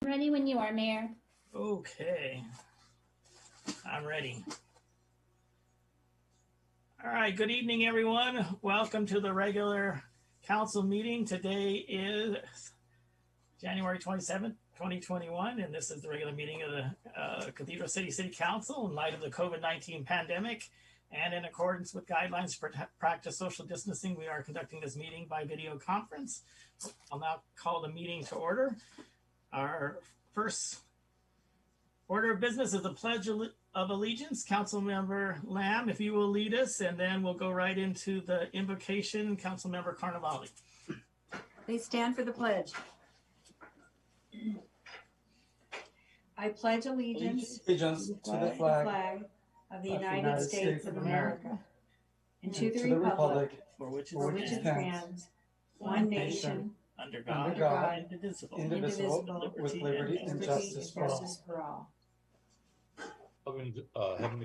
Ready when you are, Mayor. Okay, I'm ready. All right, good evening, everyone. Welcome to the regular council meeting. Today is January 27th, 2021, and this is the regular meeting of the Cathedral City City Council in light of the COVID-19 pandemic. And in accordance with guidelines for practice social distancing, we are conducting this meeting by video conference. I'll now call the meeting to order. Our first order of business is the Pledge of Allegiance. Councilmember Lamb, if you will lead us, and then we'll go right into the invocation. Councilmember Carnevale. Please stand for the pledge. I pledge allegiance to the flag of the United States of America and to the republic for which it stands, one nation, under God, indivisible, with liberty and justice for all. Heavenly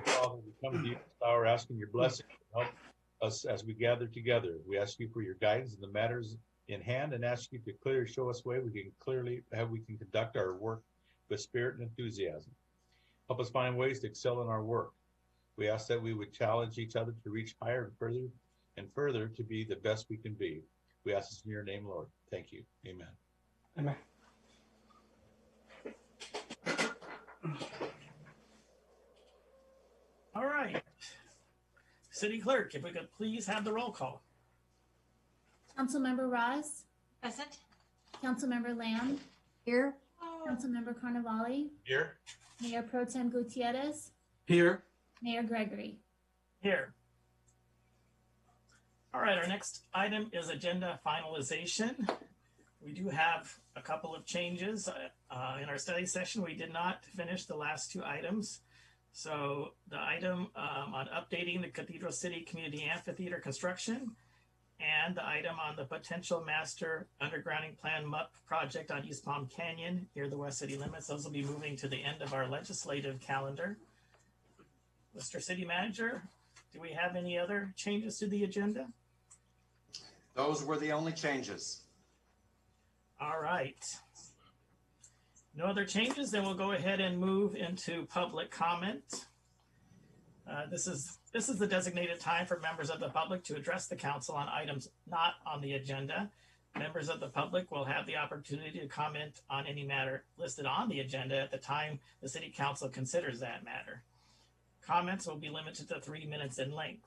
Father, we come to you this hour asking your blessing to help us as we gather together. We ask you for your guidance in the matters in hand and ask you to clearly show us way we can conduct our work with spirit and enthusiasm. Help us find ways to excel in our work. We ask that we would challenge each other to reach higher and further to be the best we can be. We ask this in your name, Lord. Thank you. Amen. Amen. All right. City Clerk, if we could please have the roll call. Councilmember Ross. Present. Councilmember Lamb. Here. Councilmember Carnevale. Here. Mayor Pro Tem Gutierrez. Here. Mayor Gregory. Here. All right, our next item is agenda finalization. We do have a couple of changes. In our study session, we did not finish the last two items. So the item on updating the Cathedral City Community Amphitheater construction and the item on the potential master undergrounding plan MUP project on East Palm Canyon near the West City limits, those will be moving to the end of our legislative calendar. Mr. City Manager, do we have any other changes to the agenda? Those were the only changes. All right. No other changes, then we'll go ahead and move into public comment. This is the designated time for members of the public to address the council on items not on the agenda. Members of the public will have the opportunity to comment on any matter listed on the agenda at the time the city council considers that matter. Comments will be limited to 3 minutes in length.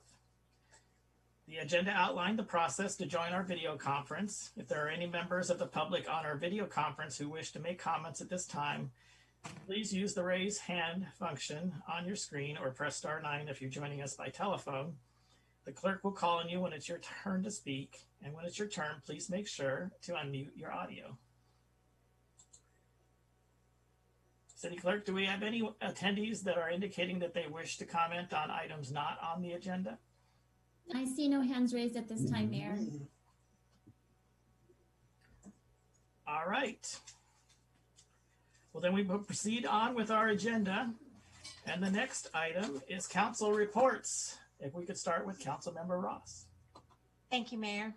The agenda outlined the process to join our video conference. If there are any members of the public on our video conference who wish to make comments at this time, please use the raise hand function on your screen or press *9 if you're joining us by telephone. The clerk will call on you when it's your turn to speak, and when it's your turn, please make sure to unmute your audio. City Clerk, do we have any attendees that are indicating that they wish to comment on items not on the agenda? I see no hands raised at this time, Mayor. All right. Well, then we will proceed on with our agenda. And the next item is council reports. If we could start with Councilmember Ross. Thank you, Mayor.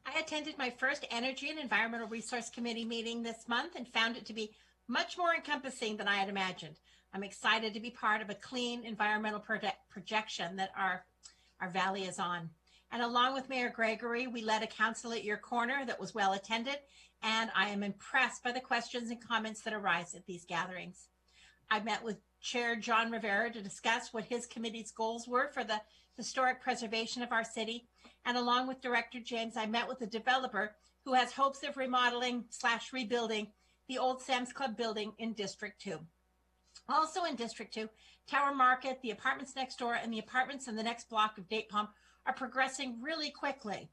I attended my first Energy and Environmental Resource Committee meeting this month and found it to be much more encompassing than I had imagined. I'm excited to be part of a clean environmental projection that our valley is on. And along with Mayor Gregory, we led a council at your corner that was well attended, and I am impressed by the questions and comments that arise at these gatherings. I met with Chair John Rivera to discuss what his committee's goals were for the historic preservation of our city. And along with Director James, I met with a developer who has hopes of remodeling/rebuilding the old Sam's Club building in District 2. Also in District 2, Tower Market, the apartments next door, and the apartments in the next block of Date Palm are progressing really quickly.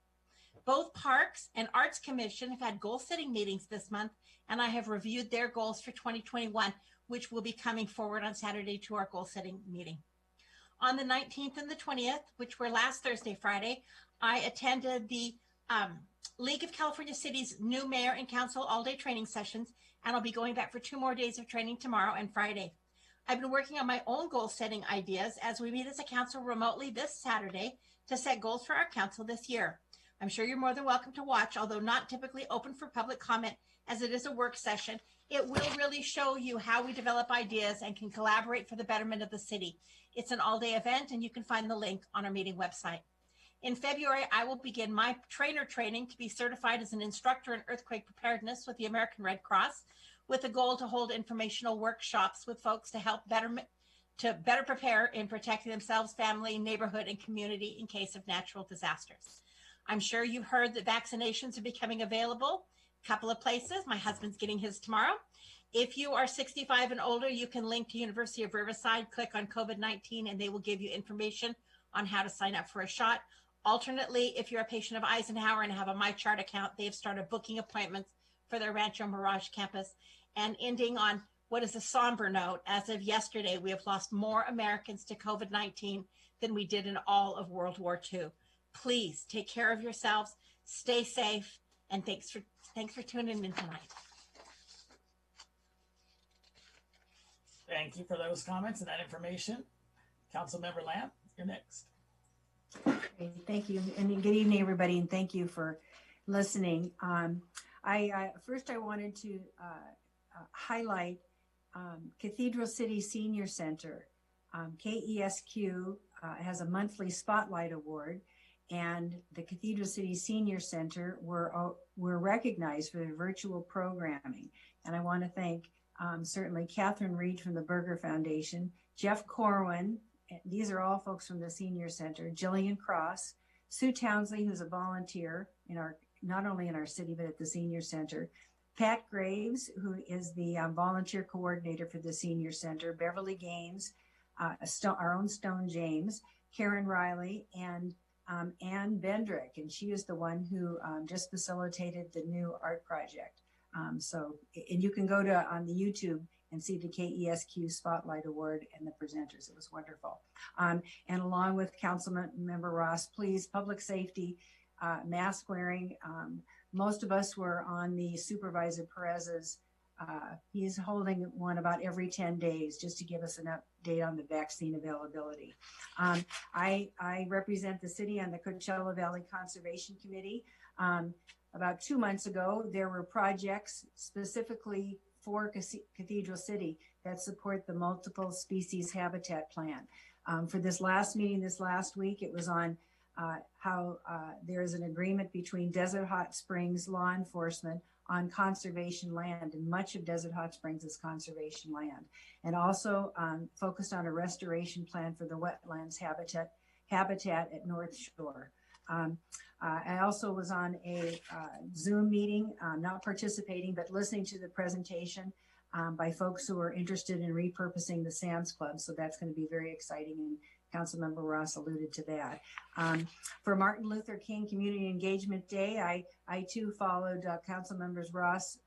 Both Parks and Arts Commission have had goal-setting meetings this month, and I have reviewed their goals for 2021, which will be coming forward on Saturday to our goal-setting meeting. On the 19th and the 20th, which were last Thursday, Friday, I attended the League of California Cities new mayor and council all-day training sessions, and I'll be going back for 2 more days of training tomorrow and Friday. I've been working on my own goal-setting ideas as we meet as a council remotely this Saturday to set goals for our council this year. I'm sure you're more than welcome to watch, although not typically open for public comment, as it is a work session It will really show you how we develop ideas and can collaborate for the betterment of the city. It's an all-day event, and you can find the link on our meeting website. In February, I will begin my trainer training to be certified as an instructor in earthquake preparedness with the American Red Cross, with a goal to hold informational workshops with folks to help better prepare in protecting themselves, family, neighborhood, and community in case of natural disasters. I'm sure you've heard that vaccinations are becoming available. A couple of places. My husband's getting his tomorrow. If you are 65 and older, you can link to University of Riverside, click on COVID-19, and they will give you information on how to sign up for a shot. Alternately, if you're a patient of Eisenhower and have a MyChart account, they've started booking appointments for their Rancho Mirage campus. And ending on what is a somber note, as of yesterday, we have lost more Americans to COVID-19 than we did in all of World War II. Please take care of yourselves, stay safe, and thanks for tuning in tonight. Thank you for those comments and that information. Councilmember Lamb, you're next. Okay, thank you, and good evening, everybody, and thank you for listening. First, I wanted to highlight Cathedral City Senior Center. KESQ has a monthly spotlight award, and the Cathedral City Senior Center were recognized for their virtual programming. And I want to thank certainly Catherine Reed from the Berger Foundation, Jeff Corwin. These are all folks from the Senior Center. Jillian Cross, Sue Townsley, who's a volunteer in not only in our city, but at the Senior Center. Pat Graves, who is the volunteer coordinator for the Senior Center. Beverly Gaines, our own Stone James, Karen Riley, and Ann Bendrick. And she is the one who just facilitated the new art project. And you can go on the YouTube and see the KESQ Spotlight Award and the presenters. It was wonderful. And along with Councilmember Ross, please, public safety, mask wearing. Most of us were on the Supervisor Perez's. He's holding one about every 10 days just to give us an update on the vaccine availability. I represent the city on the Coachella Valley Conservation Committee. About 2 months ago, there were projects specifically for Cathedral City that support the multiple species habitat plan. For this last meeting this last week, it was on how there is an agreement between Desert Hot Springs law enforcement on conservation land, and much of Desert Hot Springs is conservation land, and also focused on a restoration plan for the wetlands habitat at North Shore. I also was on a Zoom meeting, not participating, but listening to the presentation by folks who are interested in repurposing the Sam's Club. So that's going to be very exciting, and Councilmember Ross alluded to that. For Martin Luther King Community Engagement Day, I too followed Councilmembers Ross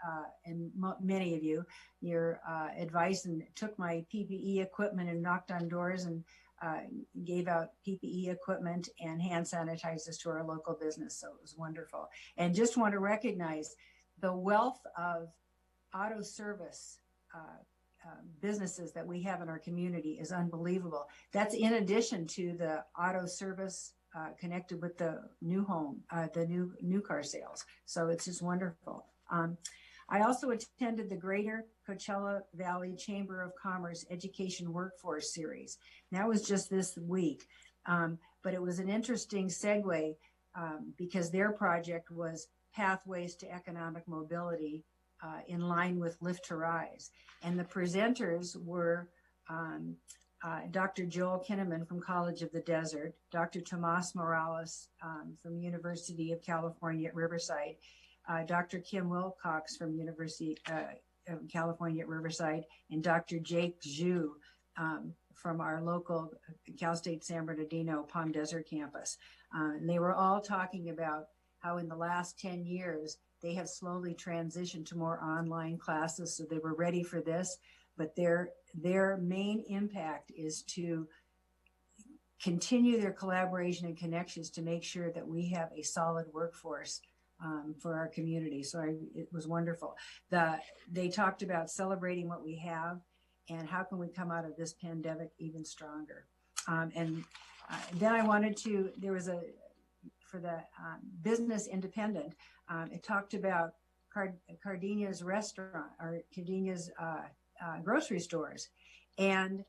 and many of you, your advice, and took my PPE equipment and knocked on doors and gave out PPE equipment and hand sanitizers to our local business. So it was wonderful. And just want to recognize the wealth of auto service businesses that we have in our community is unbelievable. That's in addition to the auto service connected with the new home, the new car sales. So it's just wonderful. I also attended the Greater Coachella Valley Chamber of Commerce Education Workforce Series. And that was just this week, but it was an interesting segue because their project was Pathways to Economic Mobility in line with Lift to Rise. And the presenters were Dr. Joel Kinnaman from College of the Desert, Dr. Tomas Morales from University of California at Riverside, Dr. Kim Wilcox from University of California at Riverside, and Dr. Jake Zhu from our local Cal State San Bernardino Palm Desert campus. And they were all talking about how in the last 10 years, they have slowly transitioned to more online classes. So they were ready for this, but their main impact is to continue their collaboration and connections to make sure that we have a solid workforce for our community. So it was wonderful. They talked about celebrating what we have and how can we come out of this pandemic even stronger. And then I wanted to, for the Business Independent, it talked about Cardenia's restaurant or Cardenia's grocery stores. And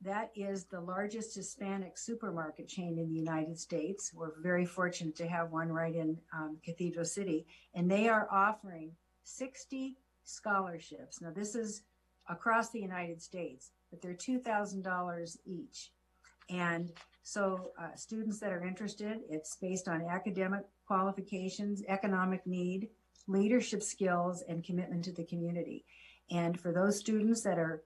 that is the largest Hispanic supermarket chain in the United States. We're very fortunate to have one right in Cathedral City. And they are offering 60 scholarships. Now, this is across the United States, but they're $2,000 each. And so students that are interested, it's based on academic qualifications, economic need, leadership skills, and commitment to the community. And for those students that are,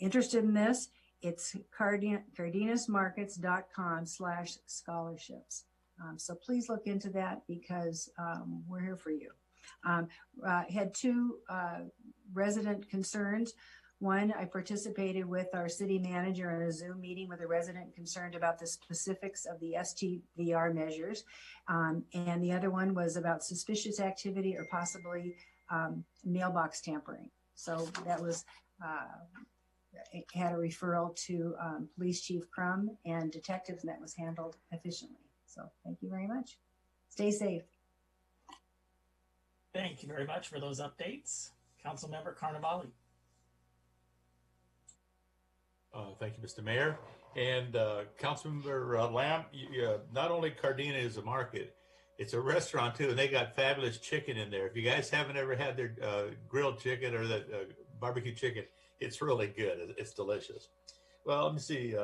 interested in this, it's cardenasmarkets.com/scholarships. So please look into that because we're here for you. Had two resident concerns. One, I participated with our city manager in a Zoom meeting with a resident concerned about the specifics of the STVR measures. And the other one was about suspicious activity or possibly mailbox tampering. So that was, it had a referral to Police Chief Crum and detectives, and that was handled efficiently. So thank you very much. Stay safe. Thank you very much for those updates. Councilmember Carnevale. Thank you, Mr. Mayor. And Councilmember Lamb, not only Cardena is a market, it's a restaurant too, and they got fabulous chicken in there. If you guys haven't ever had their grilled chicken or the barbecue chicken, it's really good. It's delicious. Well, let me see.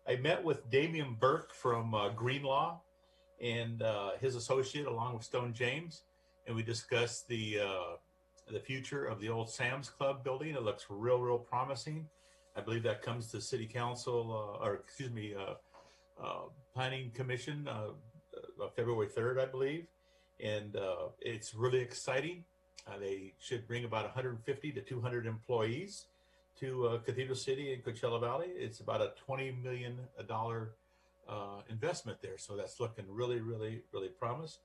I met with Damian Burke from Greenlaw and his associate along with Stone James, and we discussed the future of the old Sam's Club building. It looks real promising. I believe that comes to City Council, Planning Commission, February 3rd, I believe. And it's really exciting. They should bring about 150 to 200 employees to Cathedral City and Coachella Valley. It's about a $20 million investment there. So that's looking really promising.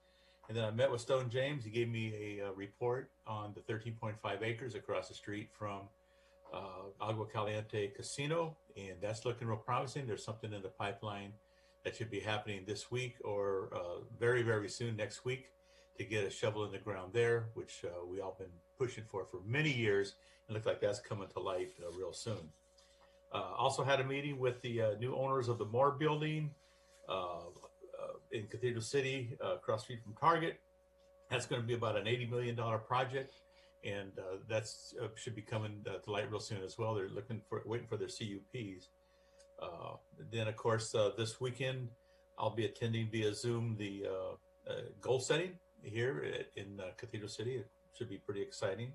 And then I met with Stone James. He gave me a report on the 13.5 acres across the street from Agua Caliente Casino, and that's looking real promising. There's something in the pipeline that should be happening this week or very soon next week to get a shovel in the ground there, which we all been pushing for many years. It looks like that's coming to light real soon. Also had a meeting with the new owners of the Moore building in Cathedral City, across the street from Target. That's going to be about an $80 million project. And that's should be coming to light real soon as well. They're waiting for their CUPs. Then, of course, this weekend, I'll be attending via Zoom the goal setting here in Cathedral City. It should be pretty exciting.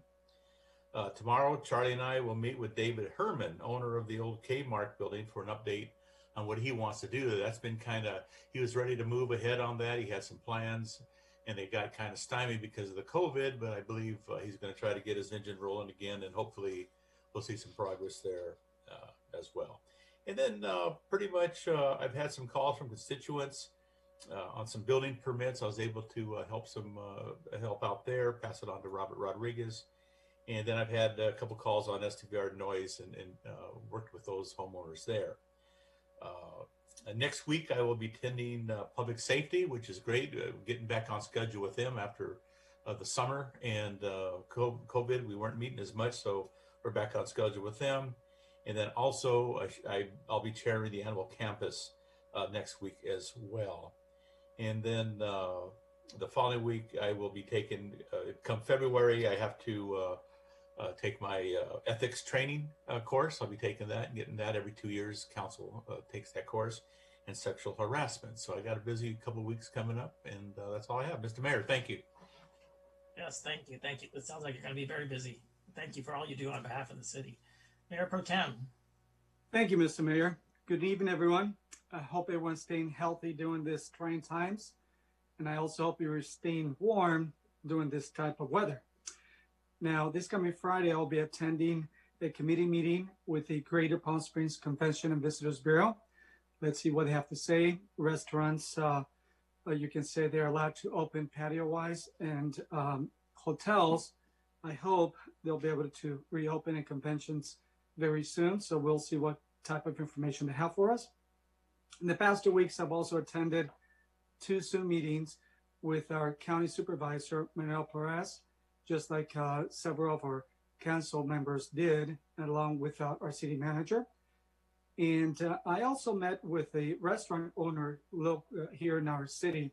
Tomorrow, Charlie and I will meet with David Herman, owner of the old Kmart building, for an update on what he wants to do. That's been he was ready to move ahead on that. He had some plans, and they got kind of stymied because of the COVID, but I believe he's going to try to get his engine rolling again, and hopefully we'll see some progress there as well. And then pretty much I've had some calls from constituents on some building permits. I was able to help out there, pass it on to Robert Rodriguez. And then I've had a couple calls on STVR noise and worked with those homeowners there. Next week, I will be attending public safety, which is great. Getting back on schedule with them after the summer and COVID. We weren't meeting as much, so we're back on schedule with them. And then also, I'll be chairing the Animal Campus next week as well. And then the following week, I will be taking, come February, I have to take my ethics training course. I'll be taking that and getting that every 2 years. Council takes that course, and sexual harassment. So I got a busy couple of weeks coming up, and that's all I have. Mr. Mayor, thank you. Yes, thank you. It sounds like you're going to be very busy. Thank you for all you do on behalf of the city. Mayor Pro Tem. Thank you, Mr. Mayor. Good evening, everyone. I hope everyone's staying healthy during these trying times. And I also hope you're staying warm during this type of weather. Now, this coming Friday, I'll be attending a committee meeting with the Greater Palm Springs Convention and Visitors Bureau. Let's see what they have to say. Restaurants, you can say they're allowed to open patio-wise, and hotels, I hope they'll be able to reopen, and conventions very soon. So we'll see what type of information they have for us. In the past 2 weeks, I've also attended 2 Zoom meetings with our county supervisor, Manuel Perez, just like several of our council members did, along with our city manager. And I also met with a restaurant owner here in our city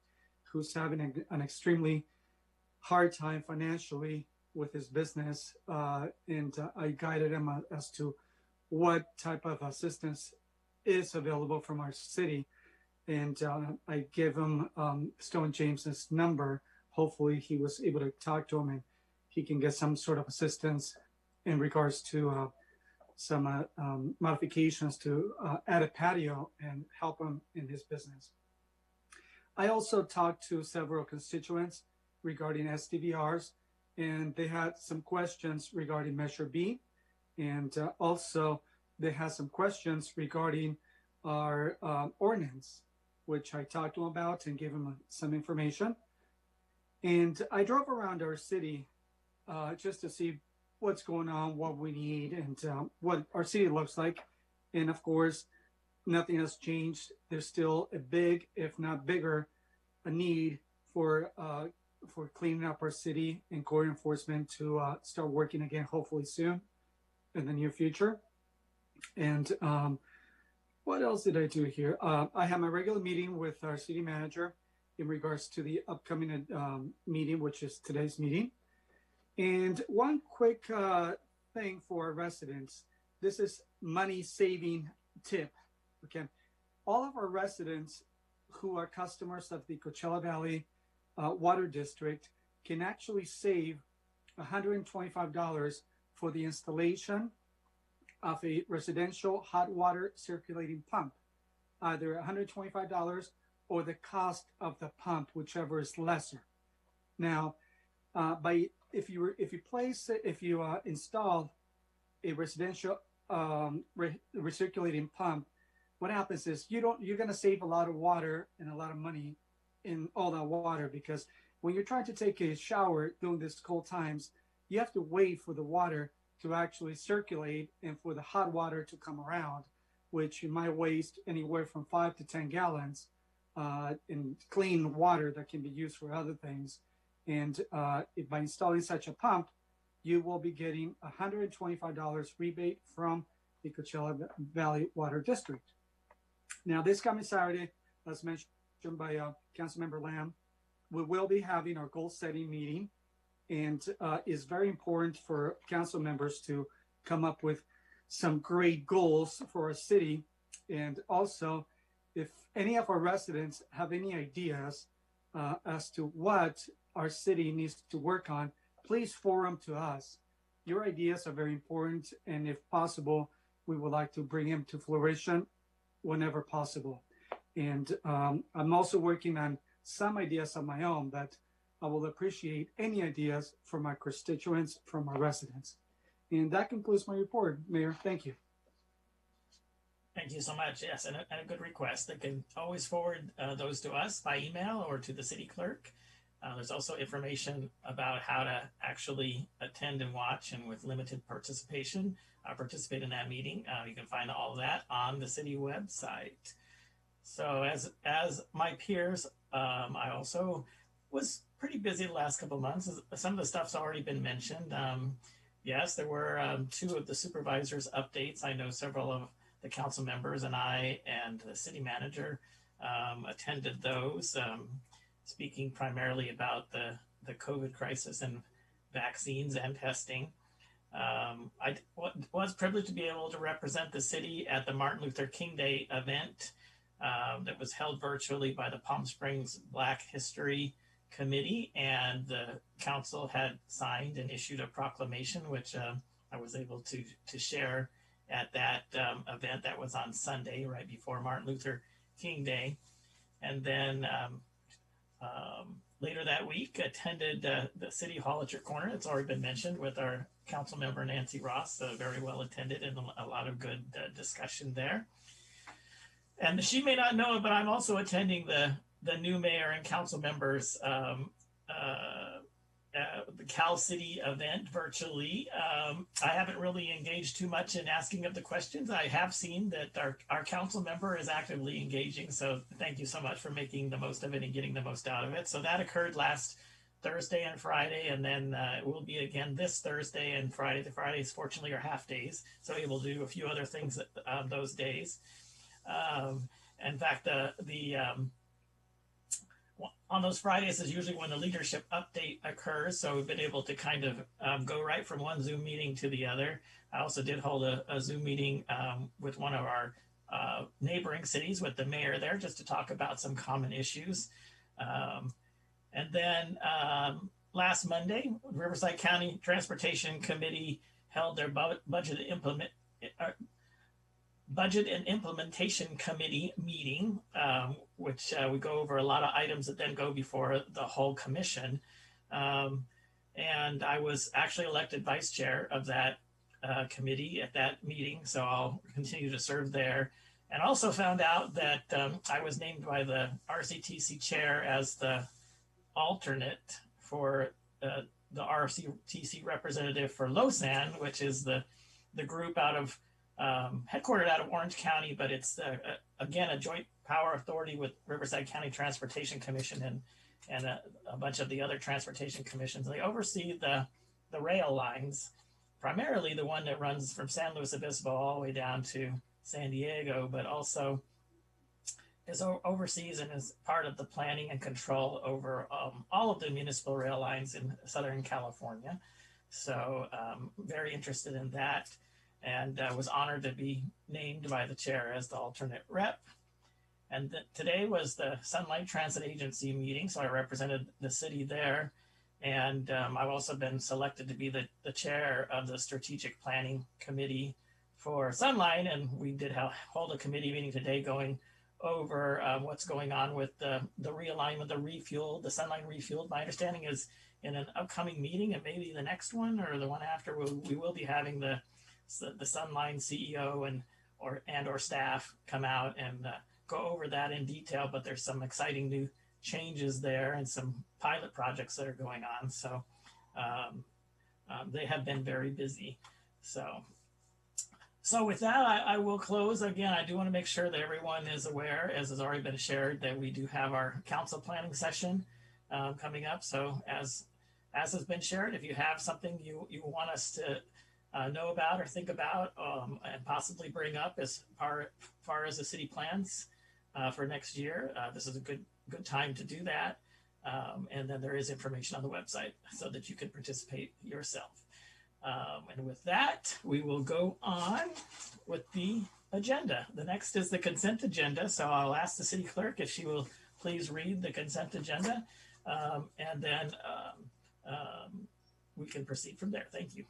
who's having an extremely hard time financially with his business. And I guided him as to what type of assistance is available from our city. And I gave him Stone James's number. Hopefully he was able to talk to him and he can get some sort of assistance in regards to some modifications to add a patio and help him in his business. I also talked to several constituents regarding STVRs, and they had some questions regarding Measure B, and also they had some questions regarding our ordinance, which I talked to them about and gave them some information. And I drove around our city just to see what's going on, what we need, and what our city looks like. And of course, nothing has changed. There's still a big, if not bigger, a need for cleaning up our city and code enforcement to start working again, hopefully soon in the near future. And what else did I do here? I had my regular meeting with our city manager in regards to the upcoming meeting, which is today's meeting. And one quick thing for our residents, this is money saving tip, okay? All of our residents who are customers of the Coachella Valley Water District can actually save $125 for the installation of a residential hot water circulating pump, either $125 or the cost of the pump, whichever is lesser. Now, if you install a residential recirculating pump, what happens is you're going to save a lot of water and a lot of money in all that water, because when you're trying to take a shower during these cold times, you have to wait for the water to actually circulate and for the hot water to come around, which you might waste anywhere from 5 to 10 gallons in clean water that can be used for other things. And by installing such a pump, you will be getting $125 rebate from the Coachella Valley Water District. Now, this coming Saturday, as mentioned by Councilmember Lamb, we will be having our goal-setting meeting, and it's very important for council members to come up with some great goals for our city. And also, if any of our residents have any ideas as to what our city needs to work on, please forward them to us. Your ideas are very important, and if possible, we would like to bring them to fruition whenever possible. And I'm also working on some ideas of my own, but I will appreciate any ideas from my constituents, from our residents. And that concludes my report, Mayor. Thank you. Thank you so much. Yes, and a good request. They can always forward those to us by email or to the city clerk. There's also information about how to actually attend and watch, and with limited participation, participate in that meeting. You can find all of that on the city website. So as my peers, I also was pretty busy the last couple of months. Some of the stuff's already been mentioned. Yes, there were 2 of the supervisors' updates. I know several of the council members and I and the city manager attended those, speaking primarily about the COVID crisis and vaccines and testing. I was privileged to be able to represent the city at the Martin Luther King Day event that was held virtually by the Palm Springs Black History Committee, and the council had signed and issued a proclamation, which I was able to share at that event that was on Sunday, right before Martin Luther King Day. And then later that week, attended the City Hall at your corner. It's already been mentioned, with our council member Nancy Ross, very well attended, and a lot of good discussion there. And she may not know it, but I'm also attending the new mayor and council members the Cal City event virtually. I haven't really engaged too much in asking of the questions. I have seen that our council member is actively engaging. So thank you so much for making the most of it and getting the most out of it. So that occurred last Thursday and Friday, and then it will be again this Thursday and Friday. The Fridays, fortunately, are half days, so able to do a few other things those days. In fact, on those Fridays is usually when the leadership update occurs, so we've been able to kind of go right from one Zoom meeting to the other. I also did hold a Zoom meeting with one of our neighboring cities with the mayor there, just to talk about some common issues. And then last Monday, Riverside County Transportation Committee held their budget and implementation committee meeting, which we go over a lot of items that then go before the whole commission. And I was actually elected vice chair of that committee at that meeting, so I'll continue to serve there. And also found out that I was named by the RCTC chair as the alternate for the RCTC representative for Lausanne, which is the group out of headquartered out of Orange County, but it's again a joint power authority with Riverside County Transportation Commission and a bunch of the other transportation commissions. They oversee the rail lines, primarily the one that runs from San Luis Obispo all the way down to San Diego, but also is oversees and is part of the planning and control over all of the municipal rail lines in Southern California. So very interested in that, and was honored to be named by the chair as the alternate rep. And today was the Sunlight Transit Agency meeting, so I represented the city there. And I've also been selected to be the chair of the Strategic Planning Committee for Sunlight, and we did hold a committee meeting today going over what's going on with the realignment, the Sunlight refueled. My understanding is in an upcoming meeting, and maybe the next one or the one after, we will be having the Sunlight CEO and or staff come out and go over that in detail. But there's some exciting new changes there and some pilot projects that are going on. So they have been very busy. So with that, I will close. Again, I do want to make sure that everyone is aware, as has already been shared, that we do have our council planning session coming up. So as has been shared, if you have something you want us to know about or think about and possibly bring up as far as the city plans for next year, this is a good time to do that. And then there is information on the website so that you can participate yourself. And with that, we will go on with the agenda. The next is the consent agenda. So I'll ask the city clerk if she will please read the consent agenda, and then we can proceed from there. Thank you.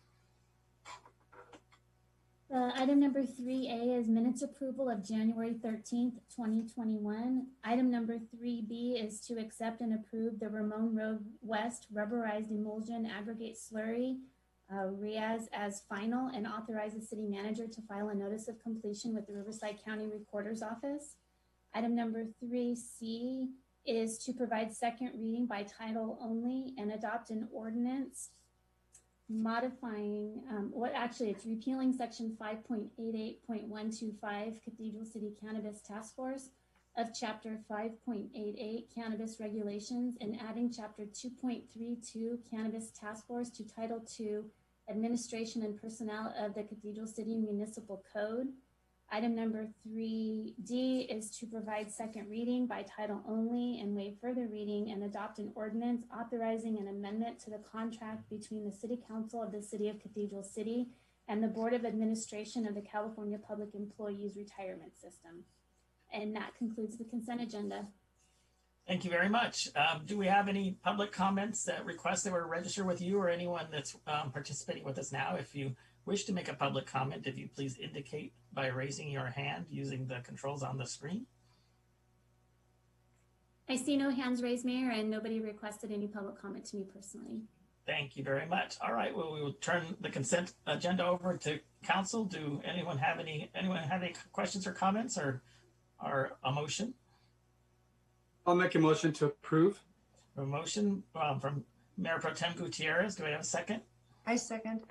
Item number 3A is minutes approval of January 13th, 2021. Item number 3B is to accept and approve the Ramon Road West rubberized emulsion aggregate slurry RIAS as final, and authorize the city manager to file a notice of completion with the Riverside County Recorder's Office. Item number 3C is to provide second reading by title only and adopt an ordinance modifying, it's repealing section 5.88.125 Cathedral City Cannabis Task Force of chapter 5.88 Cannabis Regulations and adding chapter 2.32 Cannabis Task Force to title 2 Administration and Personnel of the Cathedral City Municipal Code. Item number 3D is to provide second reading by title only and waive further reading and adopt an ordinance authorizing an amendment to the contract between the City Council of the City of Cathedral City and the Board of Administration of the California Public Employees Retirement System. And that concludes the consent agenda. Thank you very much. Do we have any public comments that request that we're registered with you or anyone that's participating with us now? If you wish to make a public comment, if you please indicate by raising your hand using the controls on the screen. I see no hands raised, Mayor, and nobody requested any public comment to me personally. Thank you very much. All right, well, we will turn the consent agenda over to council. Do anyone have any questions or comments or a motion? I'll make a motion to approve. A motion from Mayor Pro Tem Gutierrez. Do we have a second? I second.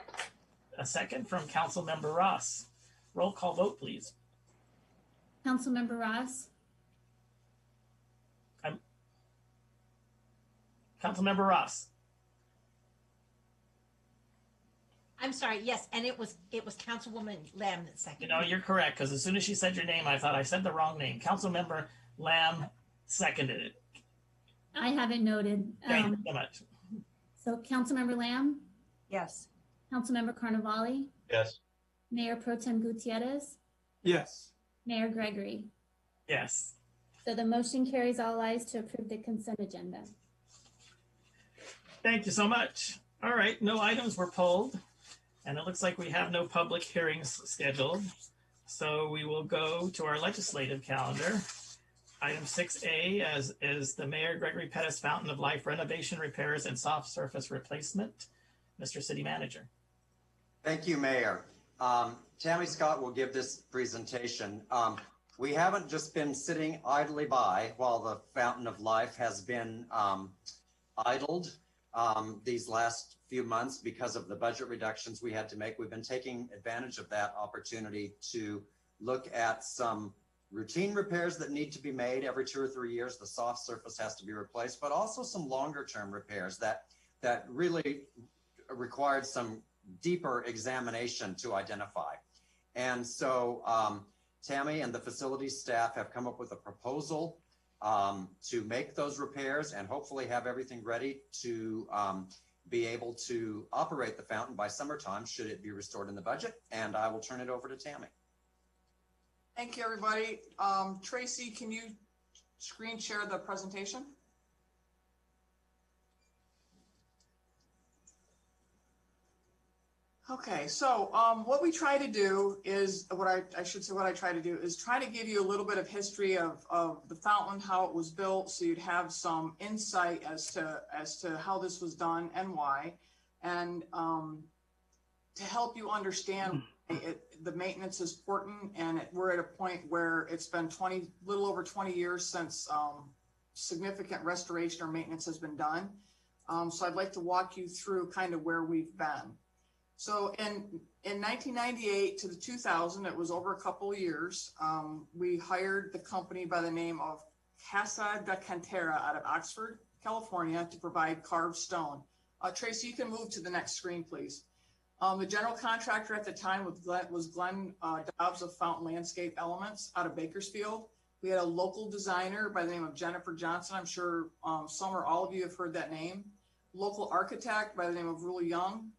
A second from Council Member Ross. Roll call vote, please. Councilmember Ross. Councilmember Ross. I'm sorry. Yes, and it was Councilwoman Lamb that seconded. You know, you're correct, because as soon as she said your name, I thought I said the wrong name. Councilmember Lamb seconded it. I have it noted. Thank you so much. So Councilmember Lamb, Yes. Councilmember Carnevale, Yes. Mayor Pro Tem Gutierrez, Yes. Mayor Gregory. Yes. So the motion carries all ayes to approve the consent agenda. Thank you so much. All right, no items were pulled, and it looks like we have no public hearings scheduled. So we will go to our legislative calendar. Item 6A is the Mayor Gregory Pettis Fountain of Life renovation, repairs, and soft surface replacement. Mr. City Manager. Thank you, Mayor. Tammy Scott will give this presentation. We haven't just been sitting idly by while the Fountain of Life has been idled these last few months because of the budget reductions we had to make. We've been taking advantage of that opportunity to look at some routine repairs that need to be made every 2 or 3 years. The soft surface has to be replaced, but also some longer term repairs that really required some deeper examination to identify. And so Tammy and the facilities staff have come up with a proposal to make those repairs and hopefully have everything ready to be able to operate the fountain by summertime should it be restored in the budget. And I will turn it over to Tammy. Thank you, everybody. Tracy, can you screen share the presentation? Okay, so what we try to do is, what I try to do is try to give you a little bit of history of the fountain, how it was built, so you'd have some insight as to how this was done and why, and to help you understand the maintenance is important, and we're at a point where it's been little over 20 years since significant restoration or maintenance has been done. So I'd like to walk you through kind of where we've been. So in 1998 to the 2000, it was over a couple of years, we hired the company by the name of Casa de Cantera out of Oxford, California, to provide carved stone. Tracy, you can move to the next screen, please. The general contractor at the time was Glenn Dobbs of Fountain Landscape Elements out of Bakersfield. We had a local designer by the name of Jennifer Johnson. I'm sure some or all of you have heard that name. Local architect by the name of Rule Young,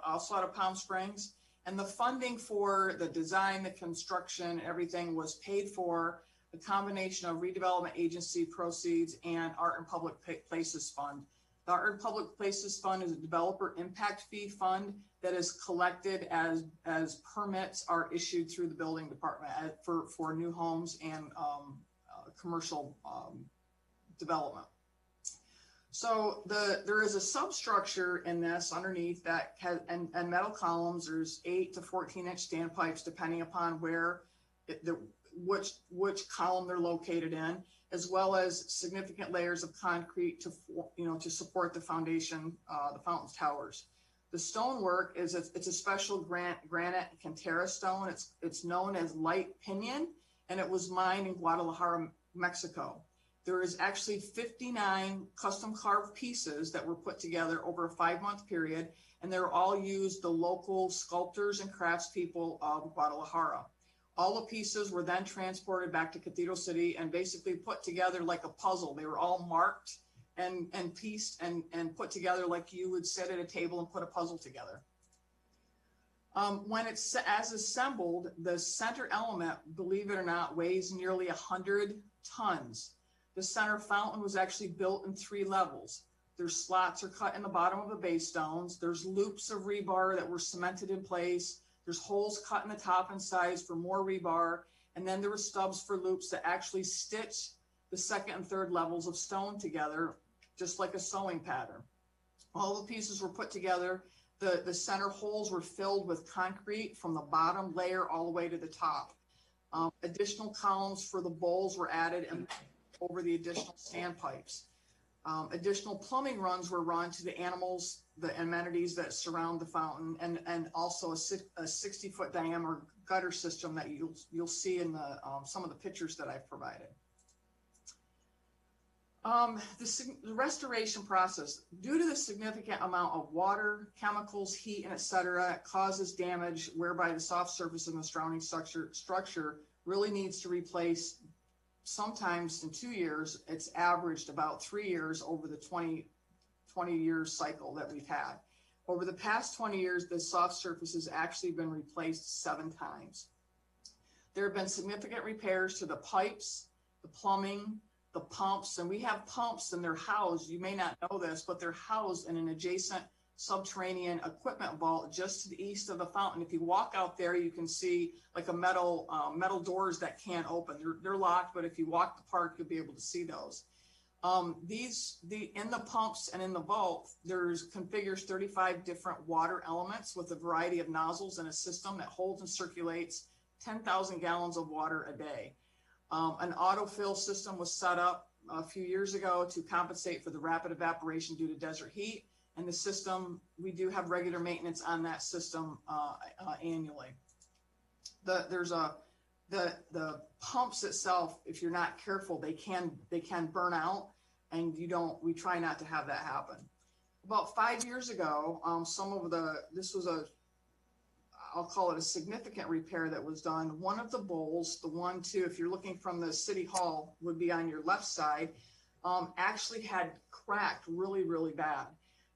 also out of Palm Springs. And the funding for the design, the construction, everything was paid for a combination of redevelopment agency proceeds and Art and Public Places Fund. The Art and Public Places Fund is a developer impact fee fund that is collected as permits are issued through the building department for new homes and commercial development. So there is a substructure in this underneath that has and metal columns. There's 8 to 14-inch standpipes depending upon where which column they're located in, as well as significant layers of concrete to support the foundation, the fountain's towers. The stonework it's a special granite Cantera stone. It's known as light pinion, and it was mined in Guadalajara, Mexico. There is actually 59 custom carved pieces that were put together over a 5-month period, and they're all used the local sculptors and craftspeople of Guadalajara. All the pieces were then transported back to Cathedral City and basically put together like a puzzle. They were all marked and pieced and put together like you would sit at a table and put a puzzle together. When it's as assembled, the center element, believe it or not, weighs nearly 100 tons. The center fountain was actually built in 3 levels. There's slots are cut in the bottom of the base stones. There's loops of rebar that were cemented in place. There's holes cut in the top and sides for more rebar. And then there were stubs for loops that actually stitch the 2nd and 3rd levels of stone together, just like a sewing pattern. All the pieces were put together. The center holes were filled with concrete from the bottom layer all the way to the top. Additional columns for the bowls were added and over the additional standpipes. Additional plumbing runs were run to the animals, the amenities that surround the fountain, and also a 60-foot diameter gutter system that you'll see in the some of the pictures that I've provided. The restoration process, due to the significant amount of water, chemicals, heat, and et cetera, causes damage whereby the soft surface in the surrounding structure really needs to replace. Sometimes in 2 years, it's averaged about 3 years over the 20-year cycle that we've had. Over the past 20 years, the soft surface has actually been replaced 7 times. There have been significant repairs to the pipes, the plumbing, the pumps, and we have pumps and they're housed, you may not know this, but they're housed in an adjacent subterranean equipment vault just to the east of the fountain. If you walk out there, you can see like a metal doors that can't open. They're locked, but if you walk the park, you'll be able to see those. In the pumps and in the vault, configures 35 different water elements with a variety of nozzles and a system that holds and circulates 10,000 gallons of water a day. An autofill system was set up a few years ago to compensate for the rapid evaporation due to desert heat. And the system, we do have regular maintenance on that system annually. The pumps itself, if you're not careful, they can burn out, and we try not to have that happen. About 5 years ago, I'll call it a significant repair that was done. One of the bowls, if you're looking from the city hall, would be on your left side, actually had cracked really, really bad.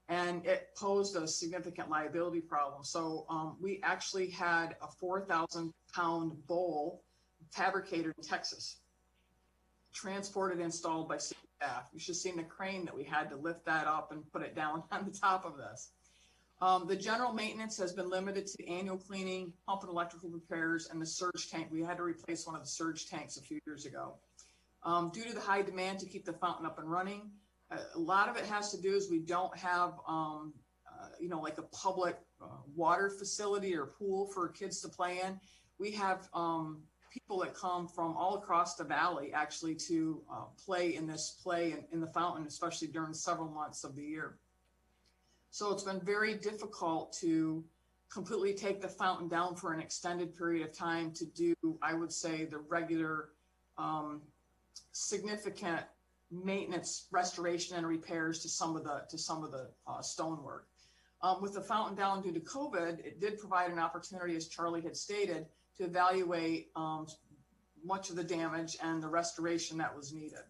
And it posed a significant liability problem. So we actually had a 4,000-pound bowl fabricated in Texas, transported, installed by city staff. You should have seen the crane that we had to lift that up and put it down on the top of this. The general maintenance has been limited to annual cleaning, pump and electrical repairs, and the surge tank. We had to replace one of the surge tanks a few years ago. Due to the high demand to keep the fountain up and running, a lot of it has to do is we don't have, like a public water facility or pool for kids to play in. We have people that come from all across the valley actually to play in the fountain, especially during several months of the year. So it's been very difficult to completely take the fountain down for an extended period of time to do, I would say, the regular significant maintenance, restoration, and repairs to some of the stonework. With the fountain down due to COVID, it did provide an opportunity, as Charlie had stated, to evaluate much of the damage and the restoration that was needed.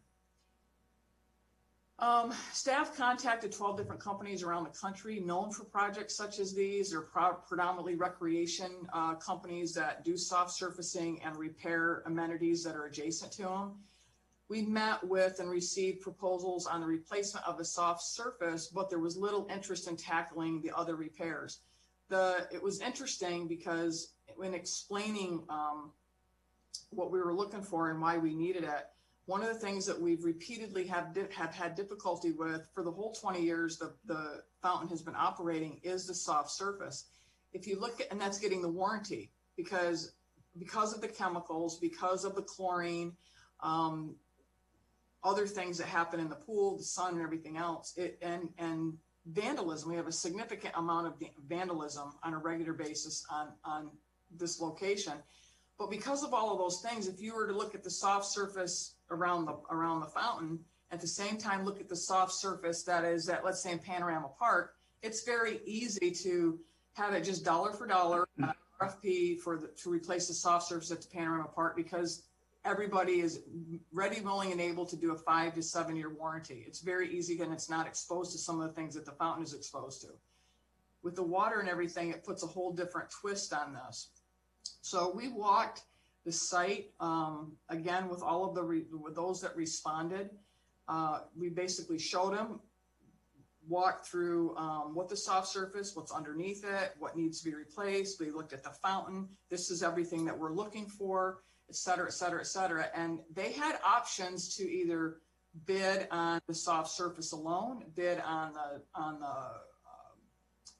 Staff contacted 12 different companies around the country known for projects such as these. They're predominantly recreation companies that do soft surfacing and repair amenities that are adjacent to them. We met with and received proposals on the replacement of the soft surface, but there was little interest in tackling the other repairs. It was interesting because when explaining what we were looking for and why we needed it, one of the things that we've repeatedly have had difficulty with for the whole 20 years the fountain has been operating is the soft surface. If you look at, and that's getting the warranty because of the chemicals, because of the chlorine, other things that happen in the pool, the sun, and everything else, and vandalism. We have a significant amount of vandalism on a regular basis on this location. But because of all of those things, if you were to look at the soft surface around the fountain, at the same time look at the soft surface that is at, let's say, in Panorama Park, it's very easy to have it just dollar for dollar RFP to replace the soft surface at the Panorama Park because everybody is ready, willing, and able to do a 5 to 7 year warranty. It's very easy and it's not exposed to some of the things that the fountain is exposed to. With the water and everything, it puts a whole different twist on this. So we walked the site again with all of with those that responded. We basically showed them, walked through what the soft surface, what's underneath it, what needs to be replaced. We looked at the fountain. This is everything that we're looking for, et cetera, et cetera, et cetera. And they had options to either bid on the soft surface alone, bid on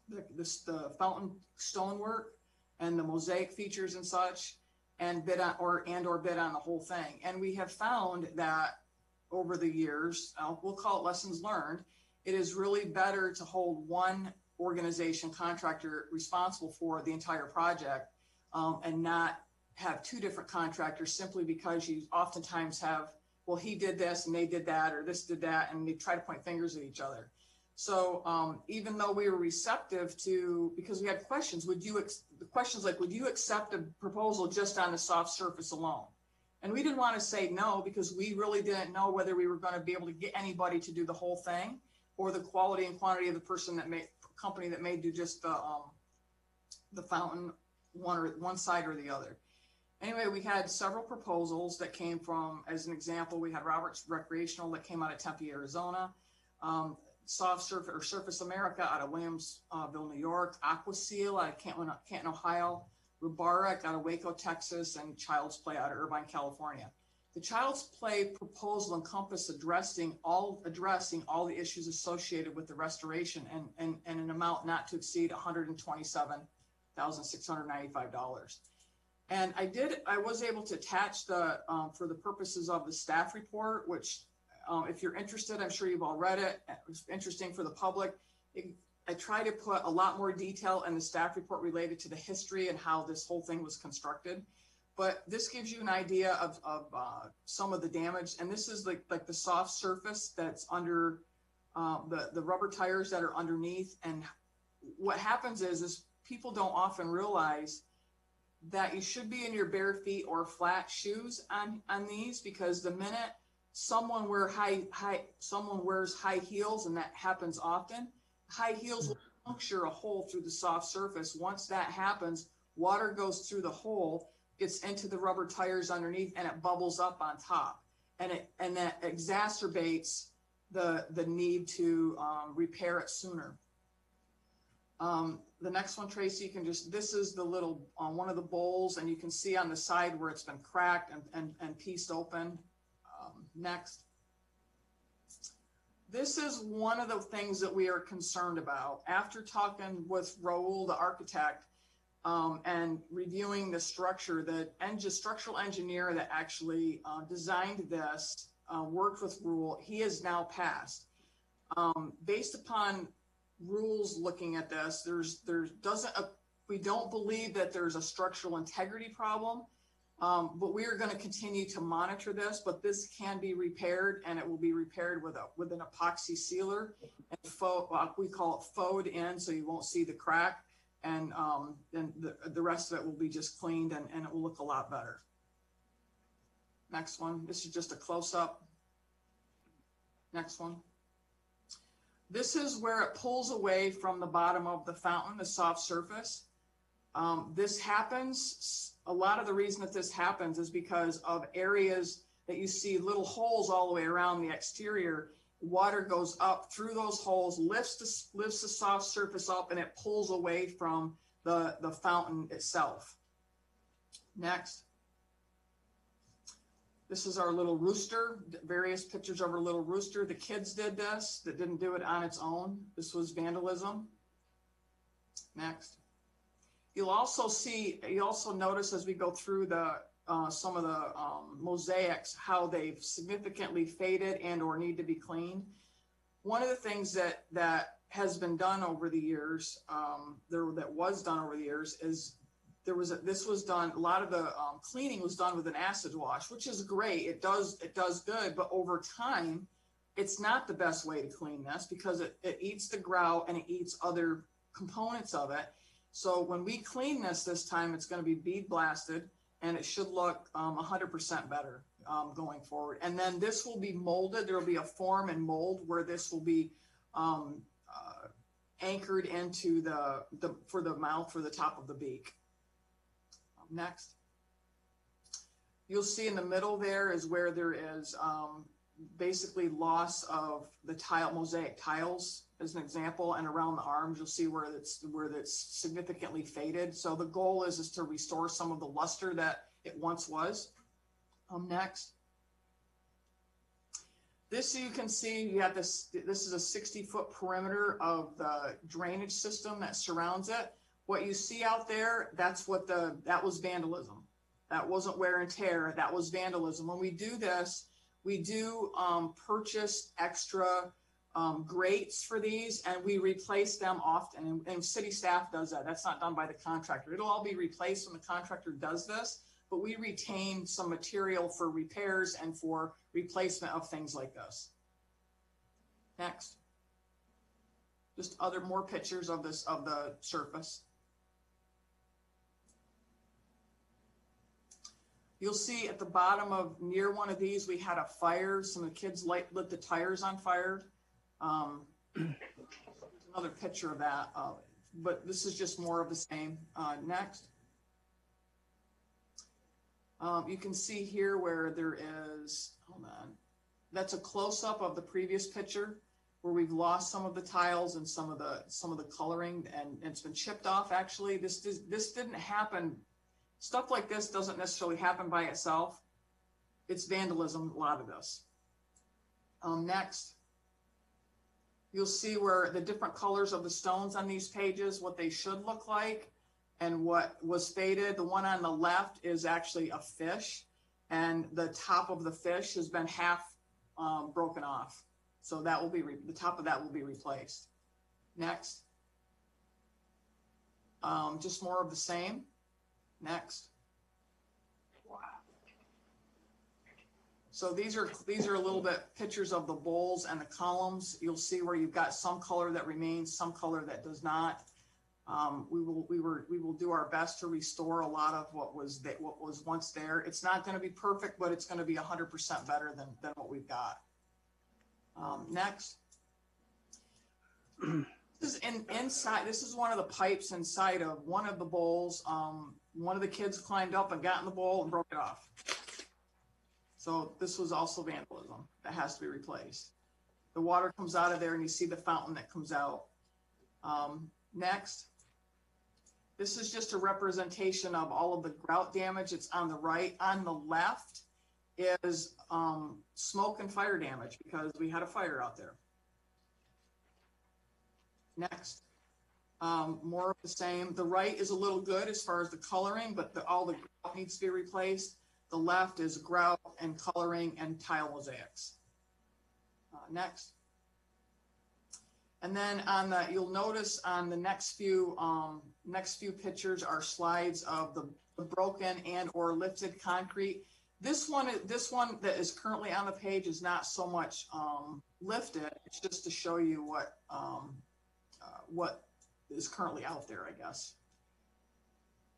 the fountain stonework and the mosaic features and such, and bid on or bid on the whole thing. And we have found that over the years, we'll call it lessons learned, it is really better to hold one organization contractor responsible for the entire project and not have two different contractors, simply because you oftentimes have well, he did this and they did that, or this did that, and they try to point fingers at each other. So even though we were receptive to, because we had questions, the questions like, would you accept a proposal just on the soft surface alone? And we didn't want to say no, because we really didn't know whether we were going to be able to get anybody to do the whole thing, or the quality and quantity of the company that may do just the fountain, one side or the other. Anyway, we had several proposals that came from, as an example, we had Roberts Recreational that came out of Tempe, Arizona, Soft Surface or Surface America out of Williamsville, New York, AquaSeal out of Canton, Ohio, Rubarek out of Waco, Texas, and Child's Play out of Irvine, California. The Child's Play proposal encompassed addressing all the issues associated with the restoration and an amount not to exceed $127,695. And I was able to attach the, for the purposes of the staff report, which if you're interested, I'm sure you've all read it. It was interesting for the public. I try to put a lot more detail in the staff report related to the history and how this whole thing was constructed. But this gives you an idea of some of the damage. And this is like the soft surface that's under the rubber tires that are underneath. And what happens is people don't often realize that you should be in your bare feet or flat shoes on these, because the minute someone wears high heels, and that happens often, high heels will puncture a hole through the soft surface. Once that happens, water goes through the hole, gets into the rubber tires underneath, and it bubbles up on top, and that exacerbates the need to repair it sooner. The next one, Tracy, you can this is the little, one of the bowls, and you can see on the side where it's been cracked and pieced open. Next. This is one of the things that we are concerned about. After talking with Raul, the architect, and reviewing the structure, the structural engineer that actually designed this, worked with Raul, he has now passed. Based upon rules looking at this, we don't believe that there's a structural integrity problem, but we are going to continue to monitor this. But this can be repaired, and it will be repaired with an epoxy sealer, and we call it faux in, so you won't see the crack, and then the rest of it will be just cleaned, and it will look a lot better. Next one. This is just a close-up. Next one. This is where it pulls away from the bottom of the fountain, the soft surface. This happens, a lot of the reason that this happens is because of areas that you see little holes all the way around the exterior. Water goes up through those holes, lifts the soft surface up, and it pulls away from the fountain itself. Next. This is our little rooster, various pictures of our little rooster. The kids did this, that didn't do it on its own. This was vandalism. Next. You'll also notice as we go through some of the mosaics, how they've significantly faded and or need to be cleaned. One of the things that has been done over the years, is this was done, a lot of the cleaning was done with an acid wash, which is great. It does good, but over time, it's not the best way to clean this, because it eats the grout and it eats other components of it. So when we clean this time, it's going to be bead blasted, and it should look 100% better going forward. And then this will be molded. There will be a form and mold where this will be anchored into for the mouth, for the top of the beak. Next. You'll see in the middle there is where there is basically loss of the mosaic tiles, as an example, and around the arms you'll see where it's significantly faded. So the goal is to restore some of the luster that it once was. Next. This, you can see, you have this is a 60-foot perimeter of the drainage system that surrounds it. What you see out there, that was vandalism. That wasn't wear and tear, that was vandalism. When we do this, we do purchase extra grates for these, and we replace them often, and city staff does that. That's not done by the contractor. It'll all be replaced when the contractor does this, but we retain some material for repairs and for replacement of things like this. Next. Just more pictures of this, of the surface. You'll see at the bottom of near one of these, we had a fire. Some of the kids lit the tires on fire. Another picture of that, but this is just more of the same. Next. You can see here where there is, hold on, that's a close-up of the previous picture where we've lost some of the tiles and some of the coloring, and it's been chipped off. Actually, this didn't happen. Stuff like this doesn't necessarily happen by itself. It's vandalism, a lot of this. Next, you'll see where the different colors of the stones on these pages, what they should look like, and what was faded. The one on the left is actually a fish, and the top of the fish has been half broken off. So that will be, the top of that will be replaced. Next. Just more of the same. Next. Wow. So these are a little bit pictures of the bowls and the columns. You'll see where you've got some color that remains, some color that does not. We will do our best to restore a lot of what was once there. It's not going to be perfect, but it's going to be 100% better than what we've got. Next. This is inside. This is one of the pipes inside of one of the bowls. One of the kids climbed up and got in the bowl and broke it off. So this was also vandalism that has to be replaced. The water comes out of there and you see the fountain that comes out. Next. This is just a representation of all of the grout damage. It's on the right. On the left is smoke and fire damage because we had a fire out there. Next. More of the same. The right is a little good as far as the coloring, but all the grout needs to be replaced. The left is grout and coloring and tile mosaics. Next. And then on the, you'll notice on the next few pictures are slides of the broken and or lifted concrete. This one that is currently on the page is not so much lifted. It's just to show you what is currently out there, I guess.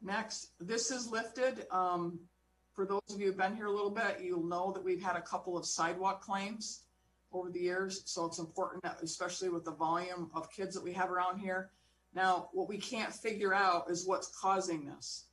Next, this is lifted. For those of you who've been here a little bit, you'll know that we've had a couple of sidewalk claims over the years. So it's important that, especially with the volume of kids that we have around here. Now, what we can't figure out is what's causing this.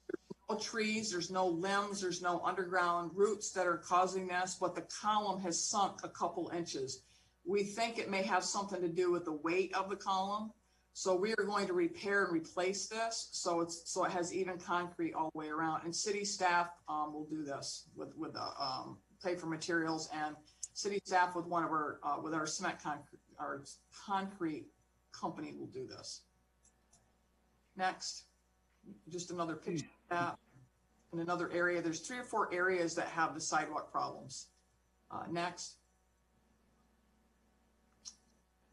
There's no trees, there's no limbs, there's no underground roots that are causing this, but the column has sunk a couple inches. We think it may have something to do with the weight of the column. So we are going to repair and replace this so it has even concrete all the way around. And city staff will do this with pay for materials, and city staff with one of our with our cement concrete company will do this. Next, just another picture of that. In another area, there's 3 or 4 areas that have the sidewalk problems. Next.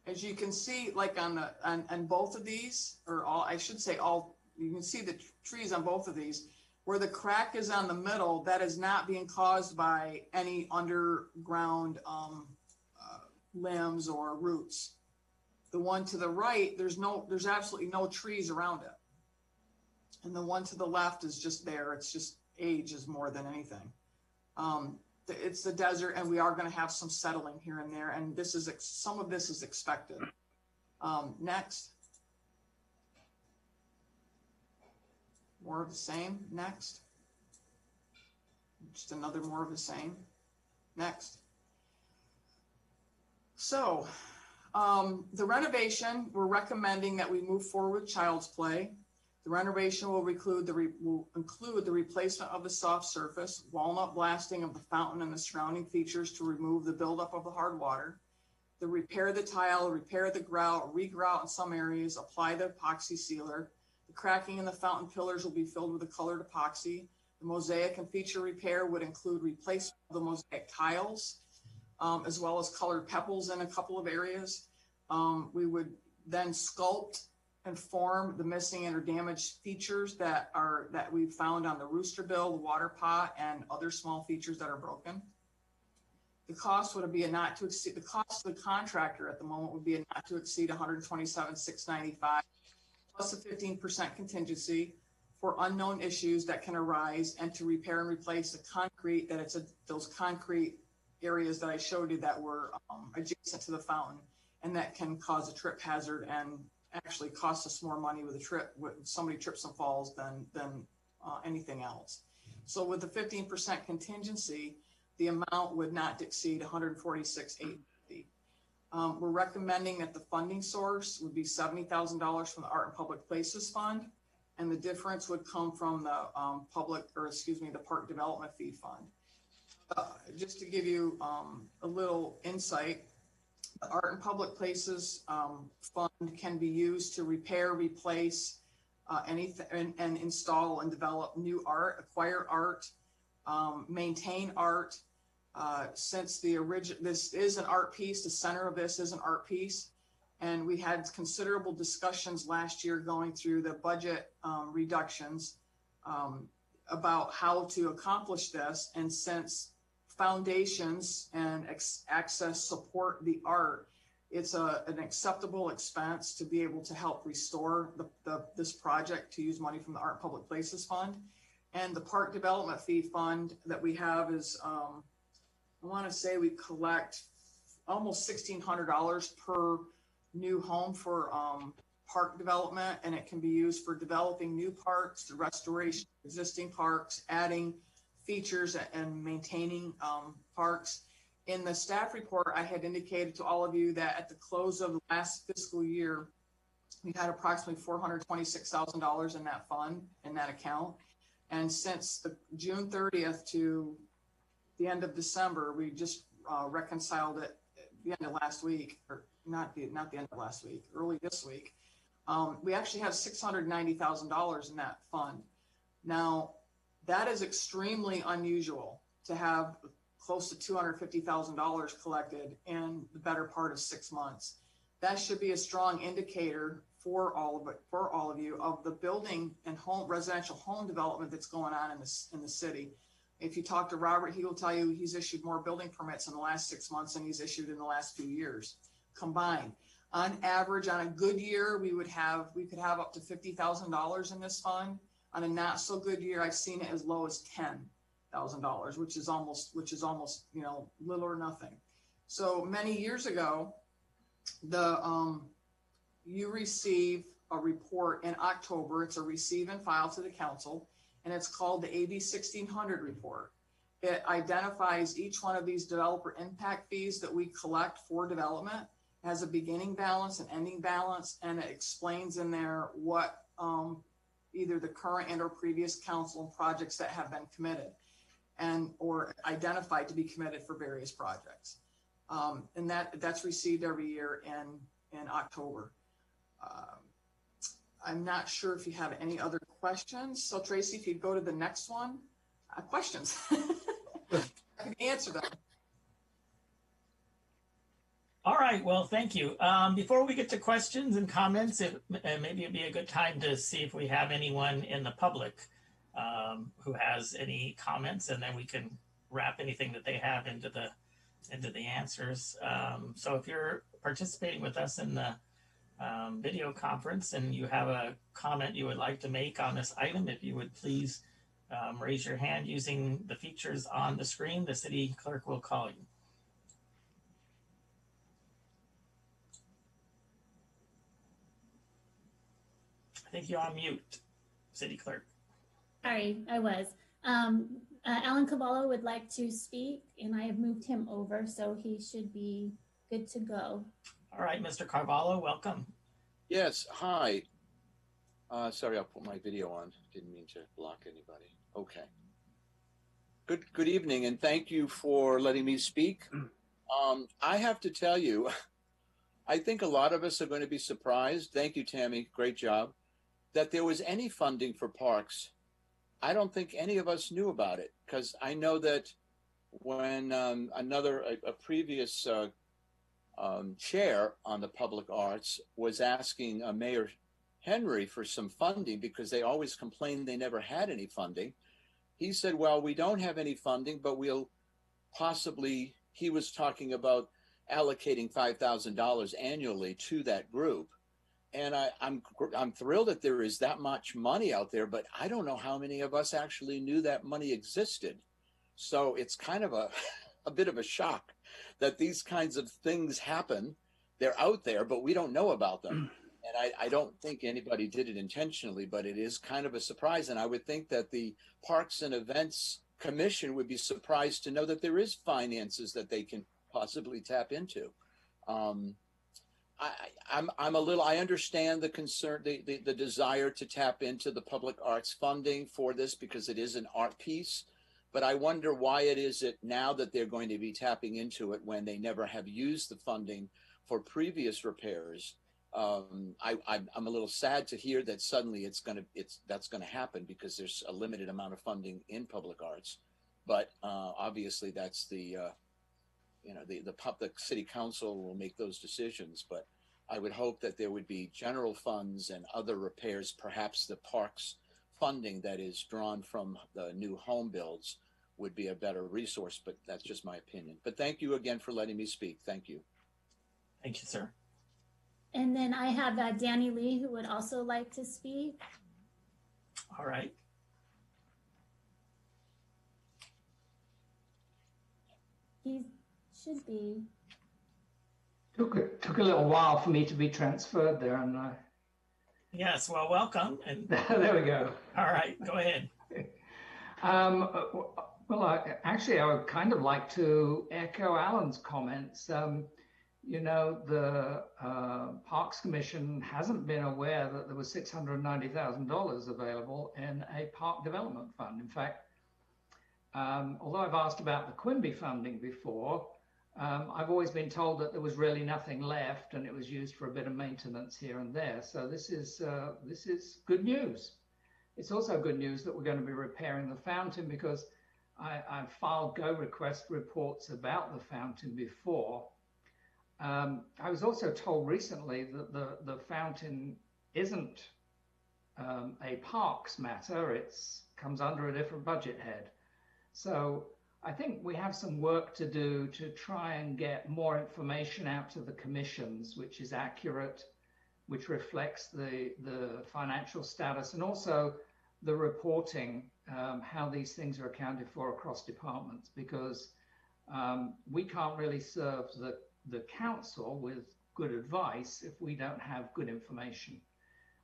As you can see, like on both of these, or all, I should say all, you can see the trees on both of these, where the crack is on the middle, that is not being caused by any underground limbs or roots. The one to the right, there's absolutely no trees around it. And the one to the left is just there. It's just age is more than anything. It's the desert, and we are going to have some settling here and there, and this is some of this is expected. Next. More of the same. Next. Just another more of the same. Next. So the renovation, we're recommending that we move forward with Child's Play. The renovation will include the replacement of the soft surface, walnut blasting of the fountain and the surrounding features to remove the buildup of the hard water, the repair the tile, repair the grout, re-grout in some areas, apply the epoxy sealer. The cracking in the fountain pillars will be filled with a colored epoxy. The mosaic and feature repair would include replacement of the mosaic tiles, as well as colored pebbles in a couple of areas. We would then sculpt inform the missing and or damaged features that we found on the rooster bill, the water pot, and other small features that are broken. The cost would be a not to exceed, the cost of the contractor at the moment would be a not to exceed $127,695 plus a 15% contingency for unknown issues that can arise, and to repair and replace the concrete those concrete areas that I showed you that were adjacent to the fountain and that can cause a trip hazard and actually cost us more money with somebody trips and falls than anything else. So with the 15% contingency, the amount would not exceed $146,850. We're recommending that the funding source would be $70,000 from the Art and Public Places Fund, and the difference would come from the the Park Development Fee Fund. Just to give you a little insight, the Art and Public Places Fund can be used to repair, replace anything, and install and develop new art, acquire art, maintain art. Since this is an art piece, the center of this is an art piece. And we had considerable discussions last year going through the budget reductions about how to accomplish this. And since foundations and access support the art, it's an acceptable expense to be able to help restore this project, to use money from the Art and Public Places Fund. And the Park Development Fee Fund that we have is, I want to say we collect almost $1,600 per new home for park development, and it can be used for developing new parks, the restoration of existing parks, adding features, and maintaining parks. In the staff report, I had indicated to all of you that at the close of the last fiscal year, we had approximately $426,000 in that fund, in that account. And since the June 30th to the end of December, we just reconciled it at the end of last week, or not the end of last week, early this week. We actually have $690,000 in that fund. Now, that is extremely unusual to have close to $250,000 collected in the better part of 6 months. That should be a strong indicator for all of you of the building and residential home development that's going on in the city. If you talk to Robert, he will tell you he's issued more building permits in the last 6 months than he's issued in the last few years combined. On average, on a good year, we could have up to $50,000 in this fund. On a not so good year, I've seen it as low as $10,000, which is almost little or nothing. So many years ago, you receive a report in October. It's a receive and file to the council, and it's called the AB 1600 report. It identifies each one of these developer impact fees that we collect for development, has a beginning balance, an ending balance, and it explains in there what either the current and or previous council and projects that have been committed or identified to be committed for various projects. And that's received every year in October. I'm not sure if you have any other questions. So Tracy, if you'd go to the next one, questions. I can answer them. All right, well, thank you. Before we get to questions and comments, maybe it'd be a good time to see if we have anyone in the public who has any comments, and then we can wrap anything that they have into the answers. So if you're participating with us in the video conference and you have a comment you would like to make on this item, if you would please raise your hand using the features on the screen, the city clerk will call you. I think you're on mute, city clerk. Sorry, I was. Alan Cavallo would like to speak, and I have moved him over, so he should be good to go. All right, Mr. Carvalho, welcome. Yes, hi. Sorry, I'll put my video on. Didn't mean to block anybody. Okay. Good evening, and thank you for letting me speak. I have to tell you, I think a lot of us are going to be surprised. Thank you, Tammy. Great job. That there was any funding for parks. I don't think any of us knew about it, because I know that when a previous chair on the public arts was asking Mayor Henry for some funding because they always complained they never had any funding. He said, well, we don't have any funding, but we'll possibly, he was talking about allocating $5,000 annually to that group. And I'm thrilled that there is that much money out there, but I don't know how many of us actually knew that money existed. So it's kind of a bit of a shock that these kinds of things happen. They're out there, but we don't know about them. And I don't think anybody did it intentionally, but it is kind of a surprise. And I would think that the Parks and Events Commission would be surprised to know that there is finances that they can possibly tap into. I understand the concern, the desire to tap into the public arts funding for this because it is an art piece, but I wonder why it is that now that they're going to be tapping into it when they never have used the funding for previous repairs. I'm a little sad to hear that suddenly that's going to happen because there's a limited amount of funding in public arts, but obviously that's the city council will make those decisions. But I would hope that there would be general funds and other repairs, perhaps the parks funding that is drawn from the new home builds would be a better resource, but that's just my opinion. But thank you again for letting me speak. Thank you. Thank you, sir. And then I have Danny Lee, who would also like to speak. All right. He should be. Took a little while for me to be transferred there, and yes, well, welcome. And there we go. All right, go ahead. Well, I would kind of like to echo Alan's comments. You know, the Parks Commission hasn't been aware that there was $690,000 available in a park development fund. In fact, although I've asked about the Quimby funding before, I've always been told that there was really nothing left and it was used for a bit of maintenance here and there. So this is good news. It's also good news that we're going to be repairing the fountain because I've filed go request reports about the fountain before. I was also told recently that the fountain isn't a parks matter. It comes under a different budget head. So I think we have some work to do to try and get more information out to the commissions, which is accurate, which reflects the financial status and also the reporting, how these things are accounted for across departments, because we can't really serve the council with good advice if we don't have good information.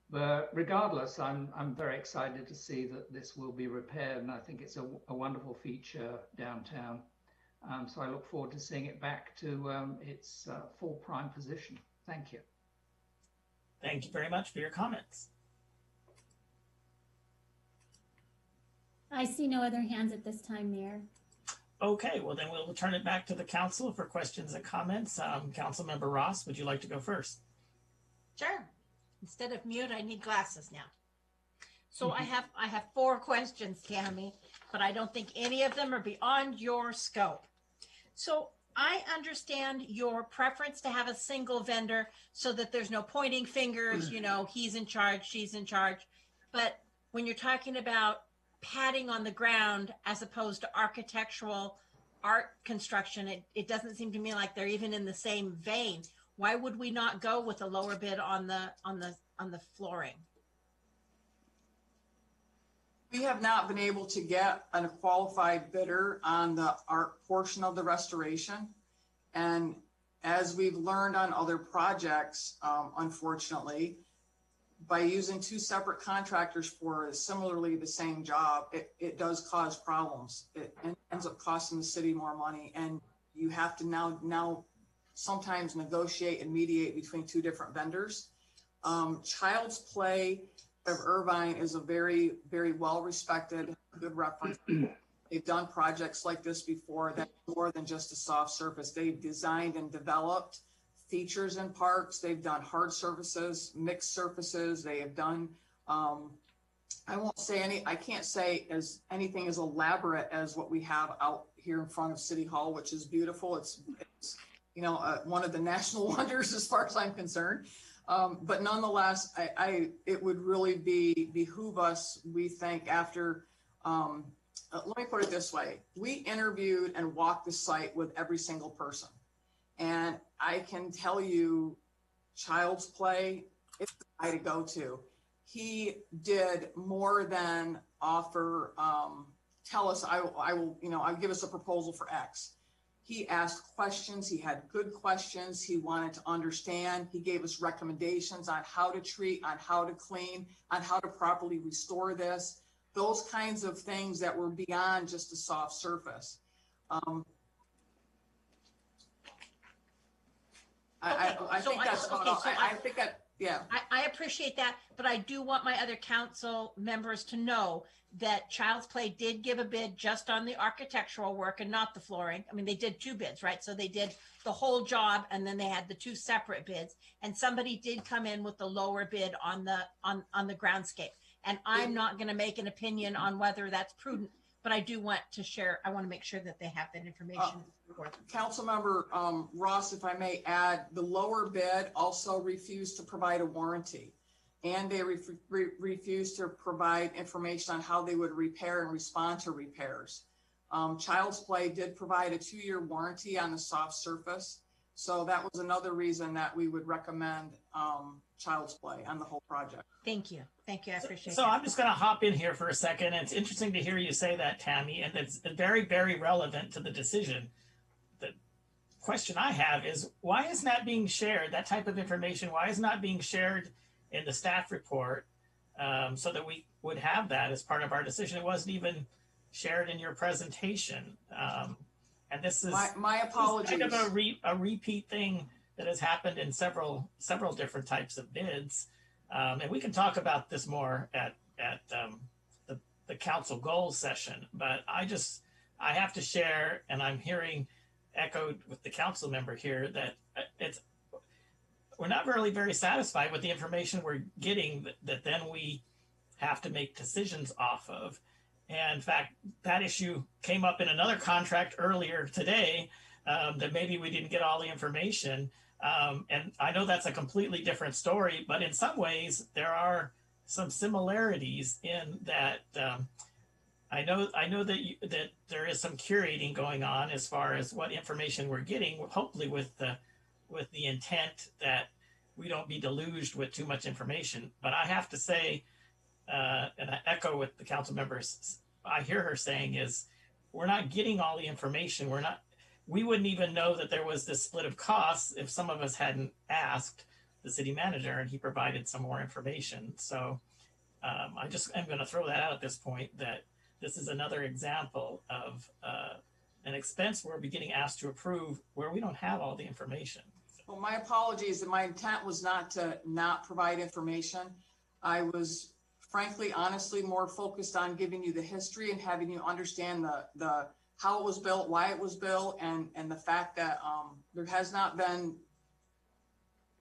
But regardless, I'm very excited to see that this will be repaired, and I think it's a wonderful feature downtown. So I look forward to seeing it back to its full prime position. Thank you. Thank you very much for your comments. I see no other hands at this time, Mayor. Okay, well then we'll turn it back to the council for questions and comments. Councilmember Ross, would you like to go first? Sure. Instead of mute, I need glasses now. So I have 4 questions, Tammy, but I don't think any of them are beyond your scope. So I understand your preference to have a single vendor so that there's no pointing fingers, you know, he's in charge, she's in charge. But when you're talking about padding on the ground as opposed to architectural art construction, it doesn't seem to me like they're even in the same vein. Why would we not go with a lower bid on the flooring? We have not been able to get a qualified bidder on the art portion of the restoration. And as we've learned on other projects, unfortunately, by using 2 separate contractors for similarly the same job, it does cause problems. It ends up costing the city more money, and you have to now sometimes negotiate and mediate between 2 different vendors. Child's Play of Irvine is a very, very well-respected, good reference. They've done projects like this before. That's more than just a soft surface. They've designed and developed features in parks. They've done hard surfaces, mixed surfaces. They have done, I can't say as anything as elaborate as what we have out here in front of City Hall, which is beautiful. It's you know, one of the national wonders as far as I'm concerned. But nonetheless, it would really behoove us, we think, after, let me put it this way. We interviewed and walked the site with every single person. And I can tell you, Child's Play is the guy to go to. He did more than offer, tell us, I will, I'll give us a proposal for X. He asked questions. He had good questions. He wanted to understand. He gave us recommendations on how to treat, on how to clean, on how to properly restore this. Those kinds of things that were beyond just a soft surface. I think that, yeah. I appreciate that, but I do want my other council members to know that Child's Play did give a bid just on the architectural work and not the flooring. I mean, they did 2 bids, right? So they did the whole job, and then they had the 2 separate bids. And somebody did come in with the lower bid on the groundscape. And I'm not going to make an opinion on whether that's prudent, but I do want to share. I want to make sure that they have that information. Councilmember Ross, if I may add, the lower bid also refused to provide a warranty. And they refused to provide information on how they would repair and respond to repairs. Child's Play did provide a 2-year warranty on the soft surface. So that was another reason that we would recommend Child's Play on the whole project. Thank you. Thank you. I appreciate it. So I'm just going to hop in here for a second. It's interesting to hear you say that, Tammy, and it's very, very relevant to the decision. The question I have is, why is not being shared, that type of information, why is not being shared in the staff report so that we would have that as part of our decision? It wasn't even shared in your presentation. And this is my apologies. Kind of a repeat thing that has happened in several different types of bids. And we can talk about this more at the council goals session, but I have to share, and I'm hearing echoed with the council member here, that we're not really very satisfied with the information we're getting that then we have to make decisions off of. And in fact, that issue came up in another contract earlier today, that maybe we didn't get all the information. And I know that's a completely different story, but in some ways there are some similarities in that. I know that there is some curating going on as far as what information we're getting, hopefully with the intent that we don't be deluged with too much information. But I have to say, and I echo what the council members I hear her saying is, we're not getting all the information. We wouldn't even know that there was this split of costs if some of us hadn't asked the city manager and he provided some more information. So I'm going to throw that out at this point, that this is another example of an expense we're getting asked to approve where we don't have all the information. Well, my apologies. My intent was not to not provide information. I was frankly, honestly, more focused on giving you the history and having you understand the how it was built, why it was built, and the fact that there has not been,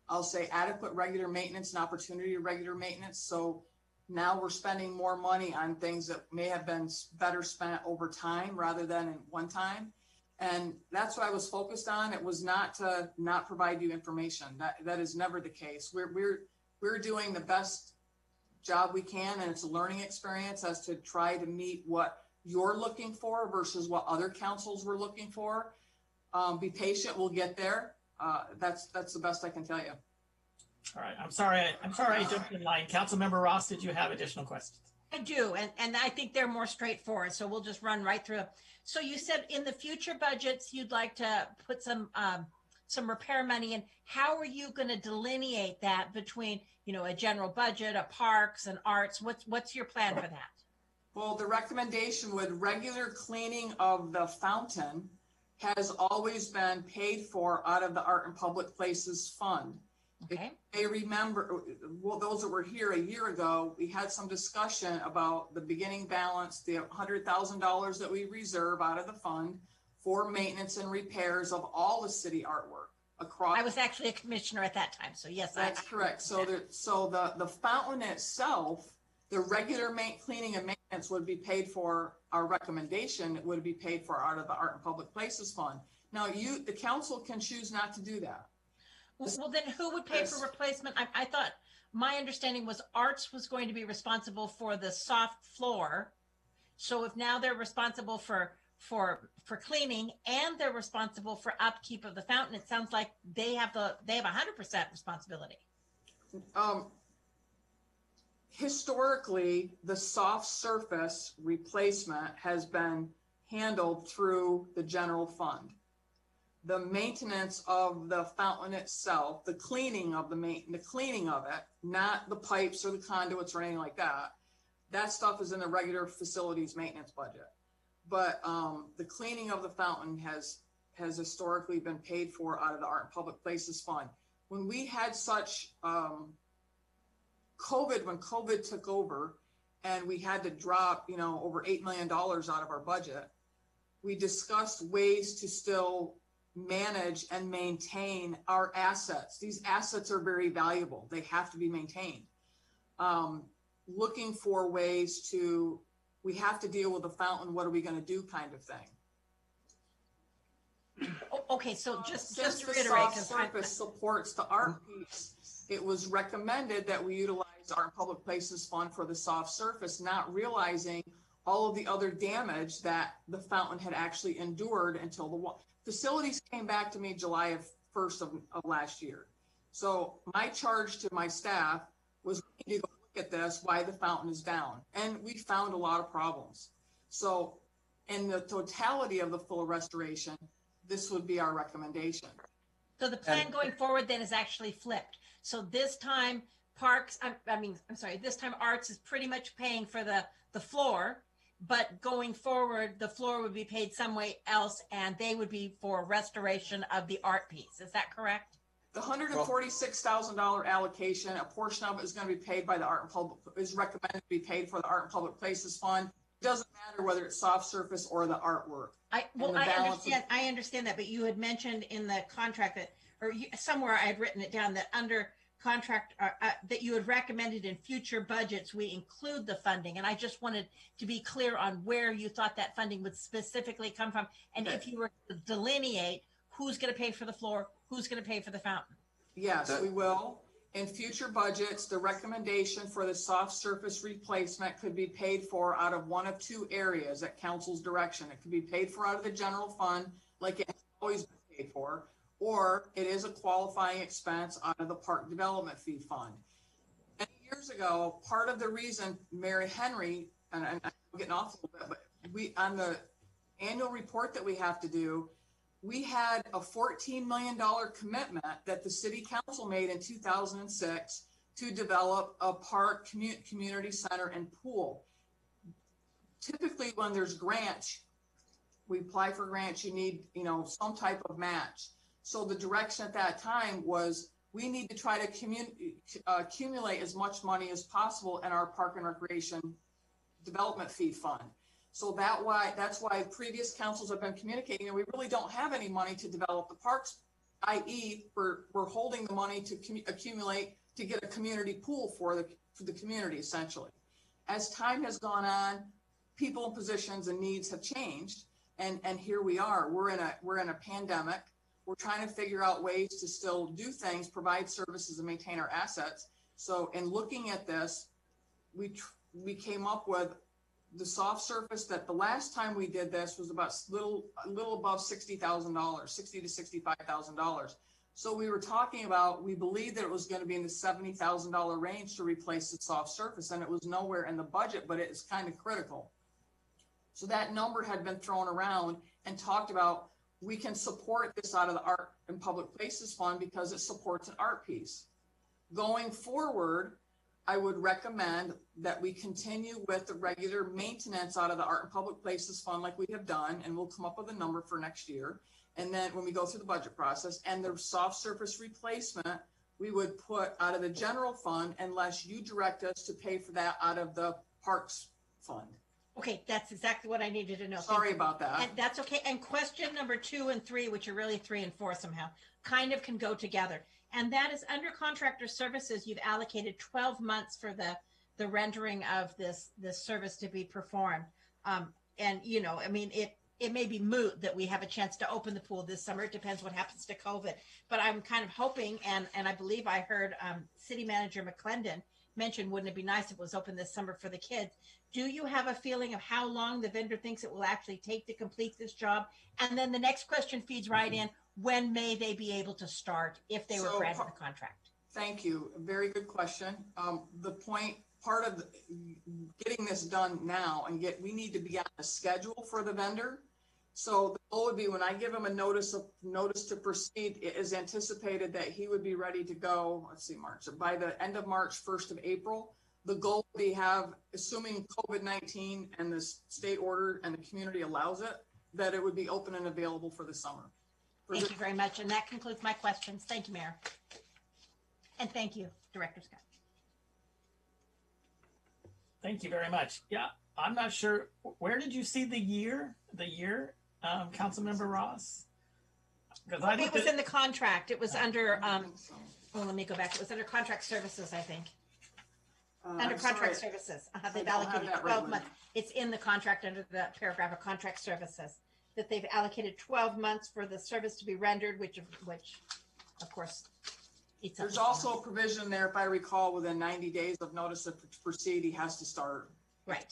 I'll say, adequate regular maintenance and opportunity to regular maintenance. So now we're spending more money on things that may have been better spent over time rather than in one time. And that's what I was focused on. It was not to not provide you information. That is never the case. We're doing the best job we can, and it's a learning experience as to try to meet what you're looking for versus what other councils were looking for. Be patient, we'll get there. That's the best I can tell you. All right, I'm sorry I jumped in line. Councilmember Ross, did you have additional questions? I do, and I think they're more straightforward, so we'll just run right through. So you said in the future budgets you'd like to put some repair money in. How are you going to delineate that between, a general budget, a parks and arts? What's your plan for that? Well, the recommendation with regular cleaning of the fountain has always been paid for out of the Art and Public Places Fund. Okay. If they remember, well, those that were here a year ago, we had some discussion about the beginning balance, the $100,000 that we reserve out of the fund for maintenance and repairs of all the city artwork across. I was actually a commissioner at that time, so yes, that's correct. So the fountain itself, the regular cleaning and maintenance would be paid for. Our recommendation would be paid for out of the Art and Public Places Fund. Now, the council can choose not to do that. Well, then who would pay for replacement? I thought my understanding was Arts was going to be responsible for the soft floor. So if now they're responsible for cleaning and they're responsible for upkeep of the fountain, it sounds like they have 100% responsibility. Historically, the soft surface replacement has been handled through the general fund. The maintenance of the fountain itself, the cleaning of it, not the pipes or the conduits or anything like that. That stuff is in the regular facilities maintenance budget. But the cleaning of the fountain has historically been paid for out of the Art and Public Places Fund. When we had such when COVID took over and we had to drop, over $8 million out of our budget, we discussed ways to still manage and maintain our assets. These assets are very valuable. They have to be maintained. Looking for ways we have to deal with the fountain. What are we going to do kind of thing. Okay, so just to reiterate, the soft surface supports the art piece, it was recommended that we utilize Art and Public Places Fund for the soft surface, not realizing all of the other damage that the fountain had actually endured until the facilities came back to me July 1st of last year. So my charge to my staff was to go look at this, why the fountain is down. And we found a lot of problems. So in the totality of the full restoration, this would be our recommendation. So the plan going forward then is actually flipped. So this time this time Arts is pretty much paying for the floor, but going forward, the floor would be paid some way else and they would be for restoration of the art piece. Is that correct? The $146,000 allocation, a portion of it is going to be paid by the is recommended to be paid for the Art and Public Places Fund. It doesn't matter whether it's soft surface or the artwork. I understand that, but you had mentioned in the contract somewhere I had written it down that under contract that you had recommended in future budgets we include the funding, and I just wanted to be clear on where you thought that funding would specifically come from, and if you were to delineate who's going to pay for the floor, who's going to pay for the fountain. Yes, we will. In future budgets, the recommendation for the soft surface replacement could be paid for out of one of two areas at council's direction. It could be paid for out of the general fund like it has always been paid for, or it is a qualifying expense out of the Park Development Fee Fund. And years ago, part of the reason Mary Henry, and I'm getting off a little bit, but on the annual report that we have to do, we had a $14 million commitment that the city council made in 2006 to develop a park community center and pool. Typically when there's grants, we apply for grants, you need, some type of match. So the direction at that time was we need to try to accumulate as much money as possible in our Park and Recreation Development Fee Fund. So that's why previous councils have been communicating, and we really don't have any money to develop the parks, i.e. we're holding the money to accumulate to get a community pool for the community, essentially. As time has gone on, people, positions, and needs have changed, and here we are. We're in a pandemic. We're trying to figure out ways to still do things, provide services, and maintain our assets. So in looking at this, we came up with the soft surface that the last time we did this was about a little above $60,000, $60,000 to $65,000. So we were talking about, we believed that it was going to be in the $70,000 range to replace the soft surface, and it was nowhere in the budget, but it is kind of critical. So that number had been thrown around and talked about, we can support this out of the Art and Public Places Fund because it supports an art piece. Going forward, I would recommend that we continue with the regular maintenance out of the Art and Public Places Fund like we have done, and we'll come up with a number for next year. And then when we go through the budget process, and the soft surface replacement, we would put out of the general fund unless you direct us to pay for that out of the Parks Fund. Okay, that's exactly what I needed to know. Sorry about that. And that's okay. And question number 2 and 3, which are really 3 and 4 somehow, kind of can go together. And that is under contractor services, you've allocated 12 months for the rendering of this service to be performed. And, it may be moot that we have a chance to open the pool this summer. It depends what happens to COVID. But I'm kind of hoping, and I believe I heard City Manager McClendon mention, wouldn't it be nice if it was open this summer for the kids? Do you have a feeling of how long the vendor thinks it will actually take to complete this job? And then the next question feeds right in, when may they be able to start if they were granted the contract? Thank you. Very good question. Part of getting this done now and we need to be on a schedule for the vendor. So the goal would be when I give him a notice to proceed, it is anticipated that he would be ready to go, let's see, March. So by the end of March, 1st of April, the goal would be assuming COVID-19 and the state order and the community allows it, that it would be open and available for the summer. Thank you very much. And that concludes my questions. Thank you, Mayor. And thank you, Director Scott. Thank you very much. Yeah, I'm not sure. Where did you see the year, Councilmember Ross? Because it was in the contract. It was under, let me go back. It was under contract services, I think. Under contract services. They've allocated 12 months. It's in the contract under the paragraph of contract services that they've allocated 12 months for the service to be rendered, which of course, there's also a provision there, if I recall, within 90 days of notice to proceed, he has to start. Right.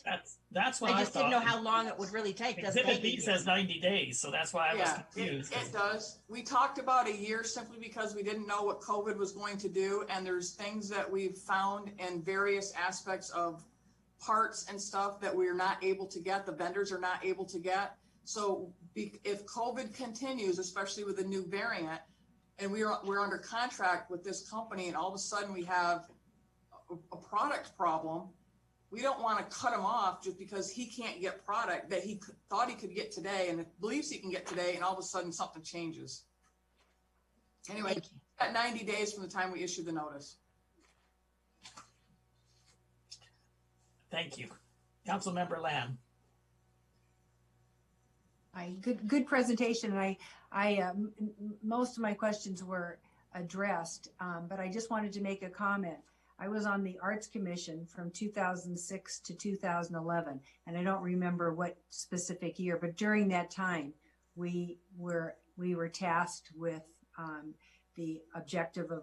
That's what I just didn't know how long it would really take. Exhibit B says 90 days, so that's why I was confused. It does. We talked about a year simply because we didn't know what COVID was going to do, and there's things that we've found in various aspects of parts and stuff that we're not able to get, the vendors are not able to get. So if COVID continues, especially with the new variant, and we're under contract with this company, and all of a sudden we have a product problem, we don't want to cut him off just because he can't get product that he thought he could get today and believes he can get today, and all of a sudden something changes. Anyway, at 90 days from the time we issue the notice. Thank you. Councilmember Lamb. Good presentation. And most of my questions were addressed, but I just wanted to make a comment. I was on the Arts Commission from 2006 to 2011, and I don't remember what specific year, but during that time, we were tasked with the objective of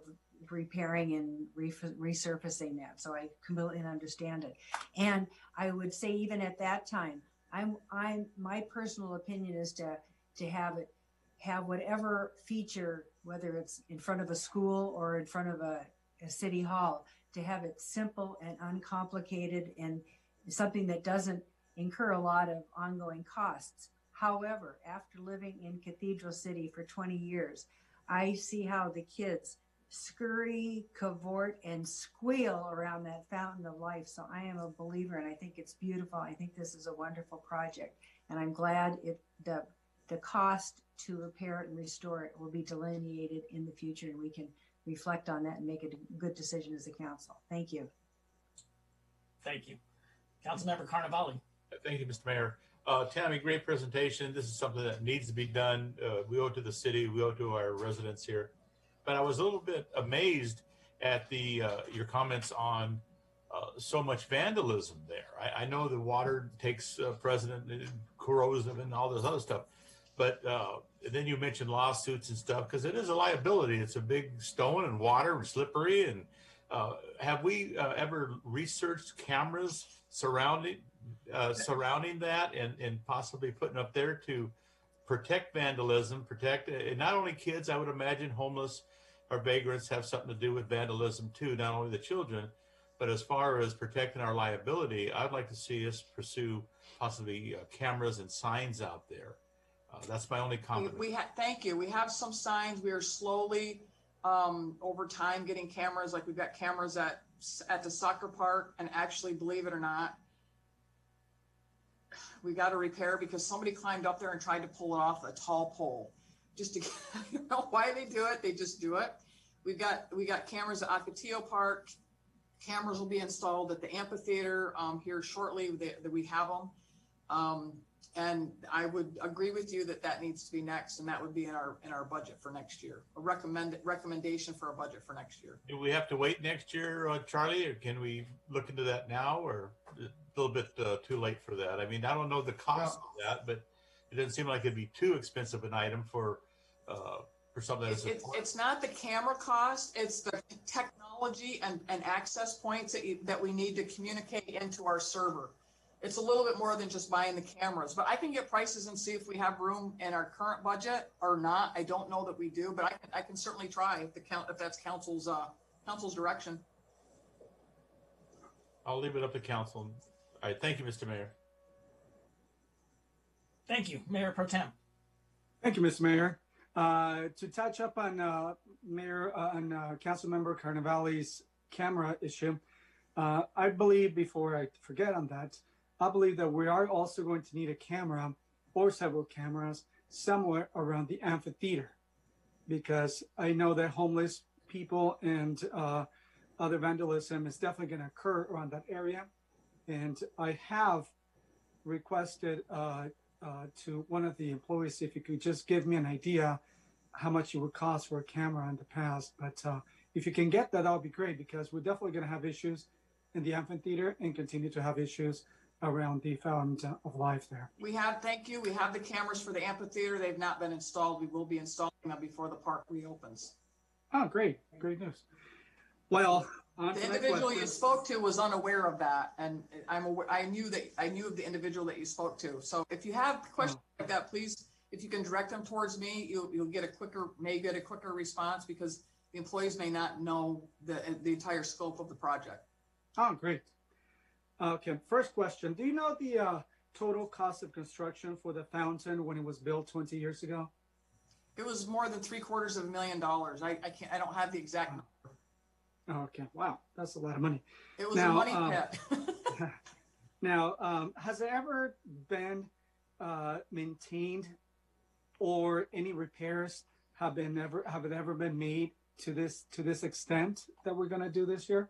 repairing and resurfacing that. So I completely understand it. And I would say even at that time, my personal opinion is to have whatever feature, whether it's in front of a school or in front of a city hall, to have it simple and uncomplicated and something that doesn't incur a lot of ongoing costs. However, after living in Cathedral City for 20 years, I see how the kids scurry, cavort, and squeal around that fountain of life. So I am a believer, and I think it's beautiful. I think this is a wonderful project, and I'm glad the cost to repair it and restore it will be delineated in the future, and we can reflect on that and make a good decision as a council. Thank you. Thank you. Councilmember Carnevale. Thank you, Mr. Mayor. Tammy, great presentation. This is something that needs to be done. We owe it to the city. We owe it to our residents here. But I was a little bit amazed at your comments on so much vandalism there. I know the water takes precedent, corrosive and all this other stuff. But then you mentioned lawsuits and stuff, because it is a liability. It's a big stone and water and slippery. And have we ever researched cameras surrounding that and possibly putting up there to protect vandalism, protect not only kids, I would imagine homeless or vagrants have something to do with vandalism too, not only the children, but as far as protecting our liability, I'd like to see us pursue possibly cameras and signs out there. That's my only comment. Thank you. We have some signs. We are slowly, over time, getting cameras. Like we've got cameras at the soccer park, and actually, believe it or not, we got to repair because somebody climbed up there and tried to pull it off a tall pole. Just to, I don't know why they do it. They just do it. We got cameras at Ocotillo Park. Cameras will be installed at the amphitheater here shortly. That we have them. And I would agree with you that needs to be next, and that would be in our budget for next year. A recommendation for a budget for next year. Do we have to wait next year, Charlie, or can we look into that now, or a little bit too late for that? I mean, I don't know the cost of that, but it doesn't seem like it'd be too expensive an item for something that is. It's not the camera cost, it's the technology and access points that we need to communicate into our server. It's a little bit more than just buying the cameras, but I can get prices and see if we have room in our current budget or not. I don't know that we do, but I can certainly try if that's council's direction. I'll leave it up to council. All right, thank you, Mr. Mayor. Thank you, Mayor Pro Tem. Thank you, Mr. Mayor. To touch up on Councilmember Carnevale's camera issue, I believe, before I forget on that, I believe that we are also going to need a camera or several cameras somewhere around the amphitheater, because I know that homeless people and other vandalism is definitely going to occur around that area. And I have requested to one of the employees if you could just give me an idea how much it would cost for a camera in the past. But if you can get that, that would be great, because we're definitely going to have issues in the amphitheater and continue to have issues around the Fountain of Life there. Thank you. We have the cameras for the amphitheater. They've not been installed. We will be installing them before the park reopens. Oh, great. Great news. Well, the individual you spoke to was unaware of that, and I knew of the individual that you spoke to. So if you have questions like that, please, if you can direct them towards me, you'll get a quicker response, because the employees may not know the entire scope of the project. Oh, great. Okay, first question. Do you know the total cost of construction for the fountain when it was built 20 years ago? It was more than $750,000. I don't have the exact number. Okay, wow, that's a lot of money. It was a money pit. Now, has it ever been maintained, or any repairs have ever been made to this extent that we're going to do this year,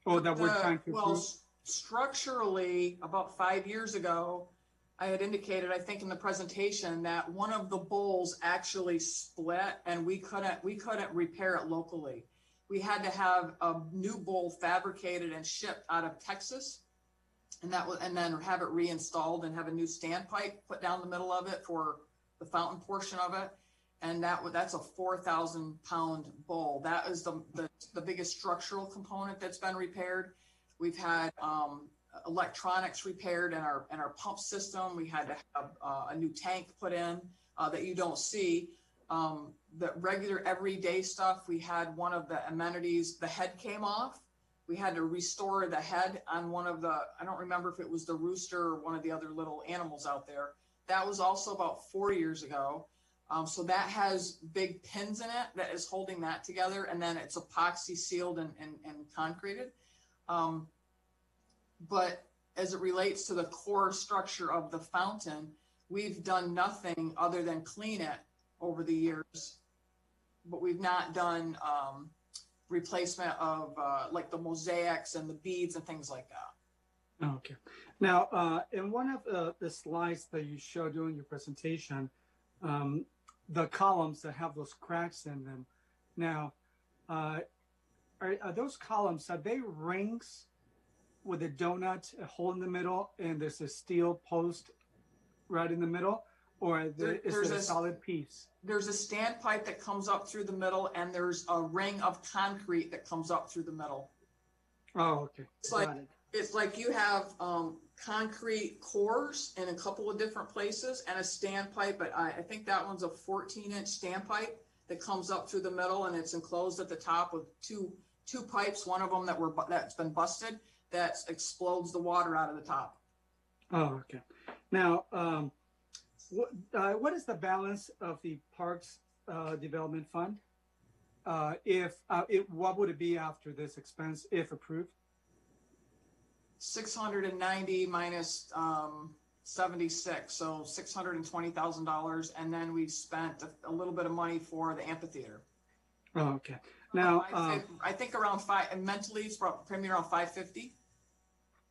or that we're trying to improve? Structurally, about 5 years ago, I had indicated, I think in the presentation, that one of the bowls actually split, and we couldn't repair it locally. We had to have a new bowl fabricated and shipped out of Texas, and then have it reinstalled and have a new standpipe put down the middle of it for the fountain portion of it. And that's a 4,000-pound bowl. That is the biggest structural component that's been repaired. We've had electronics repaired in our pump system. We had to have a new tank put in that you don't see. The regular everyday stuff, we had one of the amenities, the head came off. We had to restore the head on one of I don't remember if it was the rooster or one of the other little animals out there. That was also about 4 years ago. So that has big pins in it that is holding that together, and then it's epoxy sealed and concreted. But as it relates to the core structure of the fountain, we've done nothing other than clean it over the years, but we've not done replacement of like the mosaics and the beads and things like that. Okay. Now, in one of the slides that you showed during your presentation, the columns that have those cracks in them. Now, are those columns, are they rings with a donut, a hole in the middle, and there's a steel post right in the middle? Or is it a solid piece? There's a standpipe that comes up through the middle, and there's a ring of concrete that comes up through the middle. Oh, okay. It's like you have concrete cores in a couple of different places and a standpipe, but I think that one's a 14-inch standpipe that comes up through the middle, and it's enclosed at the top with two pipes. One of them that's been busted that explodes the water out of the top. Oh, okay. Now, what is the balance of the Parks Development Fund? What would it be after this expense if approved? 690 minus 76, so $620,000, and then we spent a little bit of money for the amphitheater. Oh, okay. Now, I think around and mentally it's probably around 550.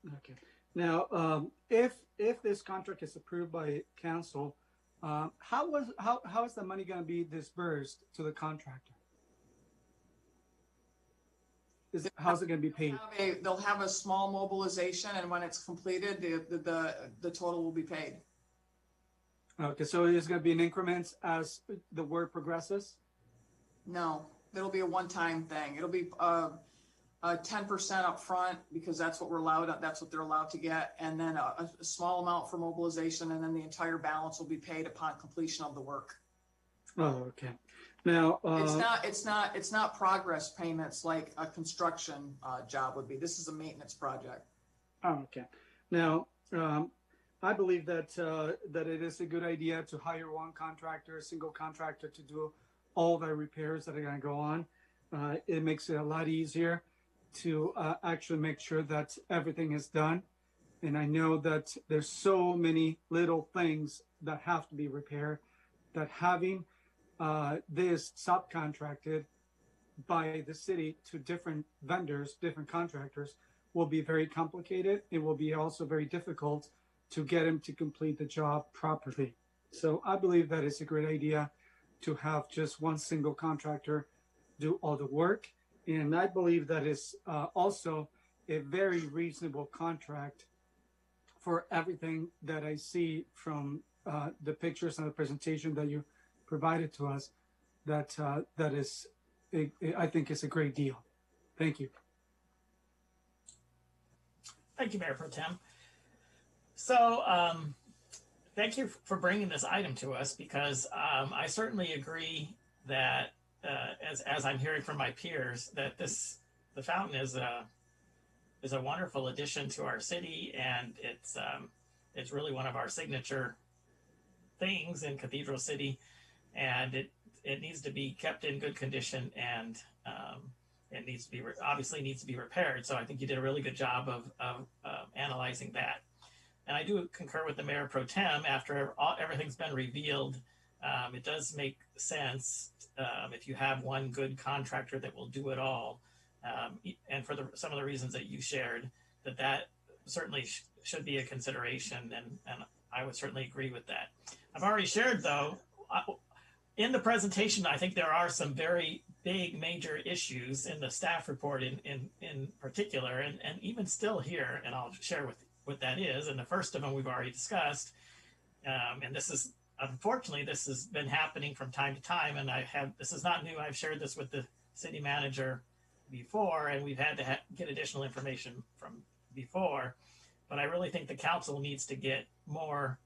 Okay. Now, if this contract is approved by council, how is the money going to be disbursed to the contractor? How's it going to be paid? They'll have a small mobilization, and when it's completed, the total will be paid. Okay, so it is going to be in increments as the work progresses? No, it'll be a one-time thing. It'll be 10% up front because that's what we're allowed. That's what they're allowed to get, and then a small amount for mobilization, and then the entire balance will be paid upon completion of the work. Oh, okay. Now it's not progress payments like a construction job would be. This is a maintenance project. Oh, okay. Now, I believe that that it is a good idea to hire one contractor, a single contractor, to do all the repairs that are going to go on. It makes it a lot easier to actually make sure that everything is done. And I know that there's so many little things that have to be repaired that having this subcontracted by the city to different vendors, different contractors, will be very complicated. It will be also very difficult to get them to complete the job properly. So I believe that it's a great idea to have just one single contractor do all the work. And I believe that is also a very reasonable contract for everything that I see from the pictures and the presentation that you provided to us. That is, I think, is a great deal. Thank you. Thank you, Mayor Pro Tem. So thank you for bringing this item to us, because I certainly agree that as I'm hearing from my peers, that the fountain is a wonderful addition to our city, and it's really one of our signature things in Cathedral City, and it needs to be kept in good condition, and it needs to be obviously needs to be repaired. So I think you did a really good job of analyzing that. And I do concur with the Mayor Pro Tem. After everything's been revealed, it does make sense if you have one good contractor that will do it all. And for some of the reasons that you shared, that certainly should be a consideration. And I would certainly agree with that. I've already shared, though, in the presentation, I think there are some very big major issues in the staff report in particular, and even still here, and I'll share what that is. And the first of them we've already discussed. And this is, unfortunately, this has been happening from time to time, and this is not new. I've shared this with the city manager before, and we've had to get additional information from before, but I really think the council needs to get more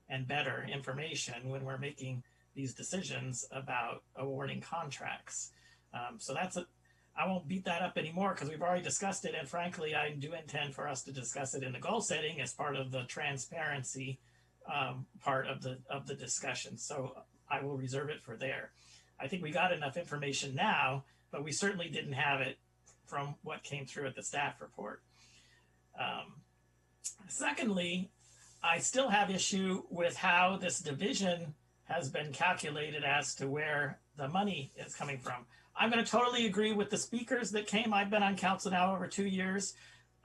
and better information when we're making these decisions about awarding contracts. So I won't beat that up anymore because we've already discussed it, and frankly, I do intend for us to discuss it in the goal setting as part of the transparency part of the discussion. So I will reserve it for there. I think we got enough information now, but we certainly didn't have it from what came through at the staff report. Secondly, I still have issue with how this division has been calculated as to where the money is coming from. I'm going to totally agree with the speakers that came. I've been on council now over 2 years.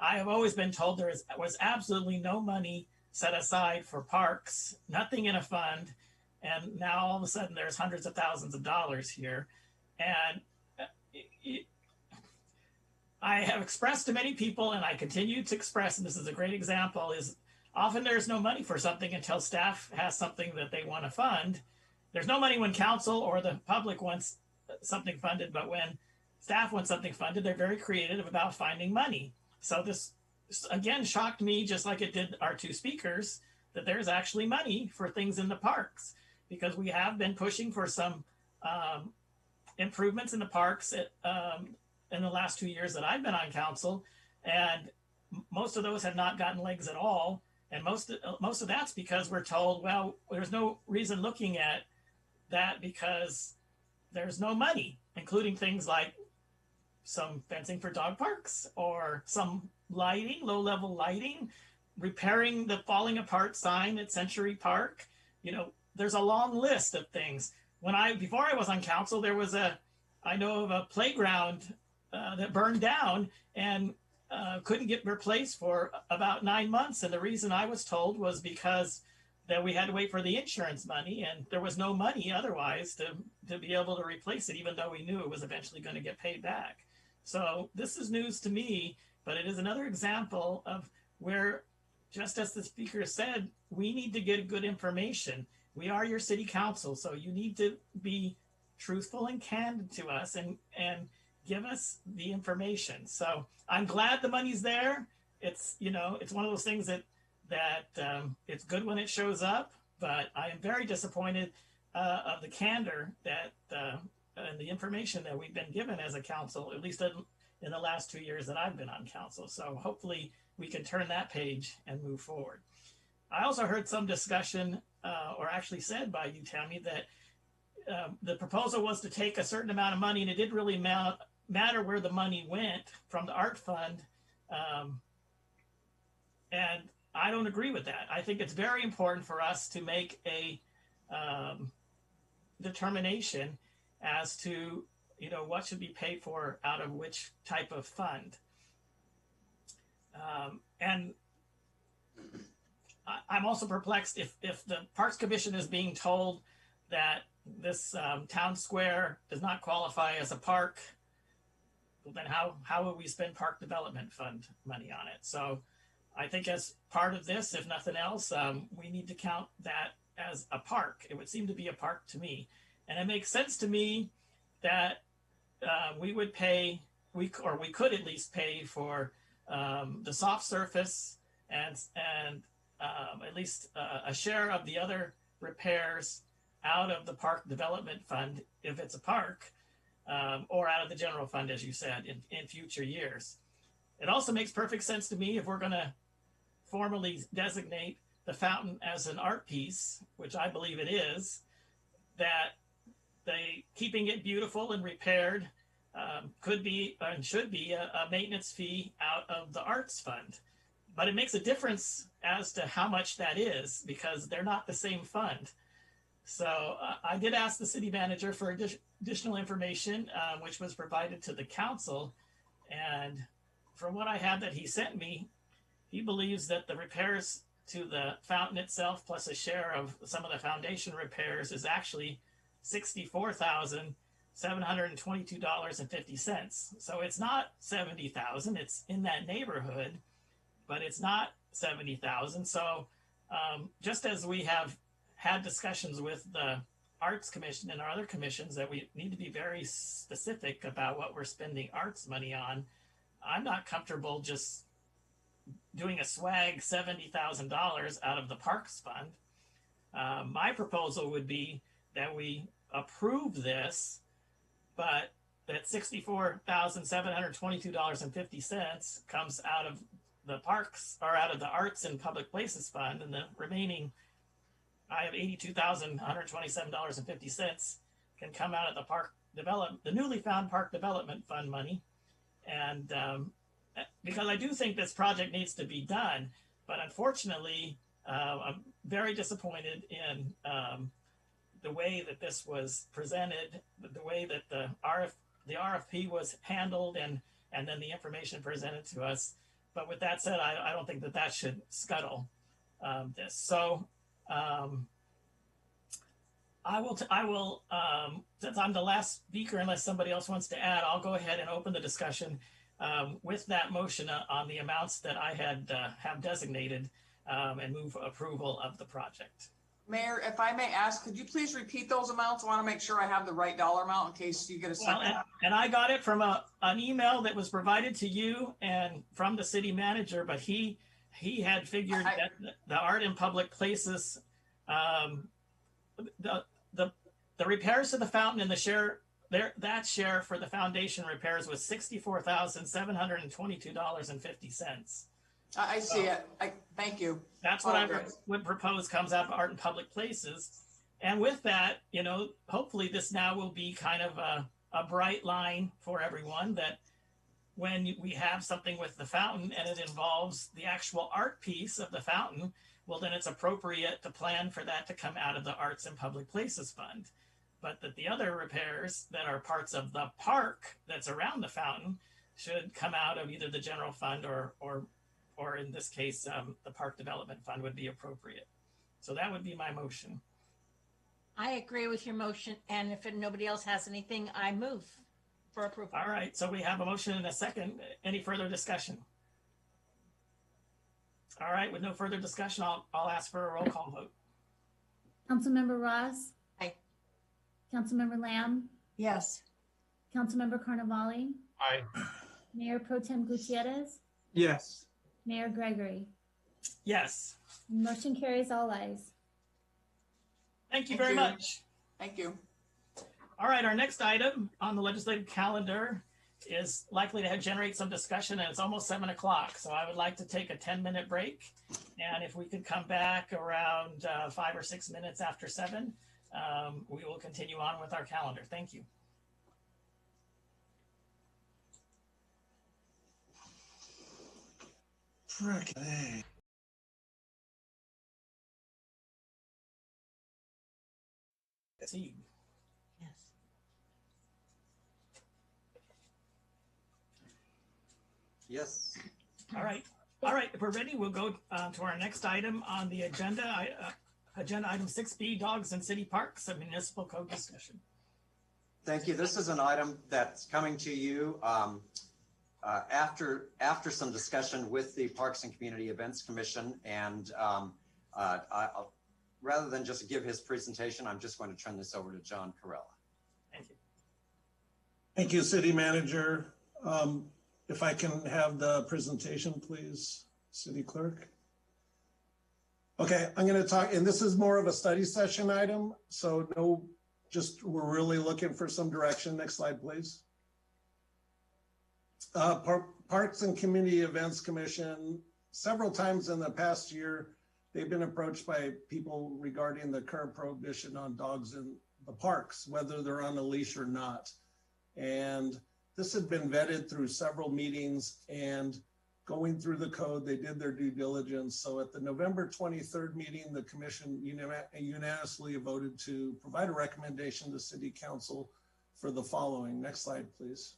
I have always been told there was absolutely no money set aside for parks, nothing in a fund. And now all of a sudden there's hundreds of thousands of dollars here. And I have expressed to many people, and I continue to express, and this is a great example, is often there's no money for something until staff has something that they want to fund. There's no money when council or the public wants something funded, but when staff wants something funded, they're very creative about finding money. So this, again, shocked me, just like it did our two speakers, that there's actually money for things in the parks, because we have been pushing for some improvements in the parks in the last 2 years that I've been on council, and most of those have not gotten legs at all. And most of that's because we're told, well, there's no reason looking at that because there's no money, including things like some fencing for dog parks or some lighting, low-level lighting, repairing the falling apart sign at Century Park. You know, there's a long list of things. Before I was on council, there was I know of a playground that burned down and couldn't get replaced for about 9 months. And the reason I was told was because that we had to wait for the insurance money, and there was no money otherwise to be able to replace it, even though we knew it was eventually going to get paid back. So this is news to me, but it is another example of where, just as the speaker said, we need to get good information. we are your city council, so you need to be truthful and candid to us and give us the information. So I'm glad the money's there. It's, you know, it's one of those things that it's good when it shows up, but I am very disappointed of the candor that and the information that we've been given as a council, at least in the last 2 years that I've been on council. So hopefully we can turn that page and move forward. I also heard some discussion, or actually said by you, Tammy, that the proposal was to take a certain amount of money, and it didn't really matter where the money went from the art fund. And I don't agree with that. I think it's very important for us to make a determination as to, you know, what should be paid for out of which type of fund. And I'm also perplexed if the Parks Commission is being told that this town square does not qualify as a park, well, then how will we spend park development fund money on it? So I think as part of this, if nothing else, we need to count that as a park. It would seem to be a park to me. And it makes sense to me that we would pay, we could at least pay for the soft surface and at least a share of the other repairs out of the park development fund if it's a park, or out of the general fund, as you said, in future years. It also makes perfect sense to me if we're going to formally designate the fountain as an art piece, which I believe it is, that keeping it beautiful and repaired could be and should be a maintenance fee out of the arts fund. But it makes a difference as to how much that is, because they're not the same fund. So I did ask the city manager for additional information, which was provided to the council. And from what I have that he sent me, he believes that the repairs to the fountain itself, plus a share of some of the foundation repairs, is actually $64,722.50. So it's not $70,000. It's in that neighborhood, but it's not $70,000. So just as we have had discussions with the Arts Commission and our other commissions that we need to be very specific about what we're spending arts money on, I'm not comfortable just doing a swag $70,000 out of the Parks Fund. My proposal would be that we approve this, but that $64,722.50 comes out of the parks, or out of the Arts and Public Places Fund, and the remaining, I have $82,127.50 can come out of the the newly found Park Development Fund money. And because I do think this project needs to be done, but unfortunately, I'm very disappointed in the way that this was presented, the way that the RFP was handled, and then the information presented to us. But with that said, I don't think that should scuttle this. So I will, since I'm the last speaker, unless somebody else wants to add, I'll go ahead and open the discussion with that motion on the amounts that I have designated, and move approval of the project. Mayor, if I may ask, could you please repeat those amounts? I want to make sure I have the right dollar amount in case you get a second. Well, and I got it from an email that was provided to you and from the city manager, but he had figured that the Art in Public Places, the repairs to the fountain and the share that share for the foundation repairs was $64,722.50. I see it. Thank you. That's what I would propose comes out of Art and Public Places. And with that, you know, hopefully this now will be kind of a bright line for everyone, that when we have something with the fountain and it involves the actual art piece of the fountain, well, then it's appropriate to plan for that to come out of the Arts and Public Places Fund. But that the other repairs that are parts of the park that's around the fountain should come out of either the general fund or in this case, the Park Development Fund would be appropriate. So that would be my motion. I agree with your motion, and if nobody else has anything, I move for approval. All right, so we have a motion and a second. Any further discussion? All right, with no further discussion, I'll ask for a roll call vote. Councilmember Ross. Aye. Councilmember Lamb. Yes. Councilmember Carnavale. Aye. Mayor Pro Tem Gutierrez. Yes. Mayor Gregory. Yes. Motion carries all ayes. Thank you Thank very you. much. Thank you. All right, our next item on the legislative calendar is likely to generate some discussion, and it's almost 7 o'clock. So I would like to take a 10-minute break. And if we could come back around 5 or 6 minutes after 7, we will continue on with our calendar. Thank you. Frick. See. Yes. Yes. All right. All right. If we're ready, we'll go to our next item on the agenda. Agenda item 6B, dogs in city parks, a municipal code discussion. Thank you. This is an item that's coming to you after some discussion with the Parks and Community Events Commission. And rather than just give his presentation, I'm just going to turn this over to John Carella. Thank you. Thank you, City Manager. If I can have the presentation, please, City Clerk. Okay, I'm going to talk, and this is more of a study session item. So no, just we're really looking for some direction. Next slide, please. Parks and Community Events Commission, several times in the past year, they've been approached by people regarding the current prohibition on dogs in the parks, whether they're on a leash or not. And this had been vetted through several meetings, and going through the code, they did their due diligence. So at the November 23rd meeting, the commission unanimously voted to provide a recommendation to City Council for the following. Next slide, please.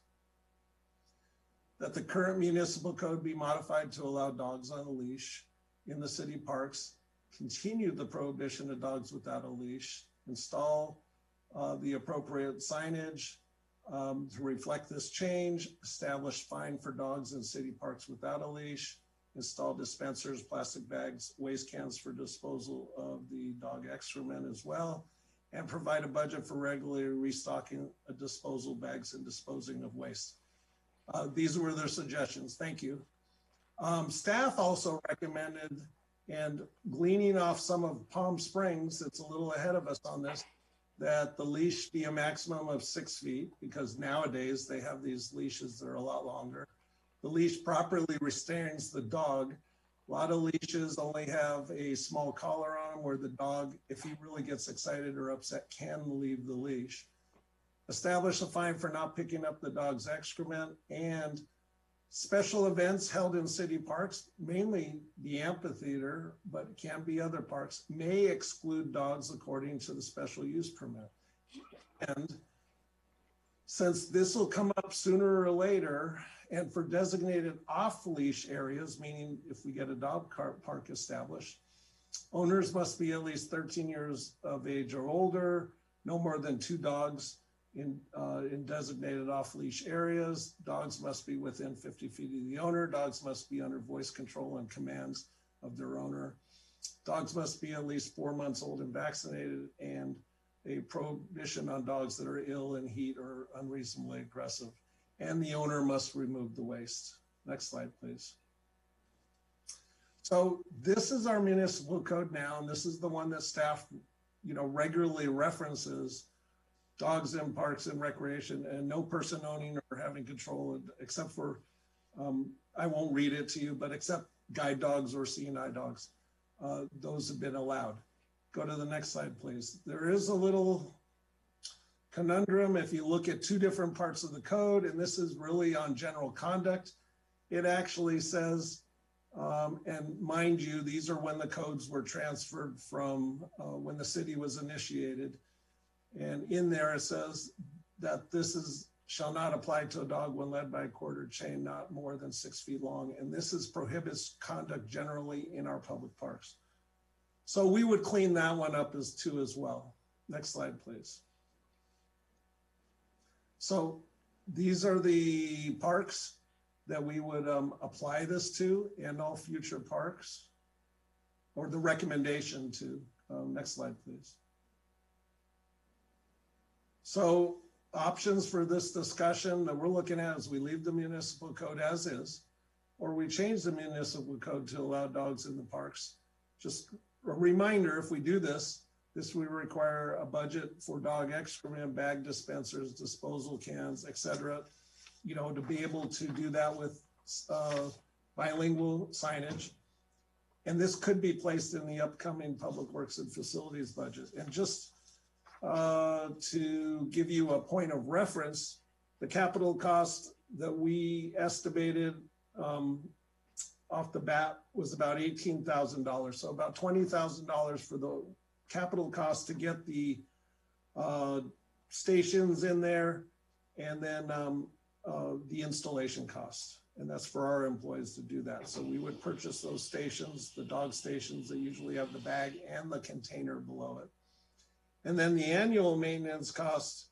That the current municipal code be modified to allow dogs on a leash in the city parks, continue the prohibition of dogs without a leash, install the appropriate signage to reflect this change, establish fine for dogs in city parks without a leash, install dispensers, plastic bags, waste cans for disposal of the dog excrement as well, and provide a budget for regularly restocking disposal bags and disposing of waste. These were their suggestions. Thank you. Staff also recommended, and gleaning off some of Palm Springs, it's a little ahead of us on this, that the leash be a maximum of 6 feet, because nowadays they have these leashes that are a lot longer. The leash properly restrains the dog. A lot of leashes only have a small collar on them where the dog, if he really gets excited or upset, can leave the leash. Establish a fine for not picking up the dog's excrement, and special events held in city parks, mainly the amphitheater, but it can be other parks, may exclude dogs according to the special use permit. And since this will come up sooner or later, and for designated off-leash areas, meaning if we get a dog park established, owners must be at least 13 years of age or older, no more than 2 dogs in designated off-leash areas. Dogs must be within 50 feet of the owner. Dogs must be under voice control and commands of their owner. Dogs must be at least 4 months old and vaccinated, and a prohibition on dogs that are ill in heat or unreasonably aggressive. And the owner must remove the waste. Next slide, please. So this is our municipal code now, and this is the one that staff, regularly references. Dogs in parks and recreation, and no person owning or having control, except for, I won't read it to you, but except guide dogs or seeing eye dogs. Those have been allowed. Go to the next slide, please. There is a little conundrum if you look at 2 different parts of the code, and this is really on general conduct. It actually says, and mind you, these are when the codes were transferred from when the city was initiated. And in there it says that this shall not apply to a dog when led by a quarter chain not more than 6 feet long. And this prohibits conduct generally in our public parks. So we would clean that one up too as well. Next slide, please. So these are the parks that we would apply this to, and all future parks, or the recommendation to. Next slide, please. So options for this discussion that we're looking at is we leave the municipal code as is, or we change the municipal code to allow dogs in the parks. Just a reminder, if we do this, this will require a budget for dog excrement, bag dispensers, disposal cans, etc. You know, to be able to do that with bilingual signage. And this could be placed in the upcoming Public Works and Facilities budget. And just to give you a point of reference, the capital cost that we estimated off the bat was about $18,000. So about $20,000 for the capital cost to get the stations in there, and then the installation cost. And that's for our employees to do that. So we would purchase those stations, the dog stations that usually have the bag and the container below it. And then the annual maintenance cost,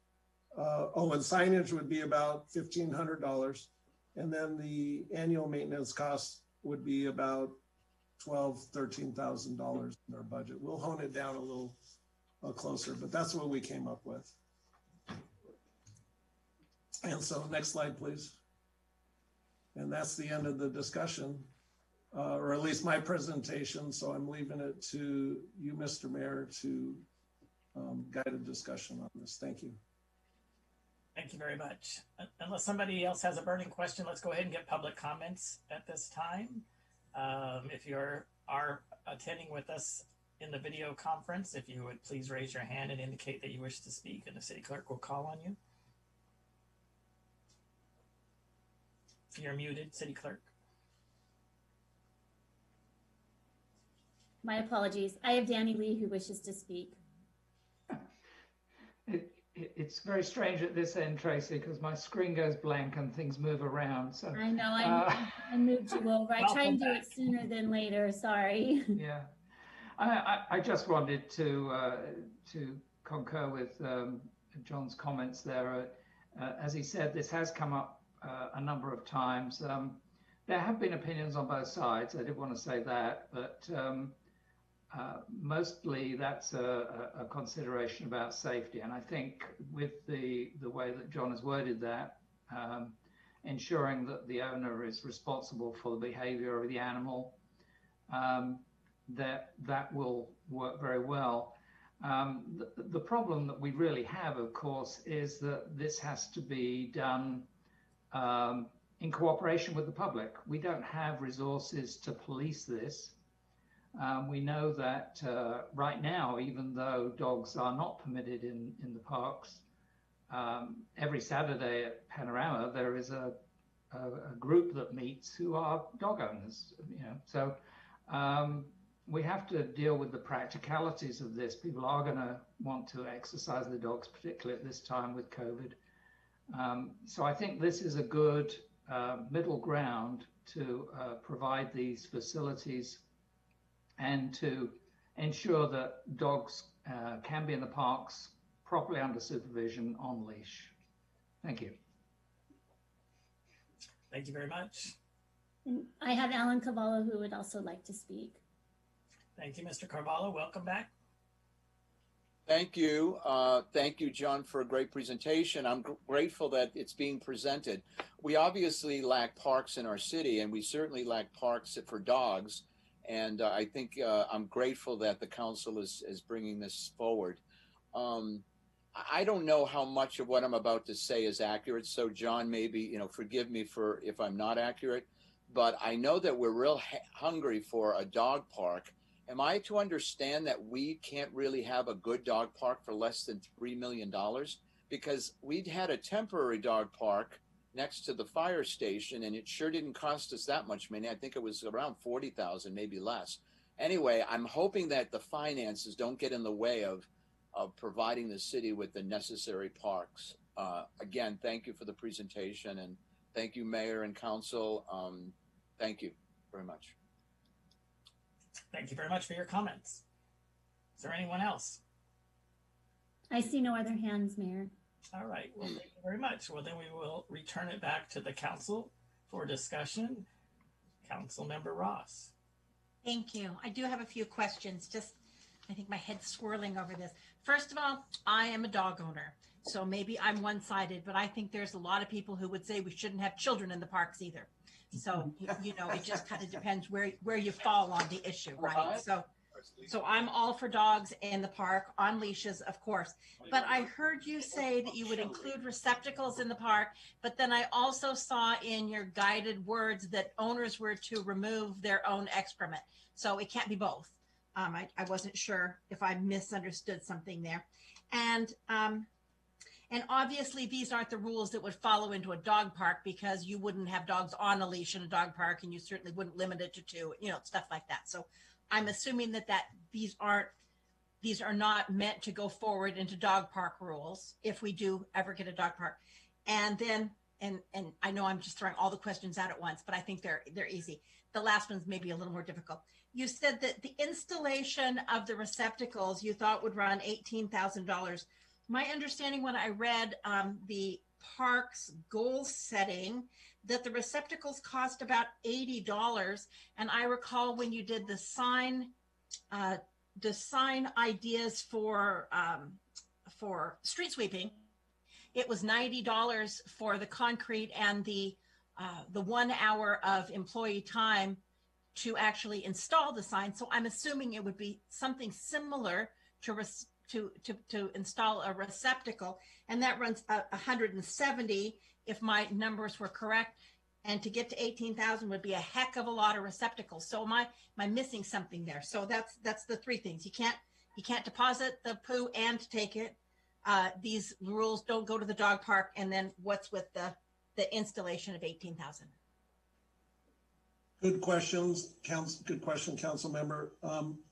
and signage would be about $1,500. And then the annual maintenance cost would be about $12,000, $13,000 in our budget. We'll hone it down a little closer, but that's what we came up with. And so next slide, please. And that's the end of the discussion, or at least my presentation. So I'm leaving it to you, Mr. Mayor, to guide a discussion on this. Thank you. Thank you very much. Unless somebody else has a burning question, let's go ahead and get public comments at this time. If you are attending with us in the video conference, if you would please raise your hand and indicate that you wish to speak, and the city clerk will call on you. You're muted, city clerk. My apologies. I have Danny Lee who wishes to speak. It's very strange at this end, Tracy, because my screen goes blank and things move around. So I know I moved you over. I try and do it sooner than later. Sorry. Yeah, I just wanted to concur with John's comments there. As he said, this has come up a number of times. There have been opinions on both sides. I did want to say that, but mostly that's a consideration about safety. And I think with the way that John has worded that, ensuring that the owner is responsible for the behavior of the animal, that will work very well. The problem that we really have, of course, is that this has to be done in cooperation with the public. We don't have resources to police this. We know that right now, even though dogs are not permitted in the parks, every Saturday at Panorama, there is a group that meets who are dog owners. So we have to deal with the practicalities of this. People are going to want to exercise their dogs, particularly at this time with COVID. So I think this is a good middle ground to provide these facilities and to ensure that dogs can be in the parks properly under supervision on leash. Thank you. Thank you very much. And I have Alan Cavallo who would also like to speak. Thank you, Mr. Carvalho. Welcome back. Thank you. Thank you, John, for a great presentation. I'm grateful that it's being presented. We obviously lack parks in our city, and we certainly lack parks for dogs. And I think I'm grateful that the council is bringing this forward. I don't know how much of what I'm about to say is accurate. So John, maybe, forgive me for if I'm not accurate, but I know that we're real hungry for a dog park. Am I to understand that we can't really have a good dog park for less than $3 million? Because we'd had a temporary dog park next to the fire station, and it sure didn't cost us that much money. I think it was around 40,000, maybe less. Anyway, I'm hoping that the finances don't get in the way of providing the city with the necessary parks. Again, thank you for the presentation, and thank you, Mayor and Council. Thank you very much. Thank you very much for your comments. Is there anyone else? I see no other hands, Mayor. All right, well, thank you very much. Well, then we will return it back to the council for discussion. Councilmember Ross. Thank you. I do have a few questions. Just I think my head's swirling over this. First of all, I am a dog owner, so maybe I'm one-sided, but I think there's a lot of people who would say we shouldn't have children in the parks either. So, you know, it just kind of depends where you fall on the issue, right? So I'm all for dogs in the park on leashes, of course. But I heard you say that you would include receptacles in the park, but then I also saw in your guided words that owners were to remove their own excrement. So it can't be both. I wasn't sure if I misunderstood something there. And obviously these aren't the rules that would follow into a dog park, because you wouldn't have dogs on a leash in a dog park, and you certainly wouldn't limit it to 2, you know, stuff like that. So I'm assuming that these are not meant to go forward into dog park rules if we do ever get a dog park. And then, and I know I'm just throwing all the questions out at once, but I think they're easy. The last one's maybe a little more difficult. You said that the installation of the receptacles you thought would run $18,000. My understanding when I read the park's goal setting, that the receptacles cost about $80. And I recall when you did the sign ideas for street sweeping, it was $90 for the concrete and the 1 hour of employee time to actually install the sign. So I'm assuming it would be something similar to install a receptacle, and that runs $170 if my numbers were correct. And to get to 18,000 would be a heck of a lot of receptacles. So am I missing something there? So that's the 3 things. You can't deposit the poo and take it. These rules don't go to the dog park. And then what's with the installation of 18,000? Good questions, good question, council member.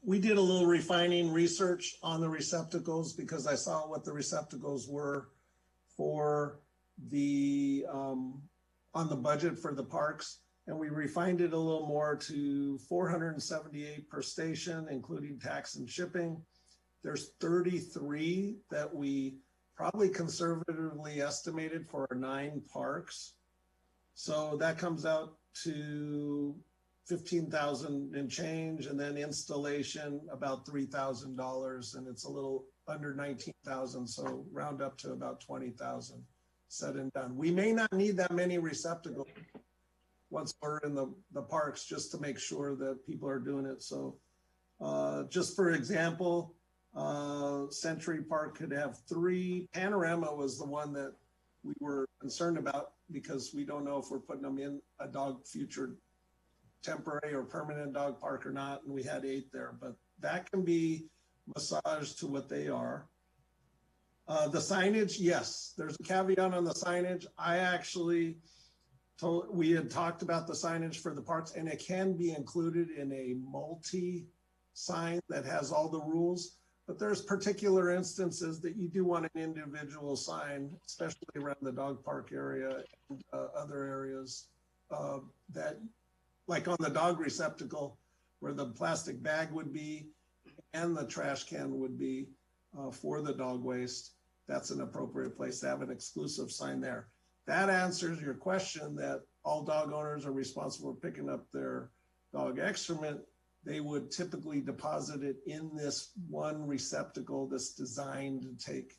We did a little refining research on the receptacles because I saw what the receptacles were for the on the budget for the parks, and we refined it a little more to $478 per station, including tax and shipping. There's 33 that we probably conservatively estimated for our 9 parks. So that comes out to 15,000 and change, and then installation about $3,000, and it's a little under 19,000. So round up to about 20,000 said and done. We may not need that many receptacles once we're in the parks, just to make sure that people are doing it. So just for example, Century Park could have 3. Panorama was the one that we were concerned about because we don't know if we're putting them in a future temporary or permanent dog park or not. And we had 8 there, but that can be massaged to what they are. The signage, yes, there's a caveat on the signage. I actually we had talked about the signage for the parks, and it can be included in a multi-sign that has all the rules. But there's particular instances that you do want an individual sign, especially around the dog park area and other areas that, like on the dog receptacle, where the plastic bag would be and the trash can would be for the dog waste. That's an appropriate place to have an exclusive sign there. That answers your question that all dog owners are responsible for picking up their dog excrement. They would typically deposit it in this one receptacle that's designed to take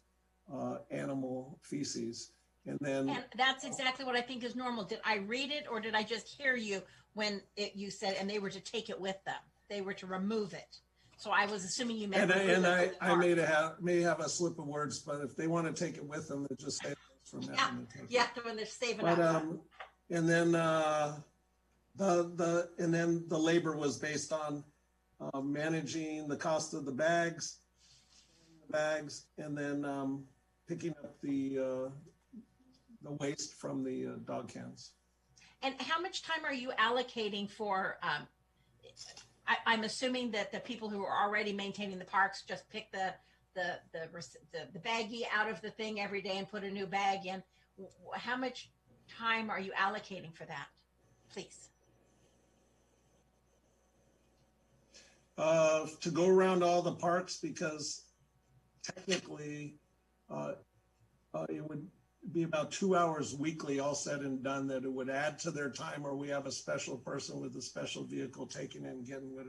animal feces. And that's exactly what I think is normal. Did I read it, or did I just hear you when you said, and they were to take it with them? They were to remove it. So I was assuming you meant. I may have a slip of words, but if they want to take it with them, they just say from that. Yeah, when they're saving but, up. And then the labor was based on managing the cost of the bags, and then picking up the waste from the dog cans. And how much time are you allocating for? I'm assuming that the people who are already maintaining the parks just pick the baggie out of the thing every day and put a new bag in. How much time are you allocating for that, please? To go around all the parks, because technically it would be about 2 hours weekly, all said and done, that it would add to their time, or we have a special person with a special vehicle taking in and getting rid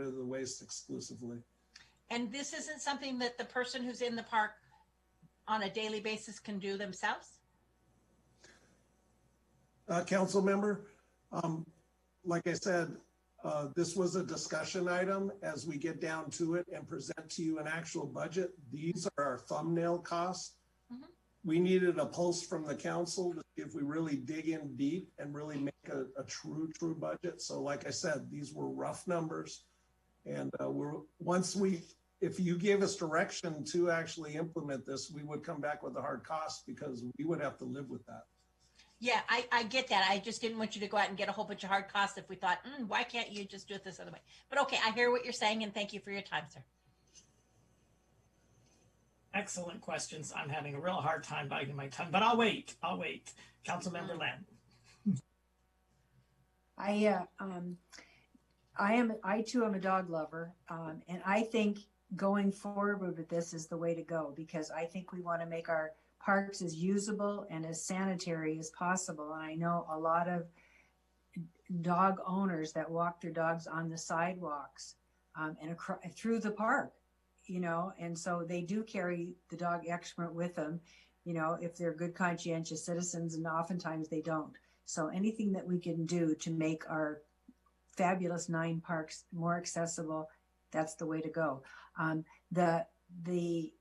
of the waste exclusively. And this isn't something that the person who's in the park on a daily basis can do themselves? Council member, like I said, this was a discussion item. As we get down to it and present to you an actual budget, these are our thumbnail costs. Mhm. We needed a pulse from the council to see if we really dig in deep and really make a true budget. So like I said, these were rough numbers. And if you gave us direction to actually implement this, we would come back with a hard cost because we would have to live with that. Yeah, I get that. I just didn't want you to go out and get a whole bunch of hard costs if we thought, why can't you just do it this other way? But okay, I hear what you're saying, and thank you for your time, sir. Excellent questions. I'm having a real hard time biting my tongue, but I'll wait. Councilmember Land. I too am a dog lover, and I think going forward with this is the way to go, because I think we want to make our parks as usable and as sanitary as possible. And I know a lot of dog owners that walk their dogs on the sidewalks and through the park, and so they do carry the dog excrement with them, if they're good, conscientious citizens, and oftentimes they don't. So anything that we can do to make our fabulous 9 parks more accessible, that's the way to go. The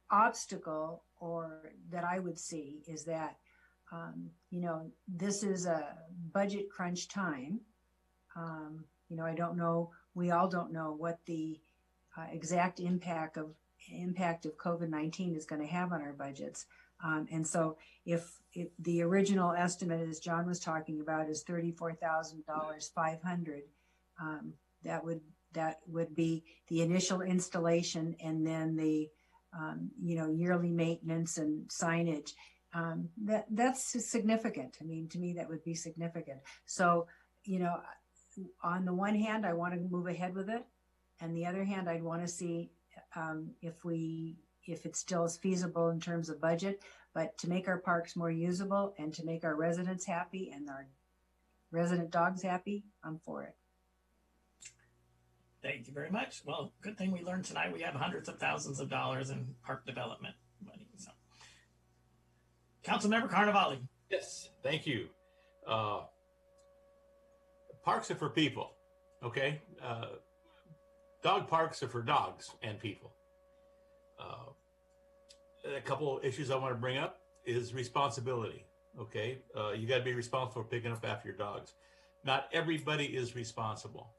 obstacle that I would see is that, this is a budget crunch time. I don't know, we all don't know what the exact impact of COVID-19 is going to have on our budgets. And so if the original estimate, as John was talking about, is $34,500, that would be the initial installation and then the yearly maintenance and signage. That's significant. I mean, to me, that would be significant. So, on the one hand, I want to move ahead with it. And the other hand, I'd want to see if it still is feasible in terms of budget, but to make our parks more usable and to make our residents happy and our resident dogs happy, I'm for it. Thank you very much. Well, good thing we learned tonight we have hundreds of thousands of dollars in park development money. So, Councilmember Carnevale. Yes, thank you. Parks are for people, okay? Dog parks are for dogs and people. A couple issues I want to bring up is responsibility, okay? You got to be responsible for picking up after your dogs. Not everybody is responsible.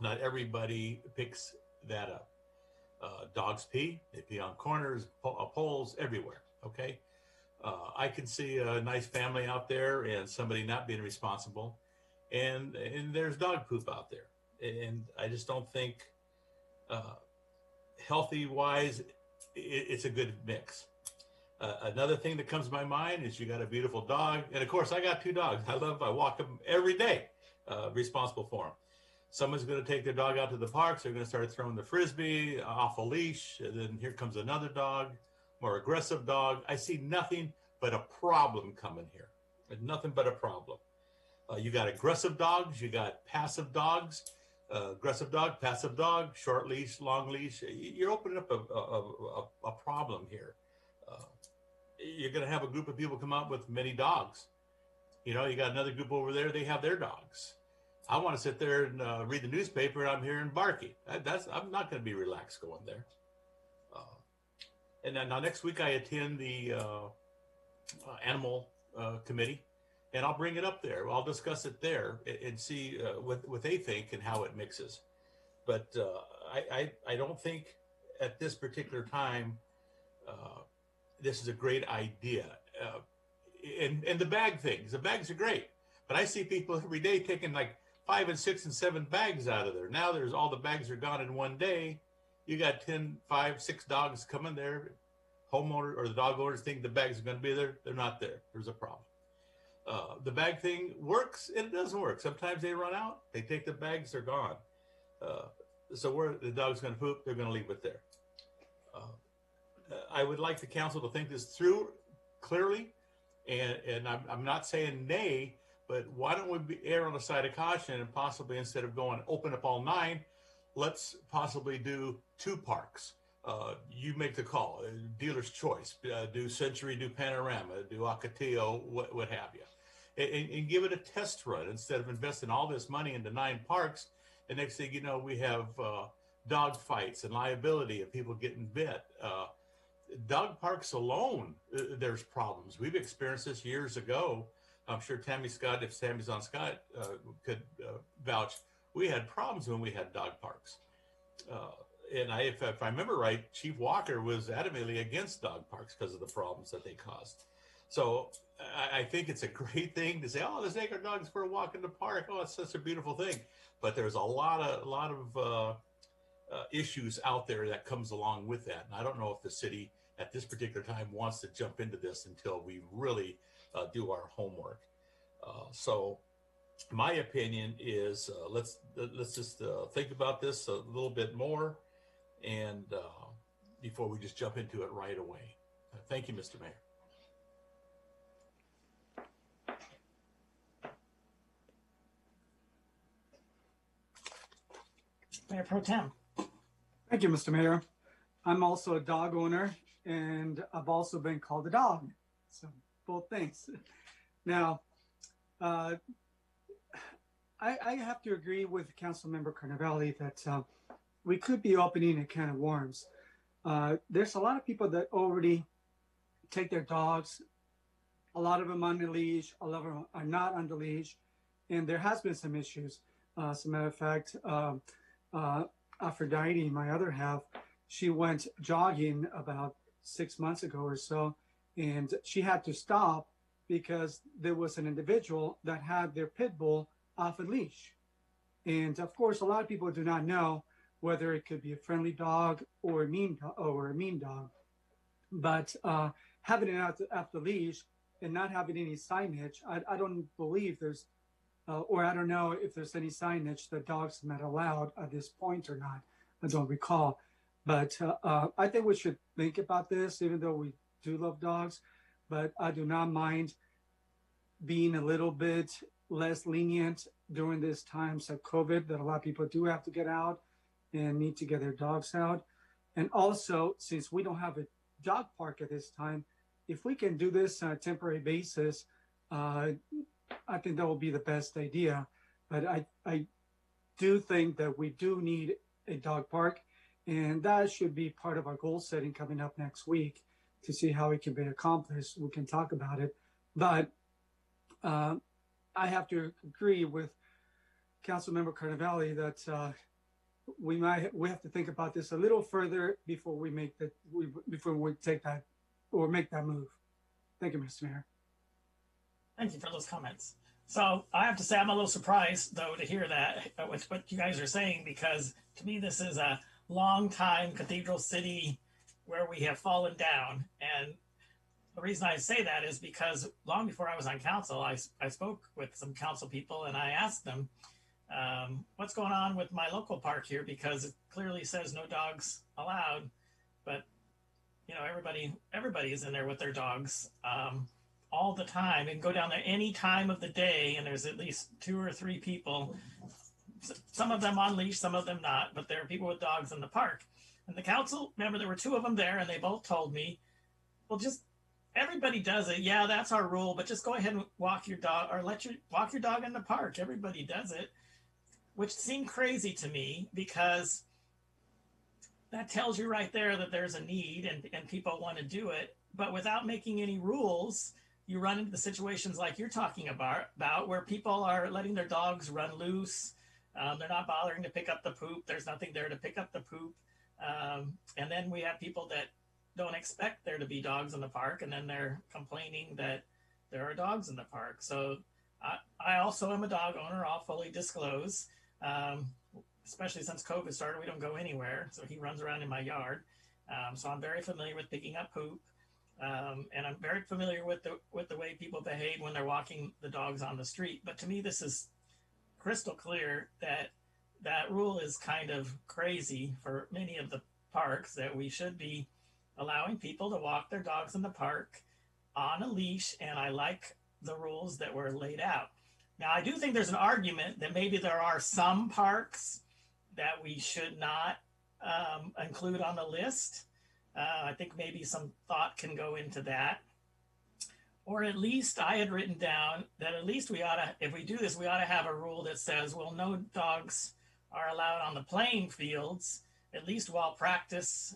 Not everybody picks that up. Dogs pee, they pee on corners, poles, everywhere, okay? I can see a nice family out there and somebody not being responsible, and there's dog poop out there. And I just don't think healthy wise, it's a good mix. Another thing that comes to my mind is you got a beautiful dog. And of course I got 2 dogs. I walk them every day, responsible for them. Someone's going to take their dog out to the parks. They're going to start throwing the Frisbee off a leash. And then here comes another dog, more aggressive dog. I see nothing but a problem coming here. Nothing but a problem. You got aggressive dogs. You got passive dogs. Aggressive dog, passive dog, short leash, long leash. You're opening up a problem here. You're going to have a group of people come out with many dogs. You got another group over there. They have their dogs. I want to sit there and read the newspaper, and I'm hearing barking. I'm not going to be relaxed going there. And then now next week I attend the animal committee, and I'll bring it up there. I'll discuss it there and see what they think and how it mixes. But I don't think at this particular time this is a great idea. And the bag things, the bags are great, but I see people every day taking like 5 and 6 and 7 bags out of there. Now there's all the bags are gone in one day. You got 10, 5, 6 dogs coming there. Homeowner or the dog owners think the bags are going to be there. They're not there. There's a problem. The bag thing works and it doesn't work. Sometimes they run out. They take the bags. They're gone. So where the dog's going to poop, they're going to leave it there. I would like the council to think this through clearly. And I'm not saying nay, but why don't we err on the side of caution and possibly instead of going open up all 9, let's possibly do 2 parks. You make the call, dealer's choice, do Century, do Panorama, do Ocotillo, what have you. And give it a test run instead of investing all this money into 9 parks. And next thing you know, we have dog fights and liability of people getting bit. Dog parks alone, there's problems. We've experienced this years ago. I'm sure Tammy Scott, if Tammy's on Scott, could vouch. We had problems when we had dog parks. And if I remember right, Chief Walker was adamantly against dog parks because of the problems that they caused. So I think it's a great thing to say, oh, let's take our dogs for a walk in the park. Oh, it's such a beautiful thing. But there's a lot of issues out there that comes along with that. And I don't know if the city at this particular time wants to jump into this until we really do our homework. So my opinion is let's just think about this a little bit more and before we just jump into it right away. Thank you, Mr. Mayor. Mayor Pro Tem. Thank you, Mr. Mayor. I'm also a dog owner, and I've also been called a dog. So both things. Now, I have to agree with Councilmember Carnevale that we could be opening a can of worms. There's a lot of people that already take their dogs, a lot of them on the leash, a lot of them are not on the leash, and there has been some issues. As a matter of fact, Aphrodite, my other half, she went jogging about 6 months ago or so, and she had to stop because there was an individual that had their pit bull off a leash. And of course, a lot of people do not know whether it could be a friendly dog or a mean dog. But having it off the leash and not having any signage, I don't believe there's or I don't know if there's any signage that dogs are not allowed at this point or not. I don't recall. But I think we should think about this, even though we do love dogs. But I do not mind being a little bit less lenient during these times of COVID, that a lot of people do have to get out and need to get their dogs out. And also, since we don't have a dog park at this time, if we can do this on a temporary basis, I think that will be the best idea. But I do think that we do need a dog park, and that should be part of our goal setting coming up next week to see how it can be accomplished. We can talk about it. But I have to agree with Councilmember Carnevale that we have to think about this a little further before we take that or make that move. Thank you, Mr. Mayor. Thank you for those comments. So I have to say I'm a little surprised, though, to hear that with what you guys are saying, because to me this is a long-time cathedral city where we have fallen down. And the reason I say that is because long before I was on council, I spoke with some council people and I asked them, what's going on with my local park here? Because it clearly says no dogs allowed, but you know, everybody is in there with their dogs all the time, and go down there any time of the day, and there's at least 2 or 3 people, some of them on leash, some of them not, but there are people with dogs in the park. And the council, remember, there were 2 of them there, and they both told me, well, just everybody does it. Yeah, that's our rule, but just go ahead and walk your dog, or walk your dog in the park. Everybody does it, which seemed crazy to me, because that tells you right there that there's a need and people want to do it. But without making any rules, you run into the situations like you're talking about where people are letting their dogs run loose. They're not bothering to pick up the poop. There's nothing there to pick up the poop. And then we have people that don't expect there to be dogs in the park, and then they're complaining that there are dogs in the park. So I also am a dog owner. I'll fully disclose, especially since COVID started, we don't go anywhere. So he runs around in my yard. So I'm very familiar with picking up poop. And I'm very familiar with the way people behave when they're walking the dogs on the street. But to me, this is crystal clear that rule is kind of crazy for many of the parks, that we should be allowing people to walk their dogs in the park on a leash. And I like the rules that were laid out. Now, I do think there's an argument that maybe there are some parks that we should not include on the list. I think maybe some thought can go into that. Or at least I had written down that at least we ought to, if we do this, we ought to have a rule that says, well, no dogs are allowed on the playing fields, at least while practice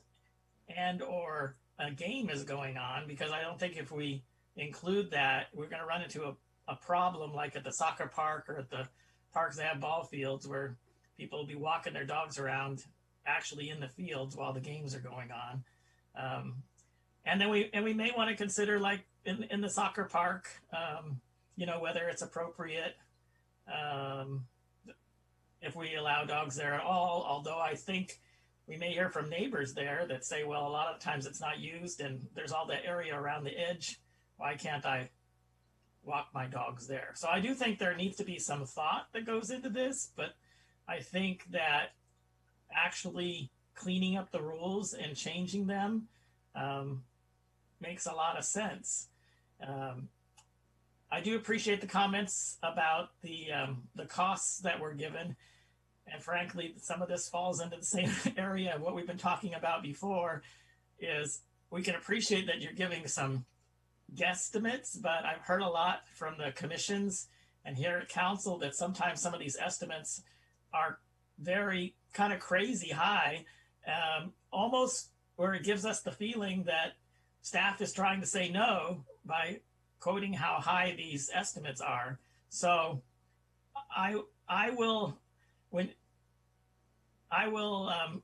and or a game is going on, because I don't think if we include that, we're going to run into a problem like at the soccer park or at the parks that have ball fields where people will be walking their dogs around actually in the fields while the games are going on. And then we may want to consider, like in the soccer park, you know, whether it's appropriate if we allow dogs there at all, although I think we may hear from neighbors there that say, well, a lot of times it's not used and there's all that area around the edge. Why can't I walk my dogs there? So I do think there needs to be some thought that goes into this, but I think that actually cleaning up the rules and changing them makes a lot of sense. I do appreciate the comments about the costs that were given. And frankly, some of this falls into the same area of what we've been talking about before. Is we can appreciate that you're giving some guesstimates, but I've heard a lot from the commissions and here at council that sometimes some of these estimates are very kind of crazy high, almost where it gives us the feeling that staff is trying to say no by quoting how high these estimates are. So I will,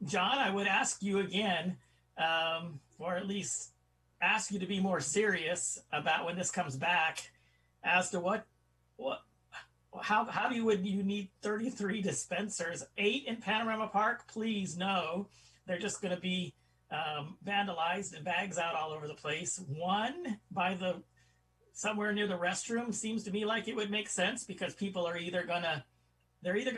John, I would ask you again, or at least ask you to be more serious about when this comes back as to how would you need 33 dispensers, 8 in Panorama Park? Please, no, they're just going to be vandalized and bags out all over the place. 1 by somewhere near the restroom seems to me like it would make sense because people are either gonna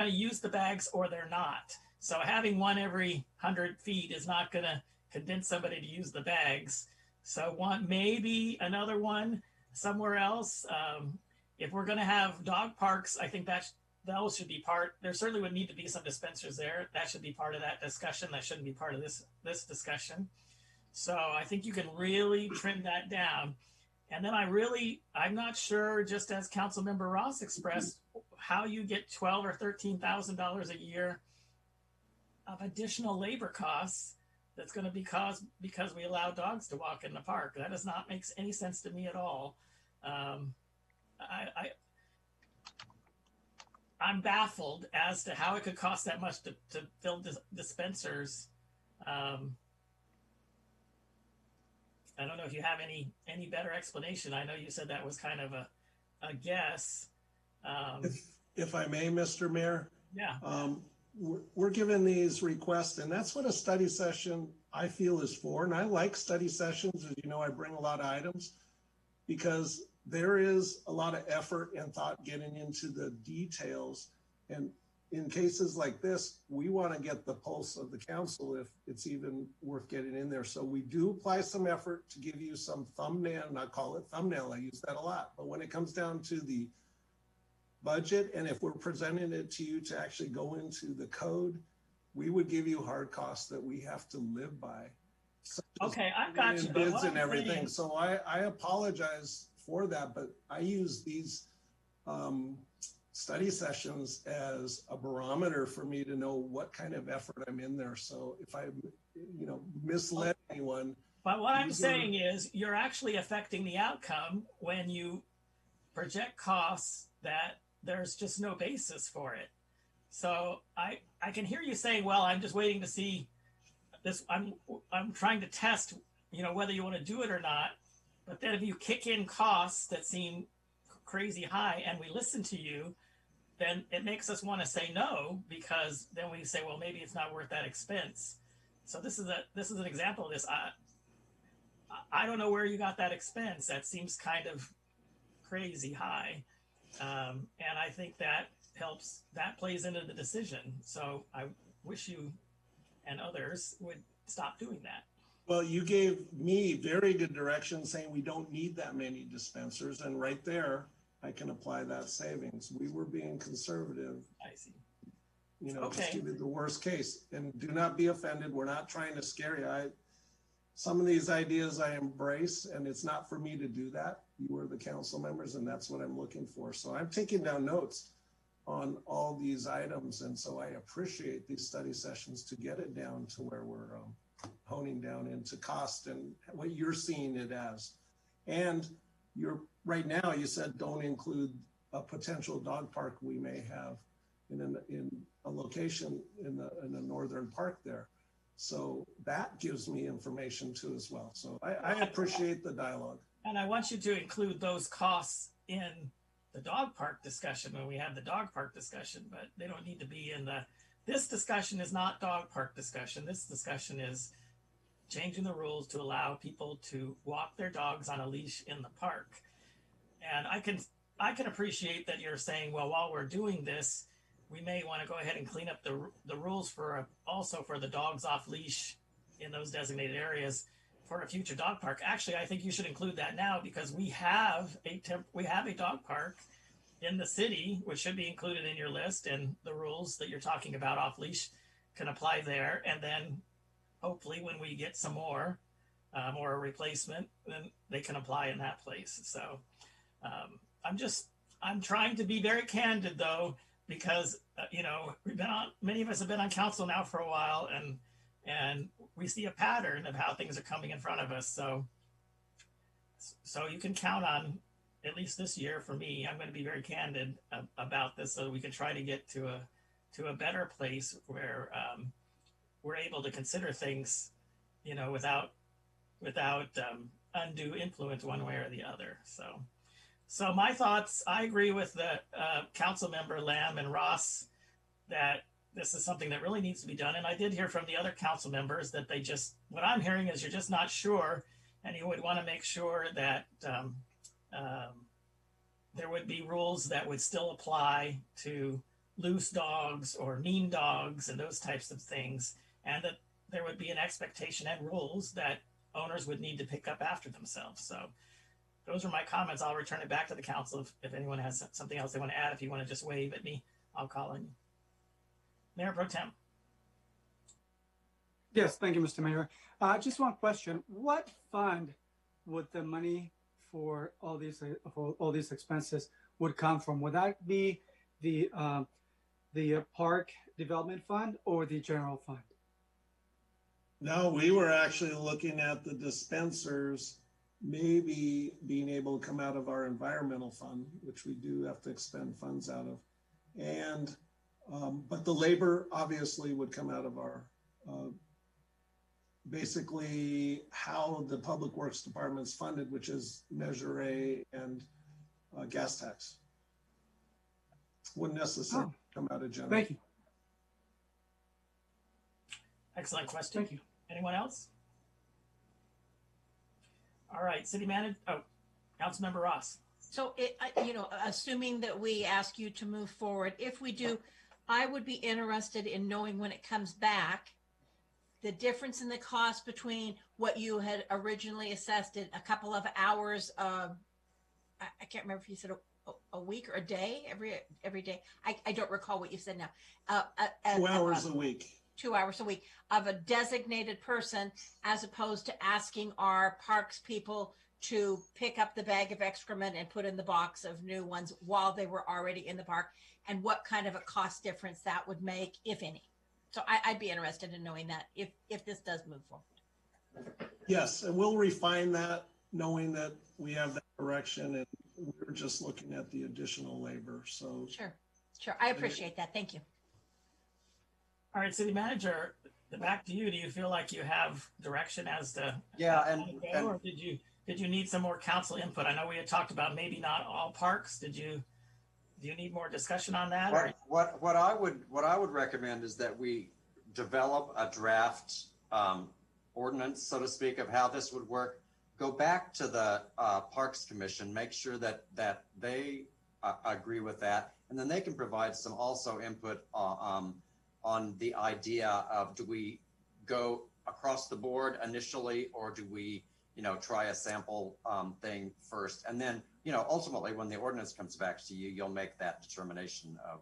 use the bags or they're not. So having 1 every 100 feet is not gonna convince somebody to use the bags. So 1, maybe another 1 somewhere else. If we're gonna have dog parks, I think those should be part. There certainly would need to be some dispensers there. That should be part of that discussion. That shouldn't be part of this discussion. So I think you can really trim that down. And then I'm not sure, just as Councilmember Ross expressed, how you get $12,000 or $13,000 a year of additional labor costs that's going to be caused because we allow dogs to walk in the park. That does not make any sense to me at all. I'm baffled as to how it could cost that much to fill dispensers. I don't know if you have any better explanation. I know you said that was kind of a guess. If I may, Mr. Mayor. Yeah. We're given these requests, and that's what a study session I feel is for. And I like study sessions. As you know, I bring a lot of items because there is a lot of effort and thought getting into the details. And in cases like this, we want to get the pulse of the council if it's even worth getting in there. So we do apply some effort to give you some thumbnail, and I call it thumbnail, I use that a lot. But when it comes down to the budget, and if we're presenting it to you to actually go into the code, we would give you hard costs that we have to live by. Okay, I've got you. Bids and everything. So I apologize for that, but I use these study sessions as a barometer for me to know what kind of effort I'm in there. So if I, misled anyone. But what I'm saying is you're actually affecting the outcome when you project costs that there's just no basis for it. So I can hear you saying, well, I'm just waiting to see this. I'm trying to test, whether you want to do it or not. But then if you kick in costs that seem crazy high and we listen to you, then it makes us want to say no, because then we say, well, maybe it's not worth that expense. So this is an example of this. I don't know where you got that expense. That seems kind of crazy high. And I think that plays into the decision. So I wish you and others would stop doing that. Well, you gave me very good direction saying we don't need that many dispensers. And right there, I can apply that savings. We were being conservative. I see. just Okay. give you the worst case, and do not be offended. We're not trying to scare you. Some of these ideas I embrace, and it's not for me to do that. You are the council members, and that's what I'm looking for. So I'm taking down notes on all these items. And so I appreciate these study sessions to get it down to where we're honing down into cost and what you're seeing it as. And right now, you said don't include a potential dog park we may have in a location in the northern park there. So that gives me information too as well. So I appreciate the dialogue. And I want you to include those costs in the dog park discussion when we have the dog park discussion, but they don't need to be in this discussion is not dog park discussion. This discussion is changing the rules to allow people to walk their dogs on a leash in the park. And I can appreciate that you're saying, well, while we're doing this, we may want to go ahead and clean up the rules also for the dogs off leash in those designated areas for a future dog park. Actually, I think you should include that now because we have a dog park in the city, which should be included in your list, and the rules that you're talking about off leash can apply there. And then hopefully when we get some more or a replacement, then they can apply in that place. So I'm trying to be very candid though, because many of us have been on council now for a while, and we see a pattern of how things are coming in front of us. So you can count on, at least this year for me, I'm going to be very candid about this, so we can try to get to a better place where we're able to consider things, without undue influence one way or the other. So my thoughts, I agree with the council member Lamb and Ross that this is something that really needs to be done. And I did hear from the other council members that what I'm hearing is you're just not sure, and you would want to make sure that there would be rules that would still apply to loose dogs or mean dogs and those types of things, and that there would be an expectation and rules that owners would need to pick up after themselves. So those are my comments. I'll return it back to the council. If anyone has something else they want to add, if you want to just wave at me, I'll call on you. Mayor Pro Tem. Yes, thank you, Mr. Mayor. Just one question. What fund would the money for all these expenses would come from? Would that be the park development fund or the general fund? No, we were actually looking at the dispensers maybe being able to come out of our environmental fund, which we do have to expend funds out of. And, but the labor obviously would come out of our, basically how the Public Works Department's funded, which is Measure A and gas tax. Wouldn't necessarily come out of general. Thank you. Excellent question. Thank you. Anyone else? All right, City Manager, Councilmember Ross. So, assuming that we ask you to move forward, if we do, I would be interested in knowing when it comes back, the difference in the cost between what you had originally assessed in a couple of hours of, I can't remember if you said a week or a day, every day. I don't recall what you said now. 2 hours a week. 2 hours a week of a designated person, as opposed to asking our parks people to pick up the bag of excrement and put in the box of new ones while they were already in the park, and what kind of a cost difference that would make, if any. So I'd be interested in knowing that if this does move forward. Yes, and we'll refine that, knowing that we have that direction, and we're just looking at the additional labor. So sure. I appreciate that. Thank you. All right, City Manager, back to you. Do you feel like you have direction as to or did you need some more council input? I know we had talked about maybe not all parks. Do you need more discussion on that? What I would recommend is that we develop a draft ordinance, so to speak, of how this would work. Go back to the Parks Commission, make sure that they agree with that, and then they can provide some also input on the idea of, do we go across the board initially, or do we, try a sample thing first? And then, ultimately when the ordinance comes back to you, you'll make that determination of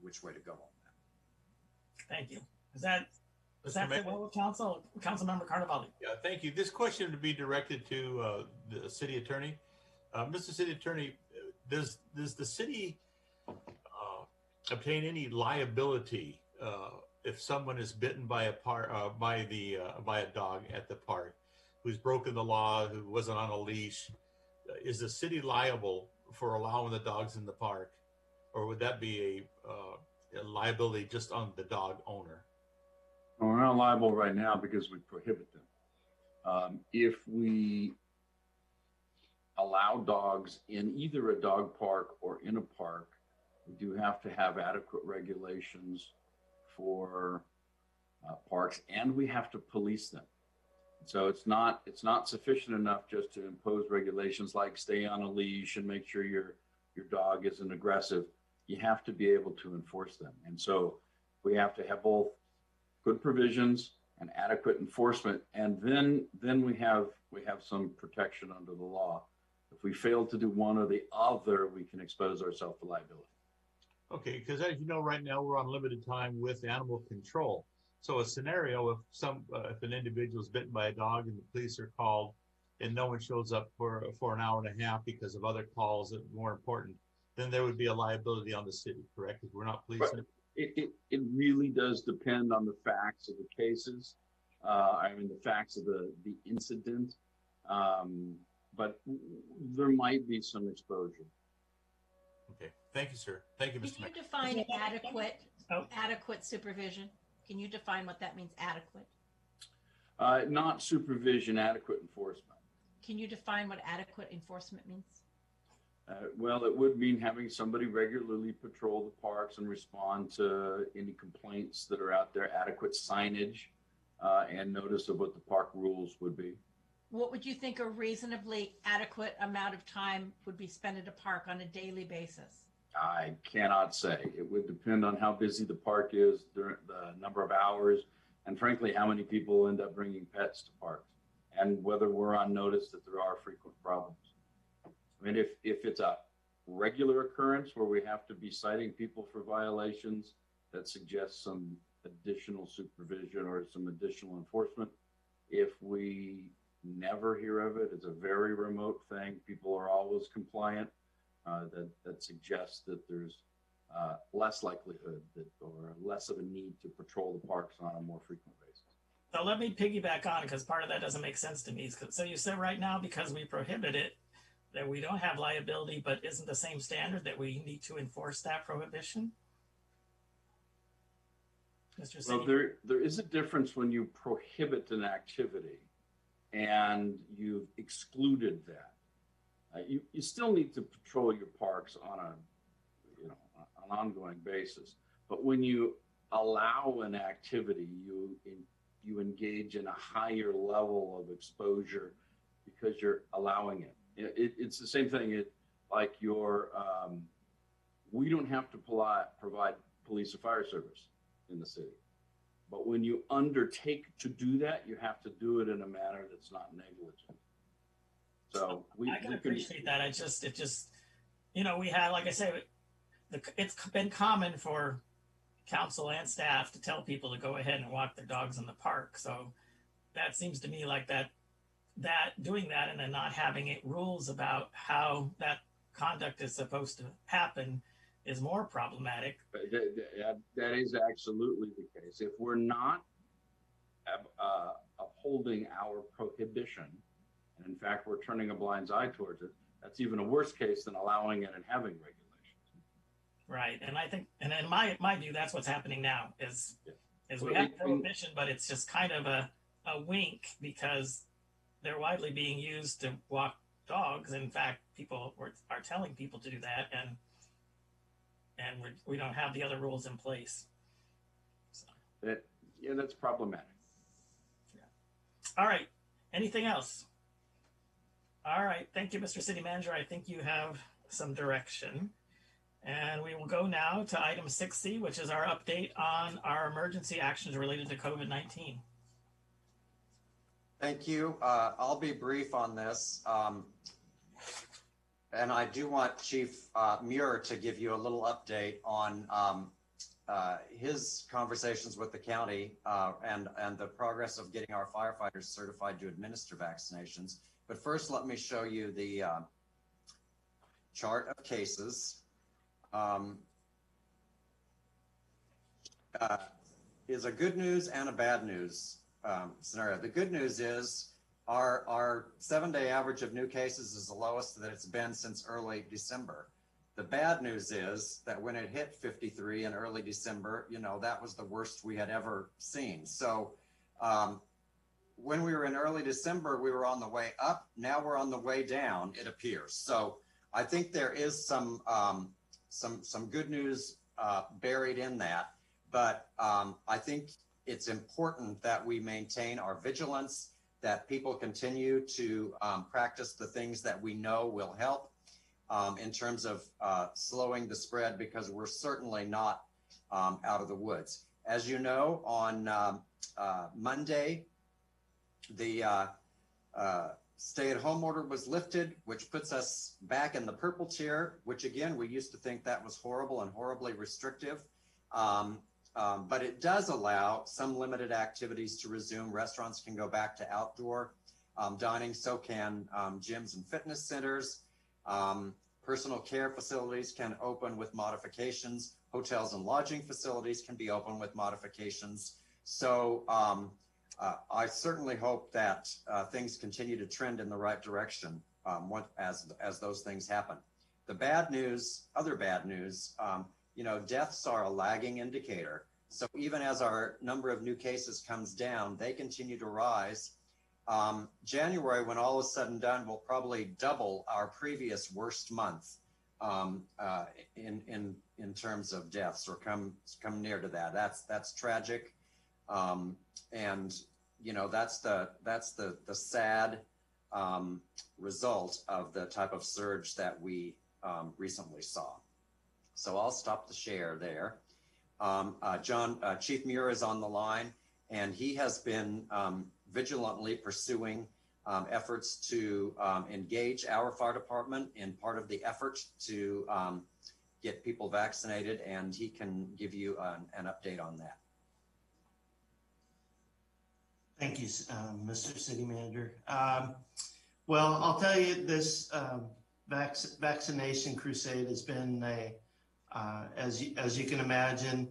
which way to go on that. Thank you. Does that fit well with Councilmember Carnevale? Yeah, thank you. This question would be directed to the city attorney. Mr. City Attorney, does the city obtain any liability if someone is bitten by a dog at the park, who's broken the law, who wasn't on a leash? Is the city liable for allowing the dogs in the park, or would that be a liability just on the dog owner? Well, we're not liable right now because we prohibit them. If we allow dogs in either a dog park or in a park, we do have to have adequate regulations for parks, and we have to police them. So it's not sufficient enough just to impose regulations like stay on a leash and make sure your dog isn't aggressive. You have to be able to enforce them. And so we have to have both good provisions and adequate enforcement, and then we have some protection under the law. If we fail to do one or the other, we can expose ourselves to liability. Okay, because as you know, right now we're on limited time with animal control. So a scenario, if an individual is bitten by a dog and the police are called and no one shows up for an hour and a half because of other calls that are more important, then there would be a liability on the city, correct? Because we're not policing. It really does depend on the facts of the cases. The facts of the incident. But there might be some exposure. Okay, thank you, sir. Thank you, Mr. Can you define adequate supervision? Can you define what that means, adequate? Not supervision, adequate enforcement. Can you define what adequate enforcement means? Well, it would mean having somebody regularly patrol the parks and respond to any complaints that are out there, adequate signage, and notice of what the park rules would be. What would you think a reasonably adequate amount of time would be spent at a park on a daily basis? I cannot say. It would depend on how busy the park is, the number of hours, and frankly, how many people end up bringing pets to parks, and whether we're on notice that there are frequent problems. I mean, if it's a regular occurrence where we have to be citing people for violations, that suggests some additional supervision or some additional enforcement. If we never hear of it, it's a very remote thing, people are always compliant, that suggests that there's less likelihood or less of a need to patrol the parks on a more frequent basis. So let me piggyback on, because part of that doesn't make sense to me. So you said right now, because we prohibit it, that we don't have liability, but isn't the same standard that we need to enforce that prohibition? Mr. Well, there is a difference when you prohibit an activity and you've excluded that. You still need to patrol your parks on an ongoing basis. But when you allow an activity, you engage in a higher level of exposure because you're allowing it. It's the same thing. We don't have to provide police or fire service in the city. But when you undertake to do that, you have to do it in a manner that's not negligent. So I can appreciate that. It just, we had, like I say, it's been common for council and staff to tell people to go ahead and walk their dogs in the park. So that seems to me like that doing that and then not having rules about how that conduct is supposed to happen is more problematic. That is absolutely the case. If we're not upholding our prohibition, and in fact we're turning a blind eye towards it, that's even a worse case than allowing it and having regulations. Right, and I think, and in my view, that's what's happening now. Is we have prohibition, but it's just kind of a wink because they're widely being used to walk dogs. In fact, people are telling people to do that, and we don't have the other rules in place. So. That's problematic. Yeah. All right. Anything else? All right. Thank you, Mr. City Manager. I think you have some direction. And we will go now to item 6C, which is our update on our emergency actions related to COVID-19. Thank you. I'll be brief on this. And I do want Chief Muir to give you a little update on his conversations with the county and the progress of getting our firefighters certified to administer vaccinations. But first, let me show you the chart of cases. Is a good news and a bad news scenario. The good news is our 7-day average of new cases is the lowest that it's been since early December. The bad news is that when it hit 53 in early December, you know, that was the worst we had ever seen. So when we were in early December, we were on the way up. Now we're on the way down, it appears. So I think there is some good news buried in that. But I think it's important that we maintain our vigilance, that people continue to practice the things that we know will help in terms of slowing the spread, because we're certainly not out of the woods. As you know, on Monday, the stay-at-home order was lifted, which puts us back in the purple tier, which again, we used to think that was horrible and horribly restrictive. But it does allow some limited activities to resume. Restaurants can go back to outdoor dining, so can gyms and fitness centers. Personal care facilities can open with modifications. Hotels and lodging facilities can be open with modifications. So I certainly hope that things continue to trend in the right direction as those things happen. The bad news, other bad news, you know, deaths are a lagging indicator. So even as our number of new cases comes down, they continue to rise. January, when all is said and done, will probably double our previous worst month in terms of deaths, or come near to that. That's tragic, and you know, that's the sad result of the type of surge that we recently saw. So I'll stop the share there. Chief Muir is on the line, and he has been vigilantly pursuing efforts to engage our fire department in part of the effort to get people vaccinated, and he can give you an update on that. Thank you, Mr. City Manager. Well, I'll tell you, this vaccination crusade has been as you can imagine,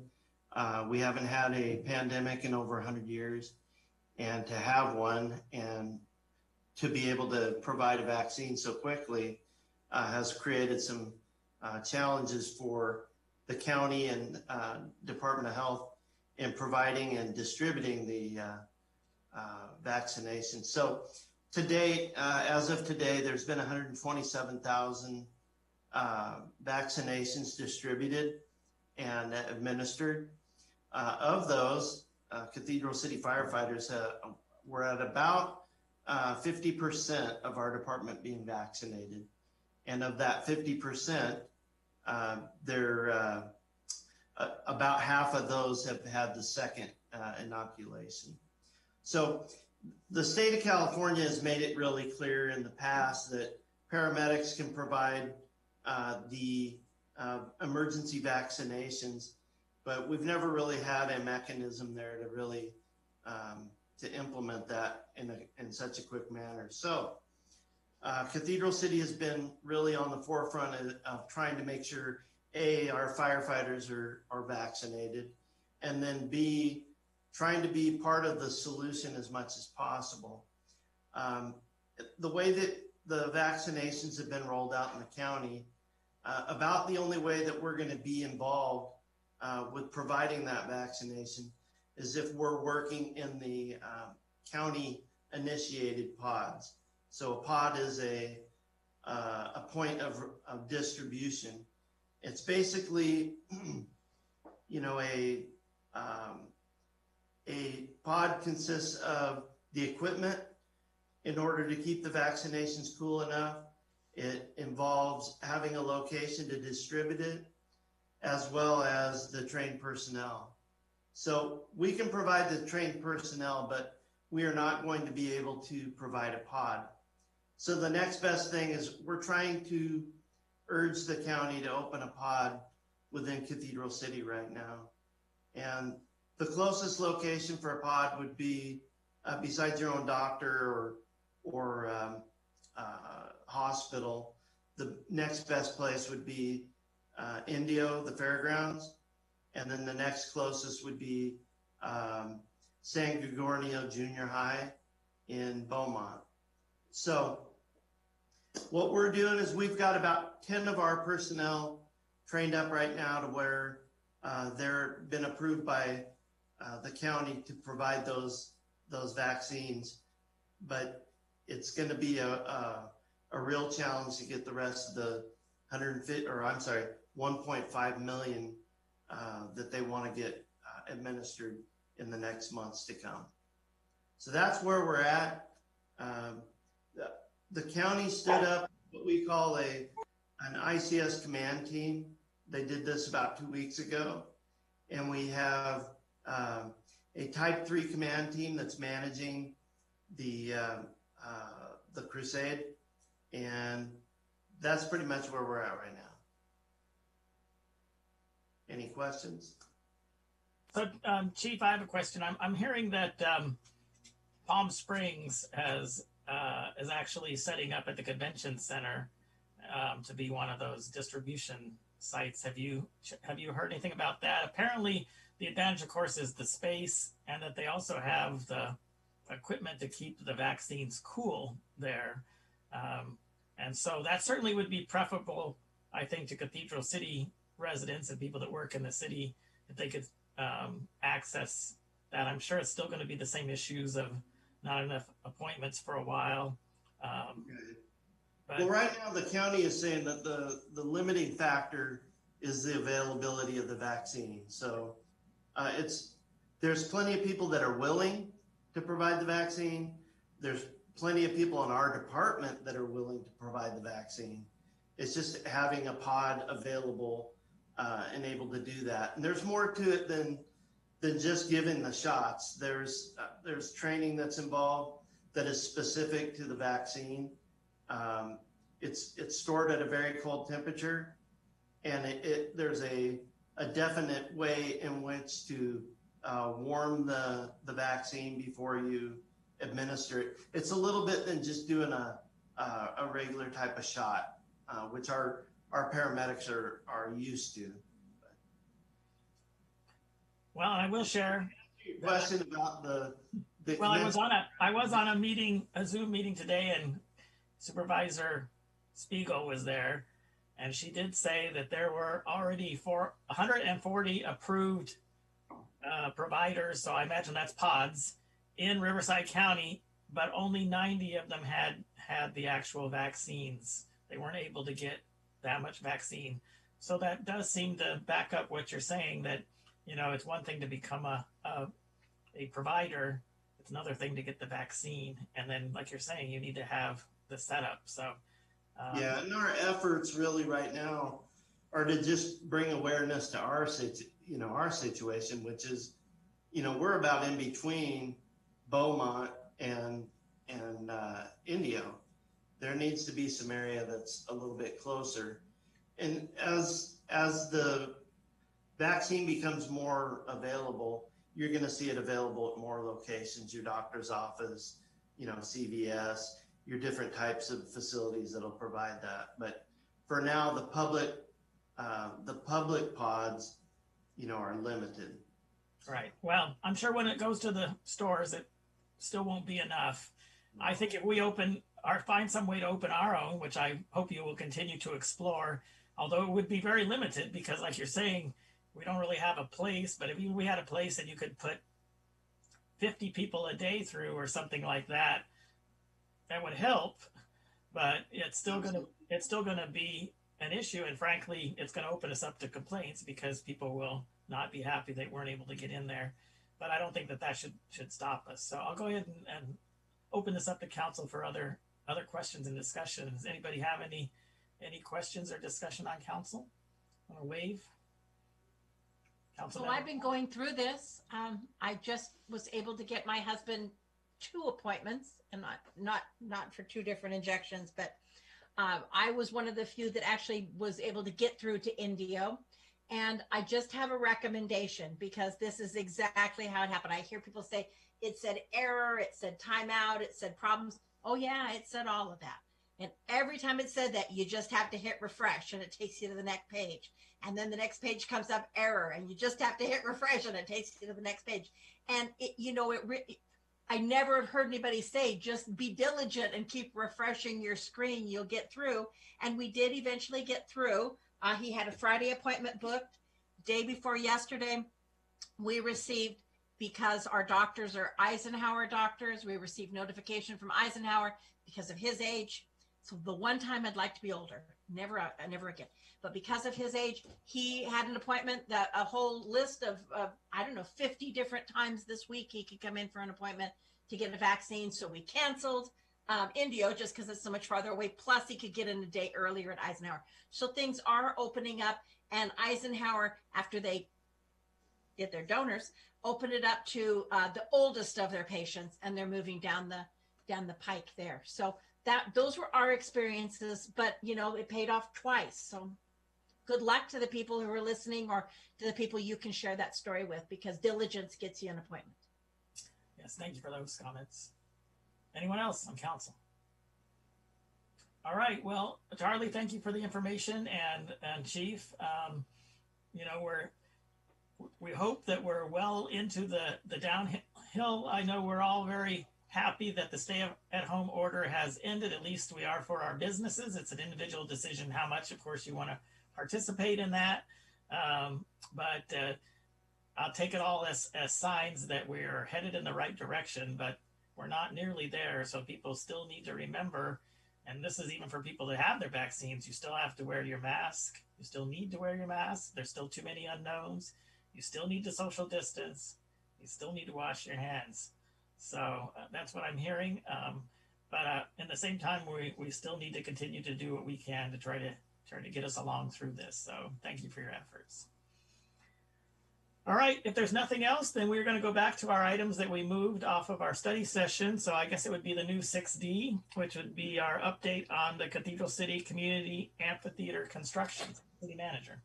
we haven't had a pandemic in over 100 years, and to have one and to be able to provide a vaccine so quickly has created some challenges for the county and Department of Health in providing and distributing the vaccination. So to date, as of today, there's been 127,000 vaccinations distributed and administered. Of those, Cathedral City firefighters were at about 50% of our department being vaccinated. And of that 50%, about half of those have had the second inoculation. So the state of California has made it really clear in the past that paramedics can provide the emergency vaccinations, but we've never really had a mechanism there to really to implement that in such a quick manner. So Cathedral City has been really on the forefront of trying to make sure, A, our firefighters are vaccinated, and then B, trying to be part of the solution as much as possible. The way that the vaccinations have been rolled out in the county, about the only way that we're going to be involved with providing that vaccination is if we're working in the county initiated pods. So a pod is a point of distribution. It's basically, you know, a pod consists of the equipment in order to keep the vaccinations cool enough. It involves having a location to distribute it, as well as the trained personnel. So we can provide the trained personnel, but we are not going to be able to provide a pod. So the next best thing is we're trying to urge the county to open a pod within Cathedral City right now. And the closest location for a pod would be, besides your own doctor or hospital, the next best place would be Indio, the fairgrounds. And then the next closest would be San Gregorio Junior High in Beaumont. So what we're doing is we've got about 10 of our personnel trained up right now to where they're been approved by the county to provide those vaccines. But it's going to be a real challenge to get the rest of the 1.5 million that they want to get administered in the next months to come. So that's where we're at. The county stood up what we call an ICS command team. They did this about 2 weeks ago. And we have a type 3 command team that's managing the crusade. And that's pretty much where we're at right now. Any questions? So, Chief, I have a question. I'm hearing that Palm Springs is actually setting up at the convention center to be one of those distribution sites. Have you heard anything about that? Apparently, the advantage, of course, is the space, and that they also have the equipment to keep the vaccines cool there. And so that certainly would be preferable, I think, to Cathedral City residents and people that work in the city, if they could access that. I'm sure it's still going to be the same issues of not enough appointments for a while. Well, right now the county is saying that the limiting factor is the availability of the vaccine. So there's plenty of people that are willing to provide the vaccine. There's plenty of people in our department that are willing to provide the vaccine. It's just having a pod available and able to do that. And there's more to it than just giving the shots. There's training that's involved that is specific to the vaccine. It's stored at a very cold temperature, and there's a definite way in which to warm the vaccine before you administer it. It's a little bit than just doing a regular type of shot, which our paramedics are used to. Well, I will share. Question about the well, I was on a Zoom meeting today, and Supervisor Spiegel was there, and she did say that there were already 140 approved providers. So I imagine that's pods in Riverside County, but only 90 of them had the actual vaccines. They weren't able to get that much vaccine. So that does seem to back up what you're saying, that, you know, it's one thing to become a provider. It's another thing to get the vaccine. And then, like you're saying, you need to have the setup. So, yeah, and our efforts really right now are to just bring awareness to our situation, which is, you know, we're about in between Beaumont and Indio. There needs to be some area that's a little bit closer. And as the vaccine becomes more available, you're going to see it available at more locations, your doctor's office, you know, CVS, your different types of facilities that'll provide that. But for now, the public pods, you know, are limited. Right. Well, I'm sure when it goes to the stores, it still won't be enough. I think if we find some way to open our own, which I hope you will continue to explore, although it would be very limited because, like you're saying, we don't really have a place. But if we had a place and you could put 50 people a day through or something like that, that would help. But it's still gonna be an issue, and frankly, it's going to open us up to complaints because people will not be happy they weren't able to get in there. But I don't think that should stop us. So I'll go ahead and open this up to council for other questions and discussion. Does anybody have any questions or discussion on council? Want to wave? Council. So I've been going through this. I just was able to get my husband 2 appointments, and not for 2 different injections, but I was one of the few that actually was able to get through to Indio. And I just have a recommendation because this is exactly how it happened. I hear people say it said error, it said timeout, it said problems. Oh yeah, it said all of that. And every time it said that, you just have to hit refresh and it takes you to the next page. And then the next page comes up error and you just have to hit refresh and it takes you to the next page. And I never have heard anybody say, just be diligent and keep refreshing your screen. You'll get through. And we did eventually get through. He had a Friday appointment booked. Day before yesterday, we received, because our doctors are Eisenhower doctors, we received notification from Eisenhower because of his age. So the one time I'd like to be older, never again. But because of his age, he had an appointment, that a whole list of 50 different times this week he could come in for an appointment to get a vaccine. So we canceled Indio just because it's so much farther away. Plus he could get in a day earlier at Eisenhower. So things are opening up, and Eisenhower, after they get their donors, opened it up to the oldest of their patients, and they're moving down the pike there. So those were our experiences, but it paid off twice. So good luck to the people who are listening, or to the people you can share that story with, because diligence gets you an appointment. Yes, thank you for those comments. Anyone else on council? All right, well, Charlie, thank you for the information, and Chief, we hope that we're well into the downhill. I know we're all very happy that the stay-at-home order has ended. At least we are for our businesses. It's an individual decision how much, of course, you want to participate in that. But I'll take it all as signs that we're headed in the right direction, but we're not nearly there. So people still need to remember, and this is even for people that have their vaccines, you still have to wear your mask. You still need to wear your mask. There's still too many unknowns. You still need to social distance. You still need to wash your hands. So that's what I'm hearing. But in the same time, we still need to continue to do what we can to try to get us along through this. So thank you for your efforts. All right, if there's nothing else, then we're going to go back to our items that we moved off of our study session. So I guess it would be the new 6D, which would be our update on the Cathedral City Community Amphitheater construction. City Manager.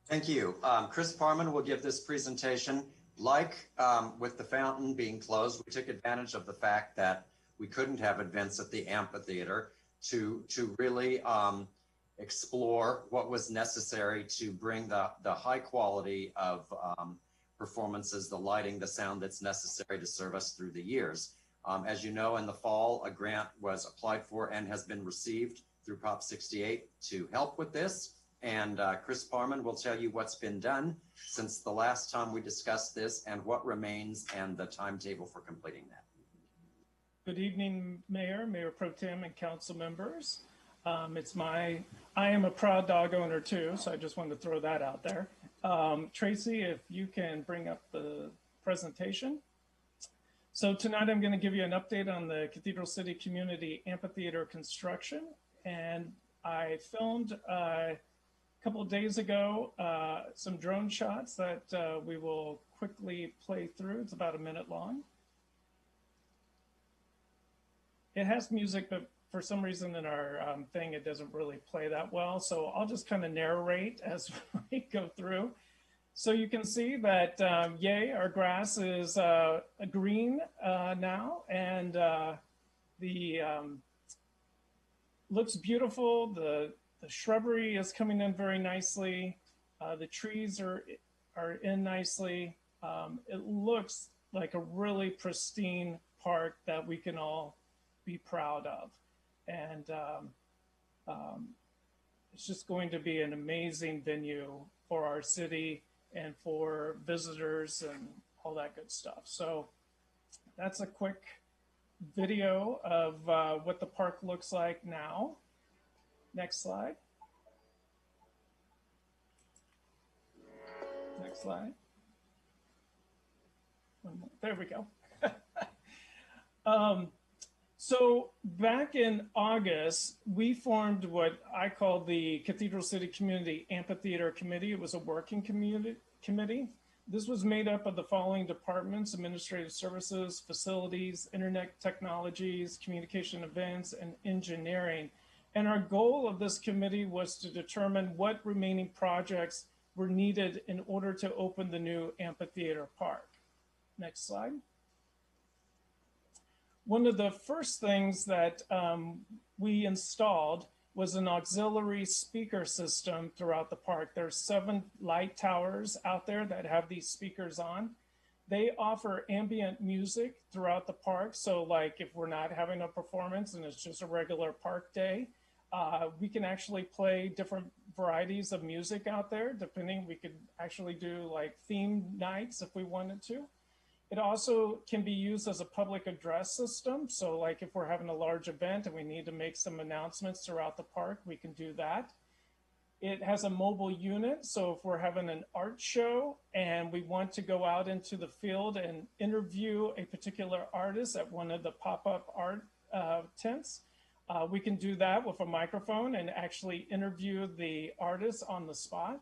Thank you. Chris Parman will give this presentation. Like with the fountain being closed, we took advantage of the fact that we couldn't have events at the amphitheater to really explore what was necessary to bring the high quality of performances, the lighting, the sound that's necessary to serve us through the years. As you know, in the fall, a grant was applied for and has been received through Prop 68 to help with this. And Chris Parman will tell you what's been done since the last time we discussed this and what remains and the timetable for completing that. Good evening, Mayor, Mayor Pro Tem, and council members. I am a proud dog owner too, so I just wanted to throw that out there. Tracy, if you can bring up the presentation. So tonight I'm going to give you an update on the Cathedral City Community Amphitheater construction. And I filmed a couple of days ago some drone shots that we will quickly play through. It's about a minute long. It has music, but for some reason in our thing, it doesn't really play that well. So I'll just kind of narrate as we go through. So you can see that, yay, our grass is green now, and the looks beautiful. The shrubbery is coming in very nicely. The trees are in nicely. It looks like a really pristine park that we can all be proud of. And it's just going to be an amazing venue for our city and for visitors and all that good stuff. So that's a quick video of what the park looks like now. Next slide. Next slide. There we go. So back in August, we formed what I call the Cathedral City Community Amphitheater Committee. It was a working committee. This was made up of the following departments: administrative services, facilities, internet technologies, communication events, and engineering. And our goal of this committee was to determine what remaining projects were needed in order to open the new amphitheater park. Next slide. One of the first things that we installed was an auxiliary speaker system throughout the park. There's 7 light towers out there that have these speakers on. They offer ambient music throughout the park. So like if we're not having a performance and it's just a regular park day, we can actually play different varieties of music out there, depending. We could actually do like theme nights if we wanted to. It also can be used as a public address system. So like if we're having a large event and we need to make some announcements throughout the park, we can do that. It has a mobile unit. So if we're having an art show and we want to go out into the field and interview a particular artist at one of the pop-up art tents, we can do that with a microphone and actually interview the artist on the spot.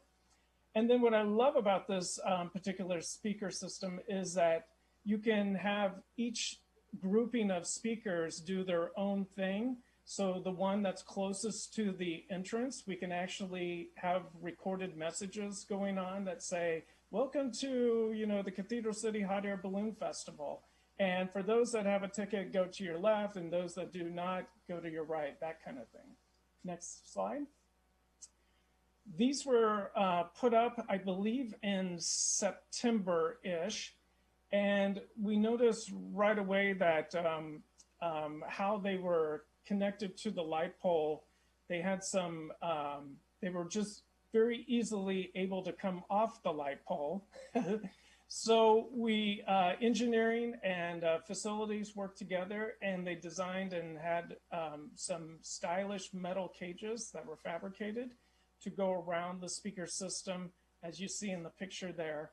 And then what I love about this particular speaker system is that you can have each grouping of speakers do their own thing. So the one that's closest to the entrance, we can actually have recorded messages going on that say, welcome to, you know, the Cathedral City Hot Air Balloon Festival. And for those that have a ticket, go to your left, and those that do not, go to your right, that kind of thing. Next slide. These were put up, I believe, in September-ish. And we noticed right away that how they were connected to the light pole, they had some, they were just very easily able to come off the light pole. So we, engineering and facilities worked together, and they designed and had some stylish metal cages that were fabricated to go around the speaker system, as you see in the picture there,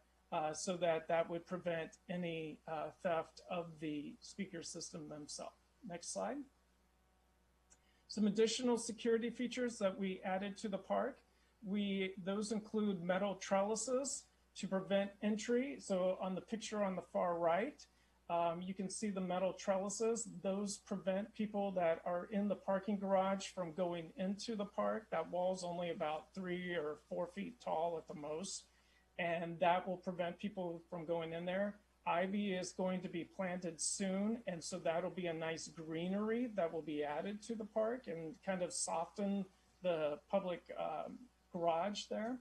so that that would prevent any theft of the speaker system themselves. Next slide. Some additional security features that we added to the park. Those include metal trellises to prevent entry. So on the picture on the far right, you can see the metal trellises. Those prevent people that are in the parking garage from going into the park. That wall's only about 3 or 4 feet tall at the most, and that will prevent people from going in there. Ivy is going to be planted soon, and so that'll be a nice greenery that will be added to the park and kind of soften the public garage there.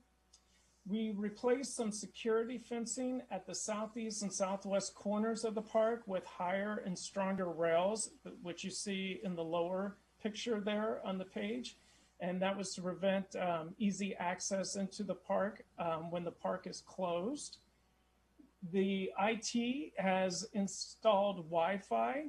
We replaced some security fencing at the southeast and southwest corners of the park with higher and stronger rails, which you see in the lower picture there on the page. And that was to prevent easy access into the park when the park is closed. The IT has installed Wi-Fi,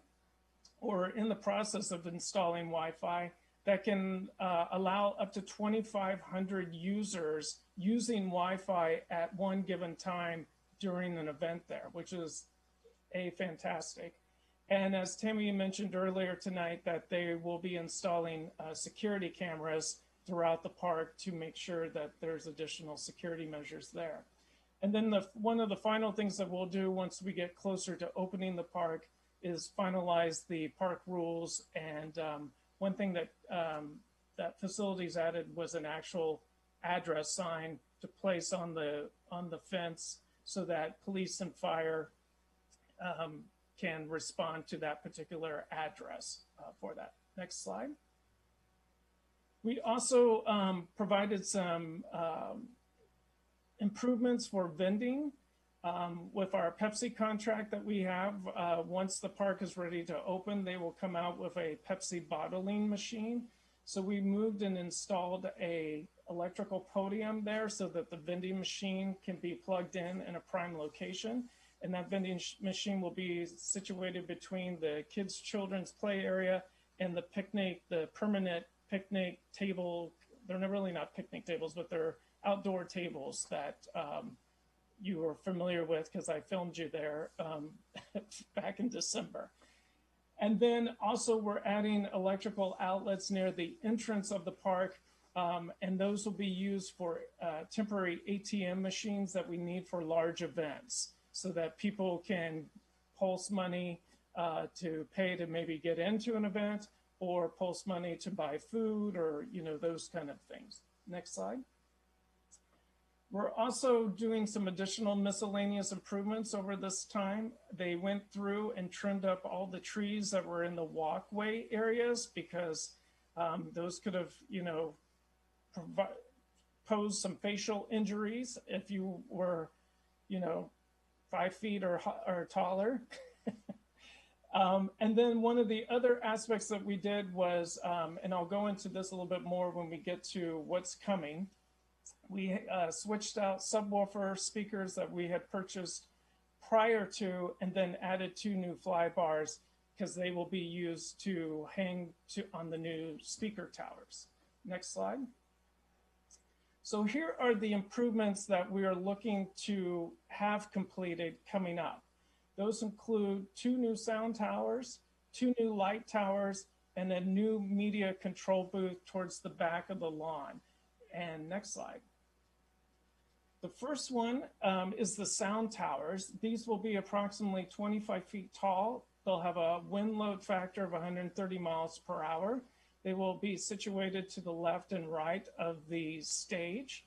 or in the process of installing Wi-Fi, that can allow up to 2,500 users using Wi-Fi at one given time during an event there, which is fantastic. And as Tammy mentioned earlier tonight, that they will be installing security cameras throughout the park to make sure that there's additional security measures there. And then one of the final things that we'll do once we get closer to opening the park is finalize the park rules. And one thing that that facilities added was an actual address sign to place on the fence so that police and fire can respond to that particular address for that. Next slide. We also provided some improvements for vending with our Pepsi contract that we have. Once the park is ready to open, they will come out with a Pepsi bottling machine. So we moved and installed a electrical podium there so that the vending machine can be plugged in a prime location. And that vending machine will be situated between the kids' children's play area and the picnic, the permanent picnic table. They're really not picnic tables, but they're outdoor tables that you are familiar with because I filmed you there back in December. And then also we're adding electrical outlets near the entrance of the park, and those will be used for temporary ATM machines that we need for large events so that people can pulse money to pay to maybe get into an event or pulse money to buy food or, you know, those kind of things. Next slide. We're also doing some additional miscellaneous improvements over this time. They went through and trimmed up all the trees that were in the walkway areas because those could have, posed some facial injuries if you were, 5 feet or taller. And then one of the other aspects that we did was, and I'll go into this a little bit more when we get to what's coming, we switched out subwoofer speakers that we had purchased prior to, and then added 2 new fly bars because they will be used to hang on the new speaker towers. Next slide. So here are the improvements that we are looking to have completed coming up. Those include 2 new sound towers, 2 new light towers, and a new media control booth towards the back of the lawn. And next slide. The first one is the sound towers. These will be approximately 25 feet tall. They'll have a wind load factor of 130 miles per hour. They will be situated to the left and right of the stage.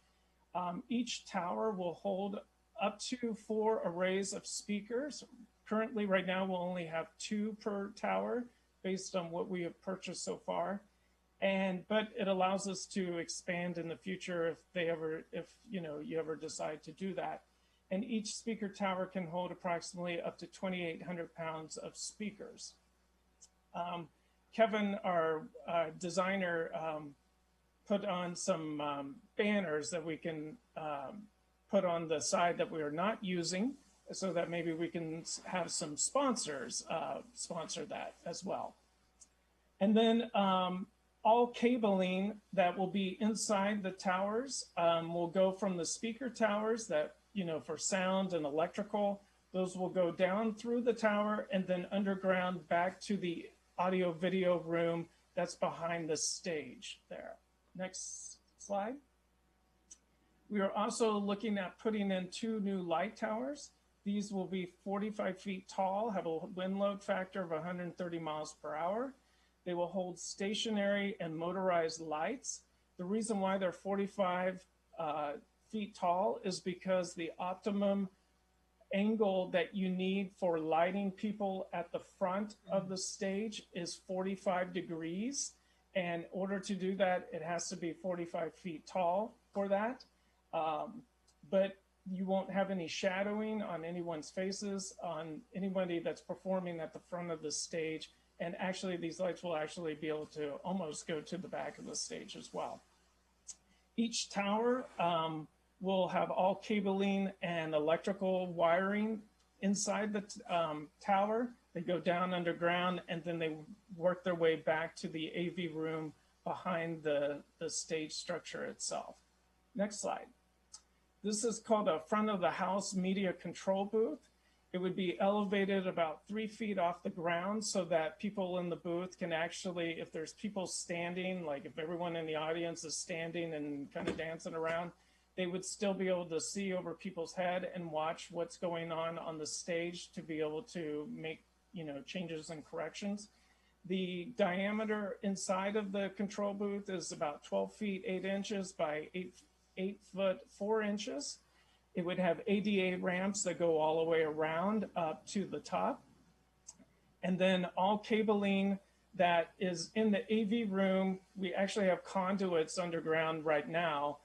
Each tower will hold up to 4 arrays of speakers. Currently, right now, we'll only have 2 per tower based on what we have purchased so far. But it allows us to expand in the future if you ever decide to do that. And each speaker tower can hold approximately up to 2,800 pounds of speakers. Kevin, our designer, put on some banners that we can put on the side that we are not using so that maybe we can have some sponsors sponsor that as well. And then all cabling that will be inside the towers will go from the speaker towers that, for sound and electrical. Those will go down through the tower and then underground back to the audio video room that's behind the stage there. Next slide. We are also looking at putting in 2 new light towers. These will be 45 feet tall, have a wind load factor of 130 miles per hour. They will hold stationary and motorized lights. The reason why they're 45 feet tall is because the optimum angle that you need for lighting people at the front of the stage is 45 degrees. And in order to do that, it has to be 45 feet tall for that. But you won't have any shadowing on anyone's faces, on anybody that's performing at the front of the stage. And actually, these lights will actually be able to almost go to the back of the stage as well. Each tower will have all cabling and electrical wiring inside the tower. They go down underground and then they work their way back to the AV room behind the stage structure itself. Next slide. This is called a front of the house media control booth. It would be elevated about 3 feet off the ground so that people in the booth can actually, if there's people standing, like if everyone in the audience is standing and kind of dancing around, they would still be able to see over people's head and watch what's going on the stage to be able to make, changes and corrections. The diameter inside of the control booth is about 12 feet 8 inches by 8 foot 4 inches. It would have ADA ramps that go all the way around up to the top. And then all cabling that is in the AV room, we actually have conduits underground right now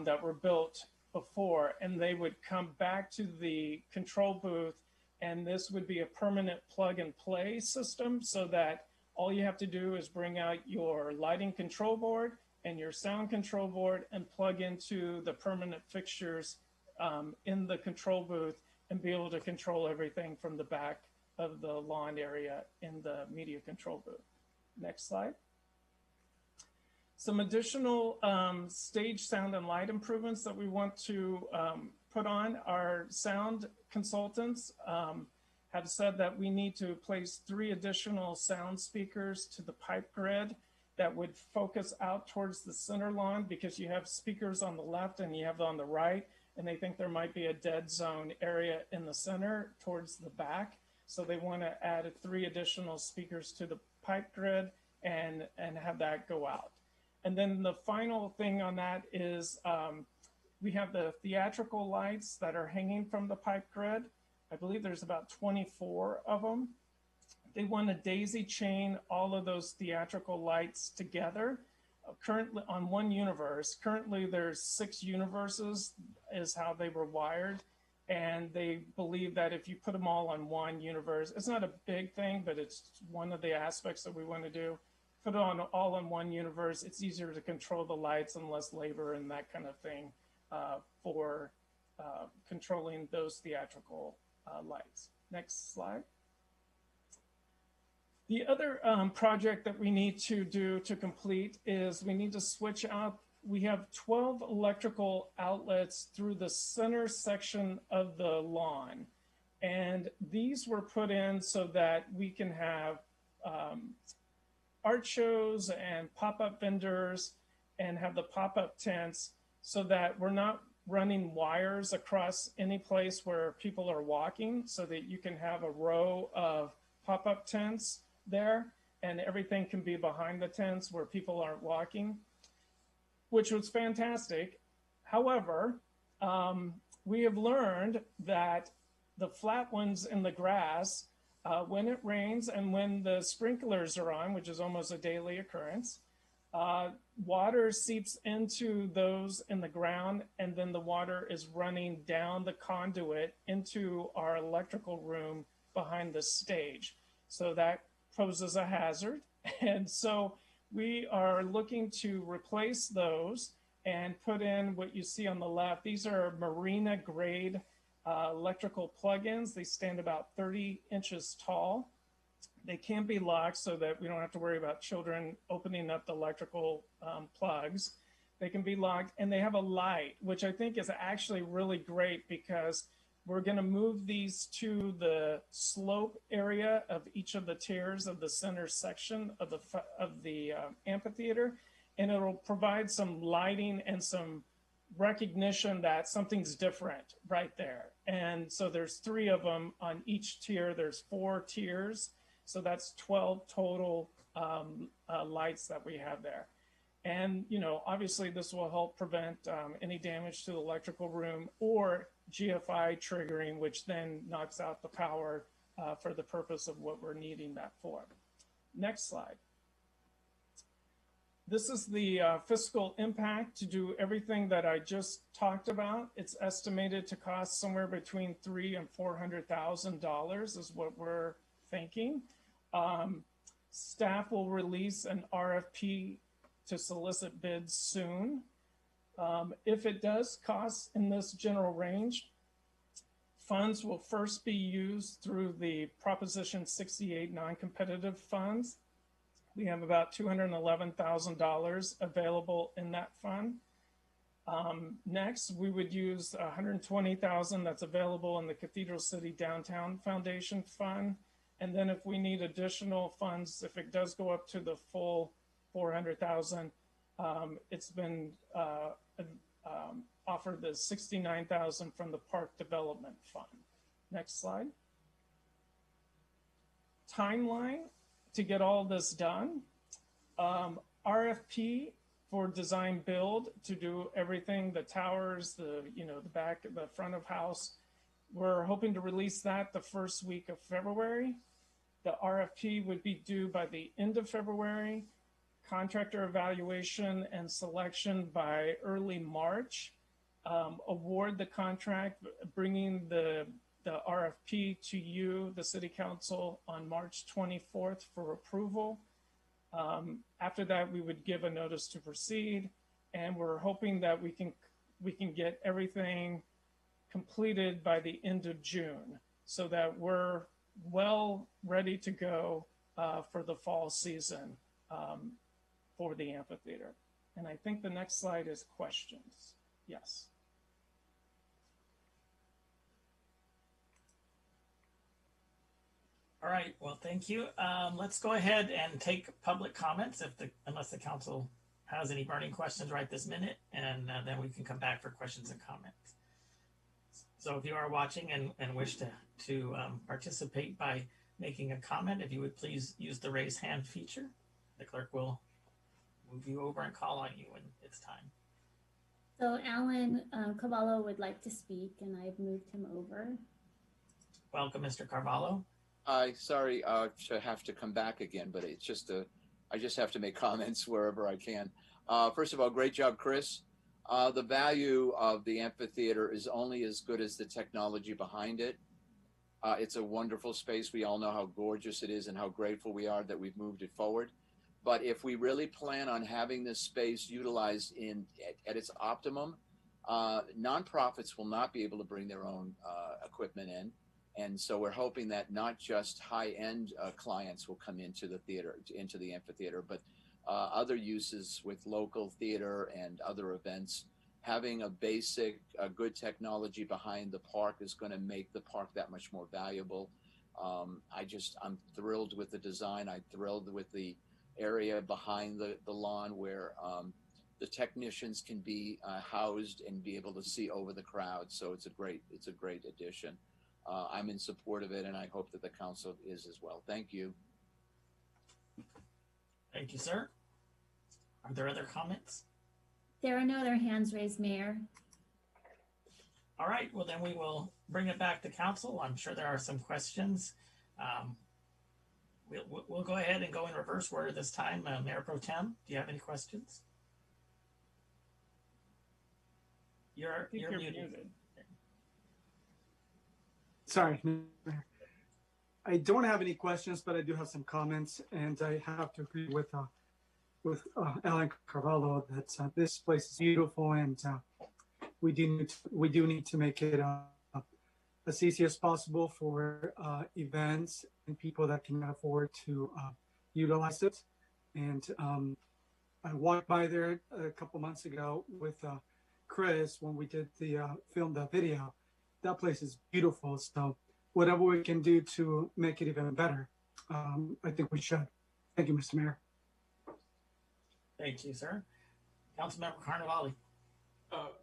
that were built before, and they would come back to the control booth, and this would be a permanent plug and play system so that all you have to do is bring out your lighting control board and your sound control board and plug into the permanent fixtures in the control booth and be able to control everything from the back of the lawn area in the media control booth. Next slide. Some additional stage sound and light improvements that we want to put on. Our sound consultants have said that we need to place 3 additional sound speakers to the pipe grid that would focus out towards the center lawn, because you have speakers on the left and you have on the right, and they think there might be a dead zone area in the center towards the back. So they want to add 3 additional speakers to the pipe grid and have that go out. And then the final thing on that is We have the theatrical lights that are hanging from the pipe grid. I believe there's about 24 of them. They want to daisy chain all of those theatrical lights together. Currently on one universe, currently there's 6 universes is how they were wired. And they believe that if you put them all on one universe, it's not a big thing, but it's one of the aspects that we want to do. Put it on all in one universe. It's easier to control the lights and less labor and that kind of thing for controlling those theatrical lights. Next slide. The other project that we need to do to complete is we need to switch out. We have 12 electrical outlets through the center section of the lawn. And these were put in so that we can have art shows and pop-up vendors and have the pop-up tents so that we're not running wires across any place where people are walking, so that you can have a row of pop-up tents there and everything can be behind the tents where people aren't walking, which was fantastic. However, we have learned that the flat ones in the grass, when it rains and when the sprinklers are on, which is almost a daily occurrence, water seeps into those in the ground, and then the water is running down the conduit into our electrical room behind the stage. So that poses a hazard. And so we are looking to replace those and put in what you see on the left. These are marina grade electrical plugins. They stand about 30 inches tall. They can be locked so that we don't have to worry about children opening up the electrical plugs. They can be locked, and they have a light, which I think is actually really great because we're going to move these to the slope area of each of the tiers of the center section of the amphitheater, and it'll provide some lighting and some recognition that something's different right there. And so there's 3 of them on each tier. There's 4 tiers. So that's 12 total lights that we have there. And, you know, obviously this will help prevent any damage to the electrical room or GFI triggering, which then knocks out the power for the purpose of what we're needing that for. Next slide. This is the fiscal impact to do everything that I just talked about. It's estimated to cost somewhere between $300,000 and $400,000 is what we're thinking. Staff will release an RFP to solicit bids soon. If it does cost in this general range, funds will first be used through the Proposition 68 non-competitive funds. We have about $211,000 available in that fund. Next, we would use $120,000 that's available in the Cathedral City Downtown Foundation Fund. And then if we need additional funds, if it does go up to the full $400,000, it's been offered the $69,000 from the Park Development Fund. Next slide. Timeline to get all this done. RFP for design build to do everything, the towers, the back, the front of house. We're hoping to release that the first week of February. The RFP would be due by the end of February. Contractor evaluation and selection by early March. Award the contract, bringing the RFP to you, the City Council, on March 24th for approval. After that, we would give a notice to proceed, and we're hoping that we can get everything completed by the end of June so that we're well ready to go for the fall season for the amphitheater. And I think the next slide is questions. Yes. All right, well, thank you. Let's go ahead and take public comments unless the council has any burning questions right this minute, and then we can come back for questions and comments. So if you are watching and wish to participate by making a comment, if you would please use the raise hand feature. The clerk will move you over and call on you when it's time. So Alan Cavallo would like to speak, and I've moved him over. Welcome, Mr. Carvalho. Sorry to have to come back again, but it's just I just have to make comments wherever I can. First of all, great job, Chris. The value of the amphitheater is only as good as the technology behind it. It's a wonderful space. We all know how gorgeous it is and how grateful we are that we've moved it forward. But if we really plan on having this space utilized at its optimum, nonprofits will not be able to bring their own equipment in. And so we're hoping that not just high-end clients will come into the theater, into the amphitheater, but other uses with local theater and other events. Having a basic, good technology behind the park is going to make the park that much more valuable. I'm thrilled with the design. I'm thrilled with the area behind the lawn where the technicians can be housed and be able to see over the crowd. So it's a great addition. I'm in support of it, and I hope that the council is as well. Thank you. Thank you, sir. Are there other comments? There are no other hands raised, Mayor. All right, well then we will bring it back to council. I'm sure there are some questions. We'll go ahead and go in reverse order this time. Mayor Pro Tem, do you have any questions? You're muted. Sorry, I don't have any questions, but I do have some comments, and I have to agree with Alan Carvalho that this place is beautiful, and we do need to make it as easy as possible for events and people that cannot afford to utilize it. And I walked by there a couple months ago with Chris when we did filmed the video. That place is beautiful. So whatever we can do to make it even better, I think we should. Thank you, Mr. Mayor. Thank you, sir. Councilmember Carnevale.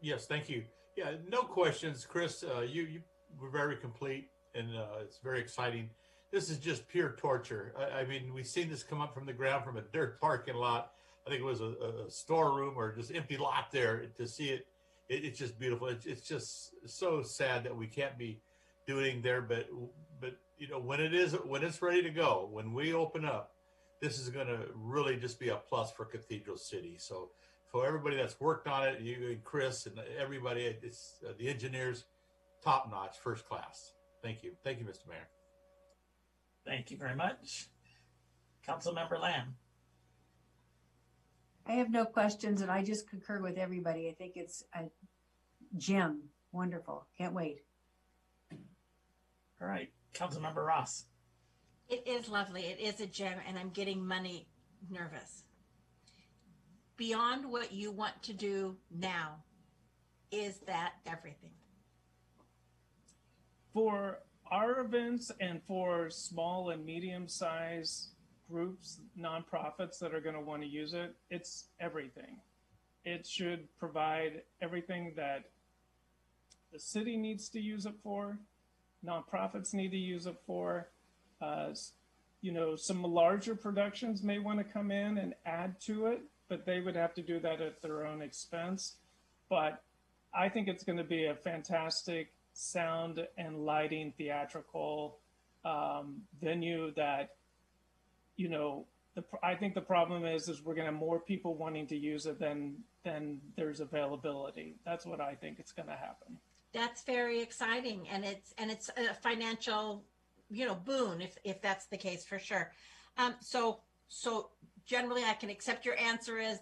Yes, thank you. Yeah, no questions, Chris. You were very complete, and it's very exciting. This is just pure torture. I mean, we've seen this come up from the ground from a dirt parking lot. I think it was a storeroom or just empty lot there. To see it, it's just beautiful. It's just so sad that we can't be doing there, but you know, when it's ready to go, when we open up, this is going to really just be a plus for Cathedral City. So for everybody that's worked on it, you and Chris and everybody, it's the engineers, top notch, first class. Thank you, Mr. Mayor. Thank you very much, Councilmember Lamb. I have no questions, and I just concur with everybody. I think it's a gem. Wonderful. Can't wait. All right, Councilmember Ross. It is lovely. It is a gem, and I'm getting money nervous. Beyond what you want to do now, is that everything? For our events and for small and medium-sized groups, nonprofits that are going to want to use it, it's everything. It should provide everything that the city needs to use it for, nonprofits need to use it for. You know, some larger productions may want to come in and add to it, but they would have to do that at their own expense. But I think it's going to be a fantastic sound and lighting theatrical venue that, you know, I think the problem is we're going to have more people wanting to use it than there's availability. That's what I think it's going to happen. That's very exciting, and it's a financial, you know, boon if that's the case, for sure. So generally I can accept your answer is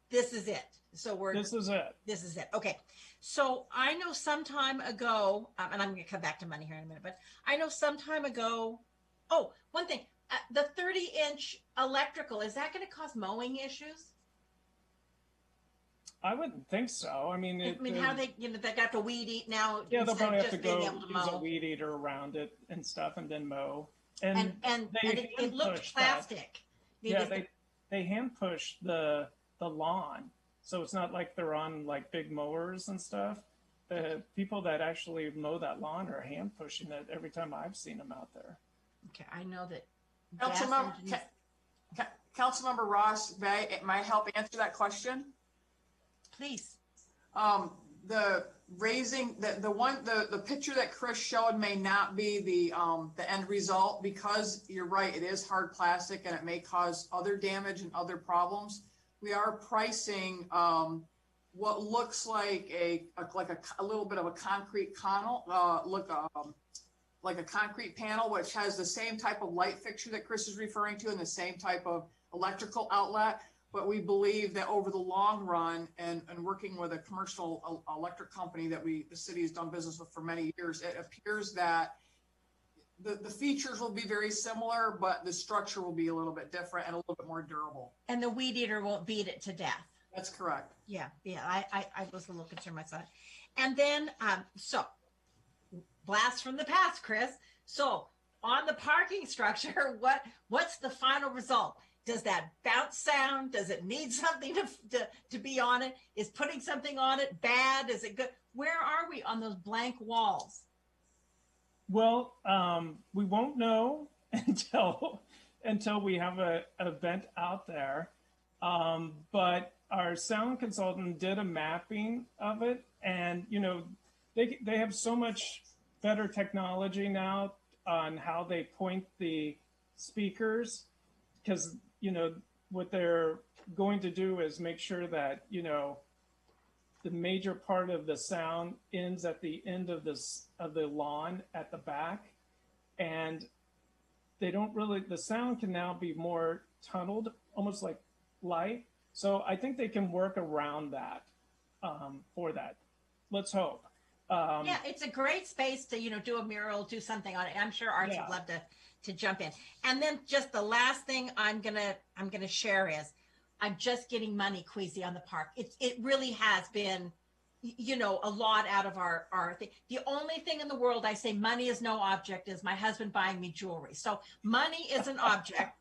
this is it. This is it. Okay. So I know some time ago, and I'm going to come back to money here in a minute, but I know some time ago, one thing, the 30-inch electrical, is that going to cause mowing issues? I wouldn't think so. I mean, how they got to weed eat now. Yeah, they'll probably have to go use a weed eater around it and stuff, and then mow. And it looked plastic. They hand push the lawn, so it's not like they're on like big mowers and stuff. The people that actually mow that lawn are hand pushing it every time I've seen them out there. Okay, I know that. Councilmember Ross, may I help answer that question? Please. The raising the picture that Chris showed may not be the end result, because you're right, it is hard plastic and it may cause other damage and other problems. We are pricing what looks like a little bit of a concrete panel, like a concrete panel, which has the same type of light fixture that Chris is referring to and the same type of electrical outlet. But we believe that over the long run, and working with a commercial electric company that the city has done business with for many years, it appears that the features will be very similar, but the structure will be a little bit different and a little bit more durable. And the weed eater won't beat it to death. That's correct. Yeah. I was a little concerned myself. And then, so blast from the past, Chris. So on the parking structure, what's the final result? Does that bounce sound? Does it need something to be on it? Is putting something on it bad? Is it good? Where are we on those blank walls? Well, we won't know until we have an event out there. But our sound consultant did a mapping of it, and they have so much better technology now on how they point the speakers, because what they're going to do is make sure that the major part of the sound ends at the end of the lawn at the back, and the sound can now be more tunneled, almost like light. So I think they can work around that for that. Let's hope. Yeah, it's a great space to do a mural, do something on it. I'm sure Arts would love to jump in. And then just the last thing I'm gonna share is I'm just getting money queasy on the park. It really has been a lot out of our thing. The only thing in the world I say money is no object is my husband buying me jewelry. So money is an object.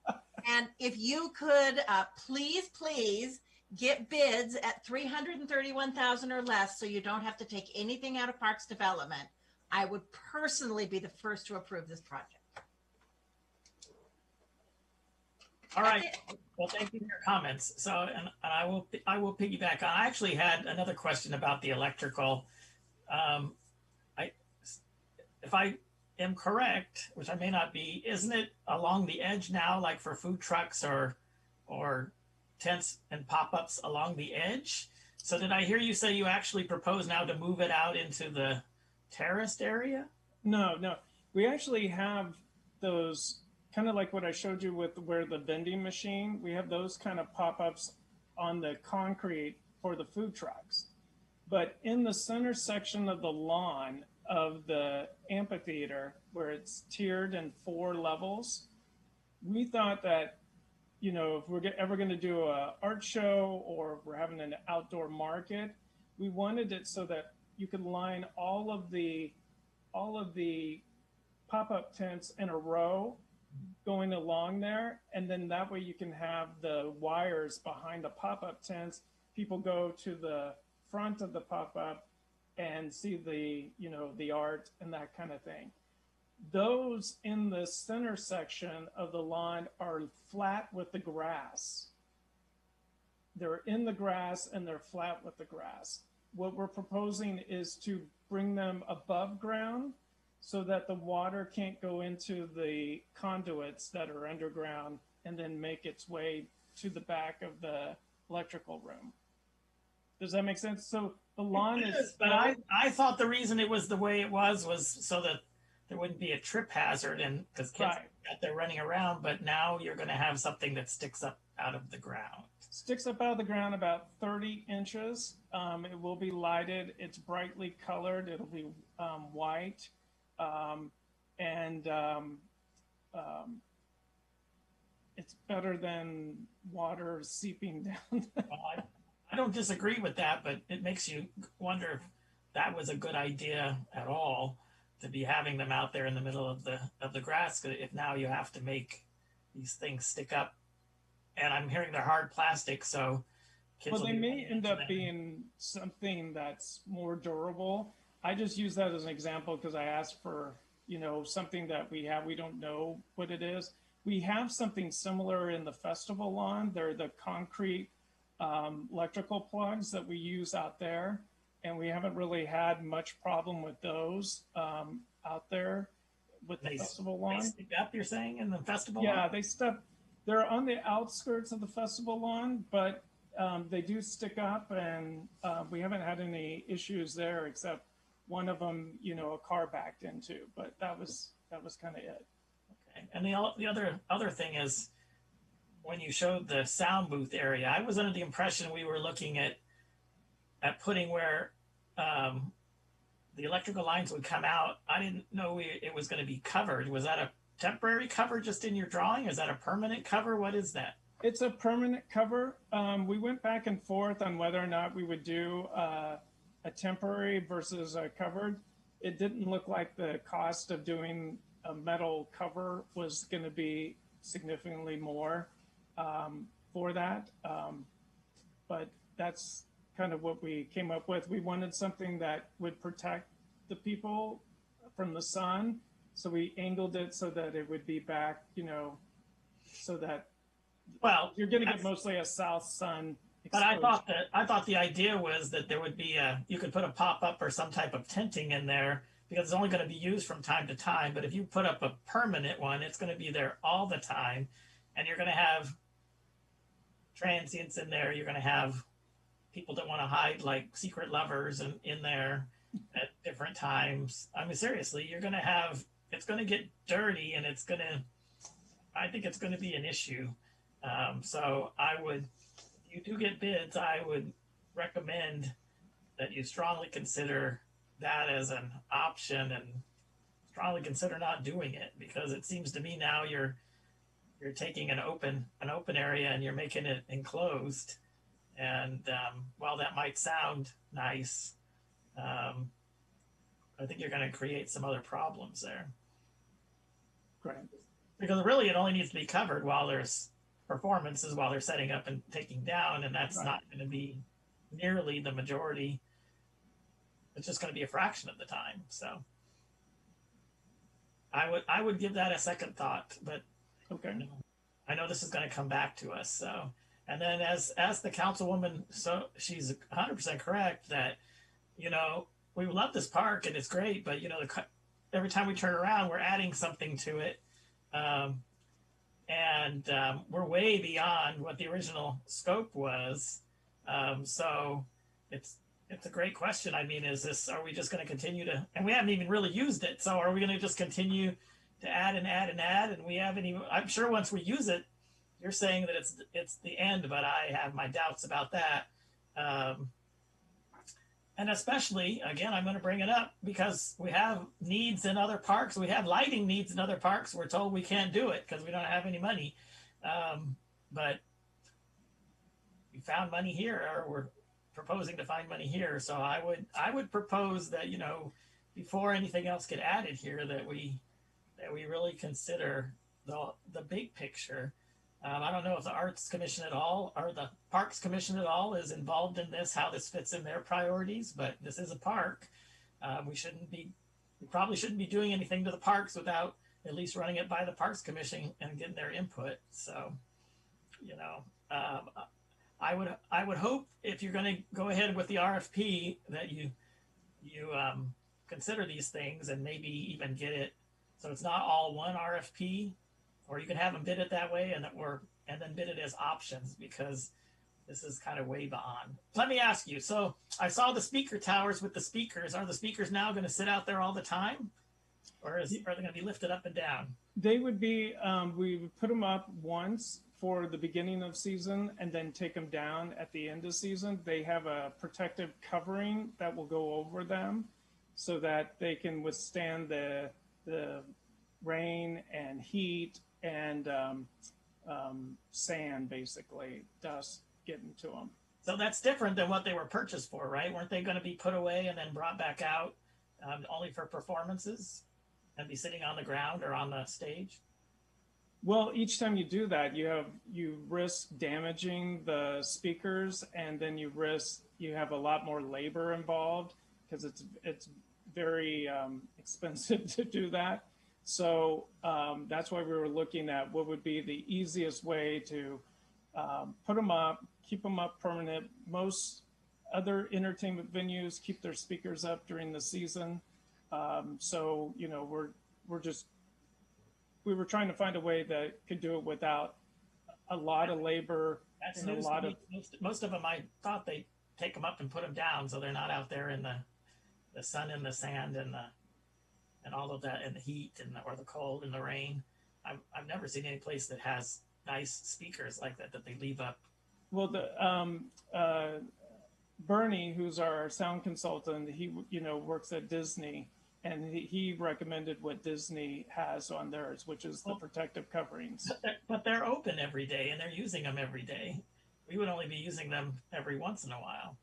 And if you could please get bids at $331,000 or less, so you don't have to take anything out of Parks Development, I would personally be the first to approve this project. All right. Well, thank you for your comments. So, and I will piggyback. I actually had another question about the electrical. If I am correct, which I may not be, isn't it along the edge now, like for food trucks or tents and pop-ups along the edge? So did I hear you say you actually propose now to move it out into the terraced area? No. We actually have those, kind of like what I showed you with where the vending machine, we have those kind of pop-ups on the concrete for the food trucks. But in the center section of the lawn of the amphitheater, where it's tiered in 4 levels, we thought that, if we're ever going to do an art show or if we're having an outdoor market, we wanted it so that you could line all of the pop-up tents in a row going along there, and then that way you can have the wires behind the pop-up tents. People go to the front of the pop-up and see the art and that kind of thing. Those in the center section of the lawn are flat with the grass. They're in the grass and they're flat with the grass. What we're proposing is to bring them above ground so that the water can't go into the conduits that are underground and then make its way to the back of the electrical room. Does that make sense? So the lawn is... But I thought the reason it was the way it was so that there wouldn't be a trip hazard, and because kids out there running around, but now you're going to have something that sticks up out of the ground. Sticks up out of the ground about 30 inches. It will be lighted. It's brightly colored. It'll be white. It's better than water seeping down. Well, I don't disagree with that, but it makes you wonder if that was a good idea at all, to be having them out there in the middle of the grass, if now you have to make these things stick up. And I'm hearing they're hard plastic, so kids well, they may end up being something that's more durable. I just use that as an example because I asked for, something that we have. We don't know what it is. We have something similar in the festival lawn. They're the concrete electrical plugs that we use out there. and we haven't really had much problem with those out there with the festival lawn. They stick up, you're saying, in the festival Yeah, lawn? they're on the outskirts of the festival lawn, but they do stick up, and we haven't had any issues there except one of them, a car backed into, but that was kind of it. Okay. And the other thing is, when you showed the sound booth area, I was under the impression we were looking at putting where the electrical lines would come out. I didn't know it was going to be covered. Was that a temporary cover just in your drawing? Is that a permanent cover? What is that? It's a permanent cover. We went back and forth on whether or not we would do a temporary versus a covered. It didn't look like the cost of doing a metal cover was going to be significantly more for that. But that's kind of what we came up with. We wanted something that would protect the people from the sun. So we angled it so that it would be back, so that you're going to get mostly a south sun exposure. But I thought the idea was that there would be you could put a pop-up or some type of tinting in there because it's only going to be used from time to time. But if you put up a permanent one, it's going to be there all the time, and you're going to have transients in there. You're going to have people that want to hide like secret lovers in there at different times. I mean, seriously, it's going to get dirty, and I think it's going to be an issue. So if you do get bids, I would recommend that you strongly consider that as an option and strongly consider not doing it, because it seems to me now you're taking an open area and you're making it enclosed. And while that might sound nice, I think you're going to create some other problems there. Right. Because really it only needs to be covered while there's performances, while they're setting up and taking down, and that's not going to be nearly the majority. It's just going to be a fraction of the time. So I would give that a second thought, but okay. I know this is going to come back to us. So, and then as the councilwoman, so she's 100% correct that, we love this park and it's great, but every time we turn around, we're adding something to it. And we're way beyond what the original scope was. So it's a great question. I mean, are we just going to continue to, and we haven't even really used it. So are we going to just continue to add and add and add? And we haven't even, I'm sure once we use it, you're saying that it's the end, but I have my doubts about that. And especially, again, I'm going to bring it up because we have needs in other parks. We have lighting needs in other parks. We're told we can't do it because we don't have any money. But we found money here, or we're proposing to find money here. So I would propose that, before anything else get added here, that we really consider the big picture. I don't know if the Arts Commission at all or the Parks Commission at all is involved in this, how this fits in their priorities, but this is a park. We probably shouldn't be doing anything to the parks without at least running it by the Parks Commission and getting their input. So, I would hope if you're going to go ahead with the RFP that you consider these things and maybe even get it so it's not all one RFP. Or you can have them bid it that way and then bid it as options, because this is kind of way beyond. Let me ask you. So I saw the speaker towers with the speakers. Are the speakers now going to sit out there all the time, or are they going to be lifted up and down? They would be. We would put them up once for the beginning of season and then take them down at the end of season. They have a protective covering that will go over them so that they can withstand the rain and heat and sand, basically, dust getting to them. So that's different than what they were purchased for, right? Weren't they going to be put away and then brought back out only for performances and be sitting on the ground or on the stage? Well, each time you do that, you risk damaging the speakers, and then you have a lot more labor involved because it's very expensive to do that. So that's why we were looking at what would be the easiest way to put them up, keep them up permanent. Most other entertainment venues keep their speakers up during the season. So, you know, we were trying to find a way that could do it without a lot of labor. That's and a news lot to of me. Most of them, I thought they take them up and put them down, so they're not out there in the sun and the sand and all of that, and the heat or the cold and the rain. I've never seen any place that has nice speakers like that they leave up. Well, Bernie, who's our sound consultant, he works at Disney, and he recommended what Disney has on theirs, which is the protective coverings. But they're open every day, and they're using them every day. We would only be using them every once in a while.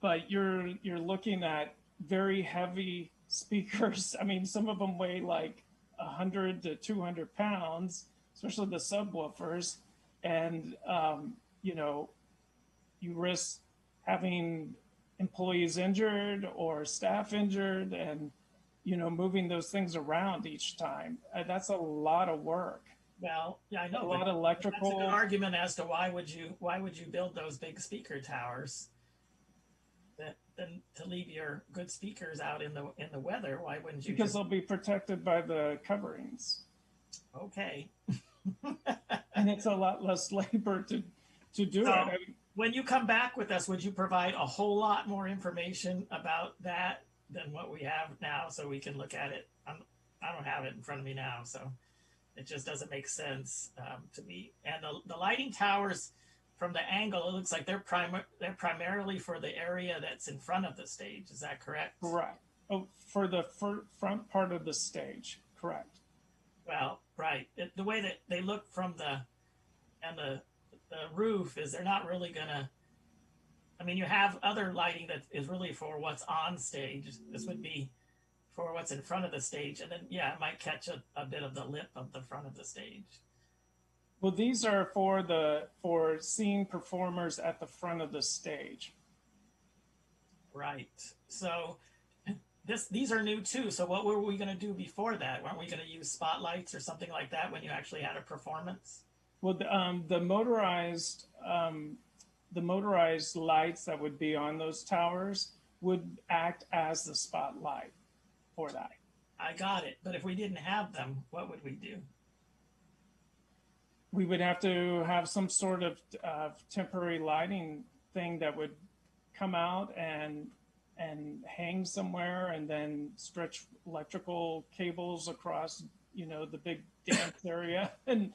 But you're looking at very heavy speakers. I mean, some of them weigh like 100 to 200 pounds, especially the subwoofers, and you risk having employees injured or staff injured, and moving those things around each time. That's a lot of work. Well, yeah, I know. A lot of electrical. That's a good argument as to why would you build those big speaker towers than to leave your good speakers out in the weather? Why wouldn't you? Because they'll be protected by the coverings. Okay. And it's a lot less labor to do So, it. when you come back with us, would you provide a whole lot more information about that than what we have now, so we can look at it? I don't have it in front of me now, so it just doesn't make sense to me. And the lighting towers, from the angle, it looks like they're primarily for the area that's in front of the stage. Is that correct? Correct. Oh, for the front part of the stage. Correct. Well, right. The way that they look from the roof is they're not really gonna. I mean, you have other lighting that is really for what's on stage. This would be for what's in front of the stage, and then it might catch a bit of the lip of the front of the stage. Well, these are for seeing performers at the front of the stage. Right. So these are new too. So what were we going to do before that? Weren't we going to use spotlights or something like that when you actually had a performance? Well, the motorized lights that would be on those towers would act as the spotlight for that. I got it. But if we didn't have them, what would we do? We would have to have some sort of temporary lighting thing that would come out and hang somewhere, and then stretch electrical cables across, the big dance area. And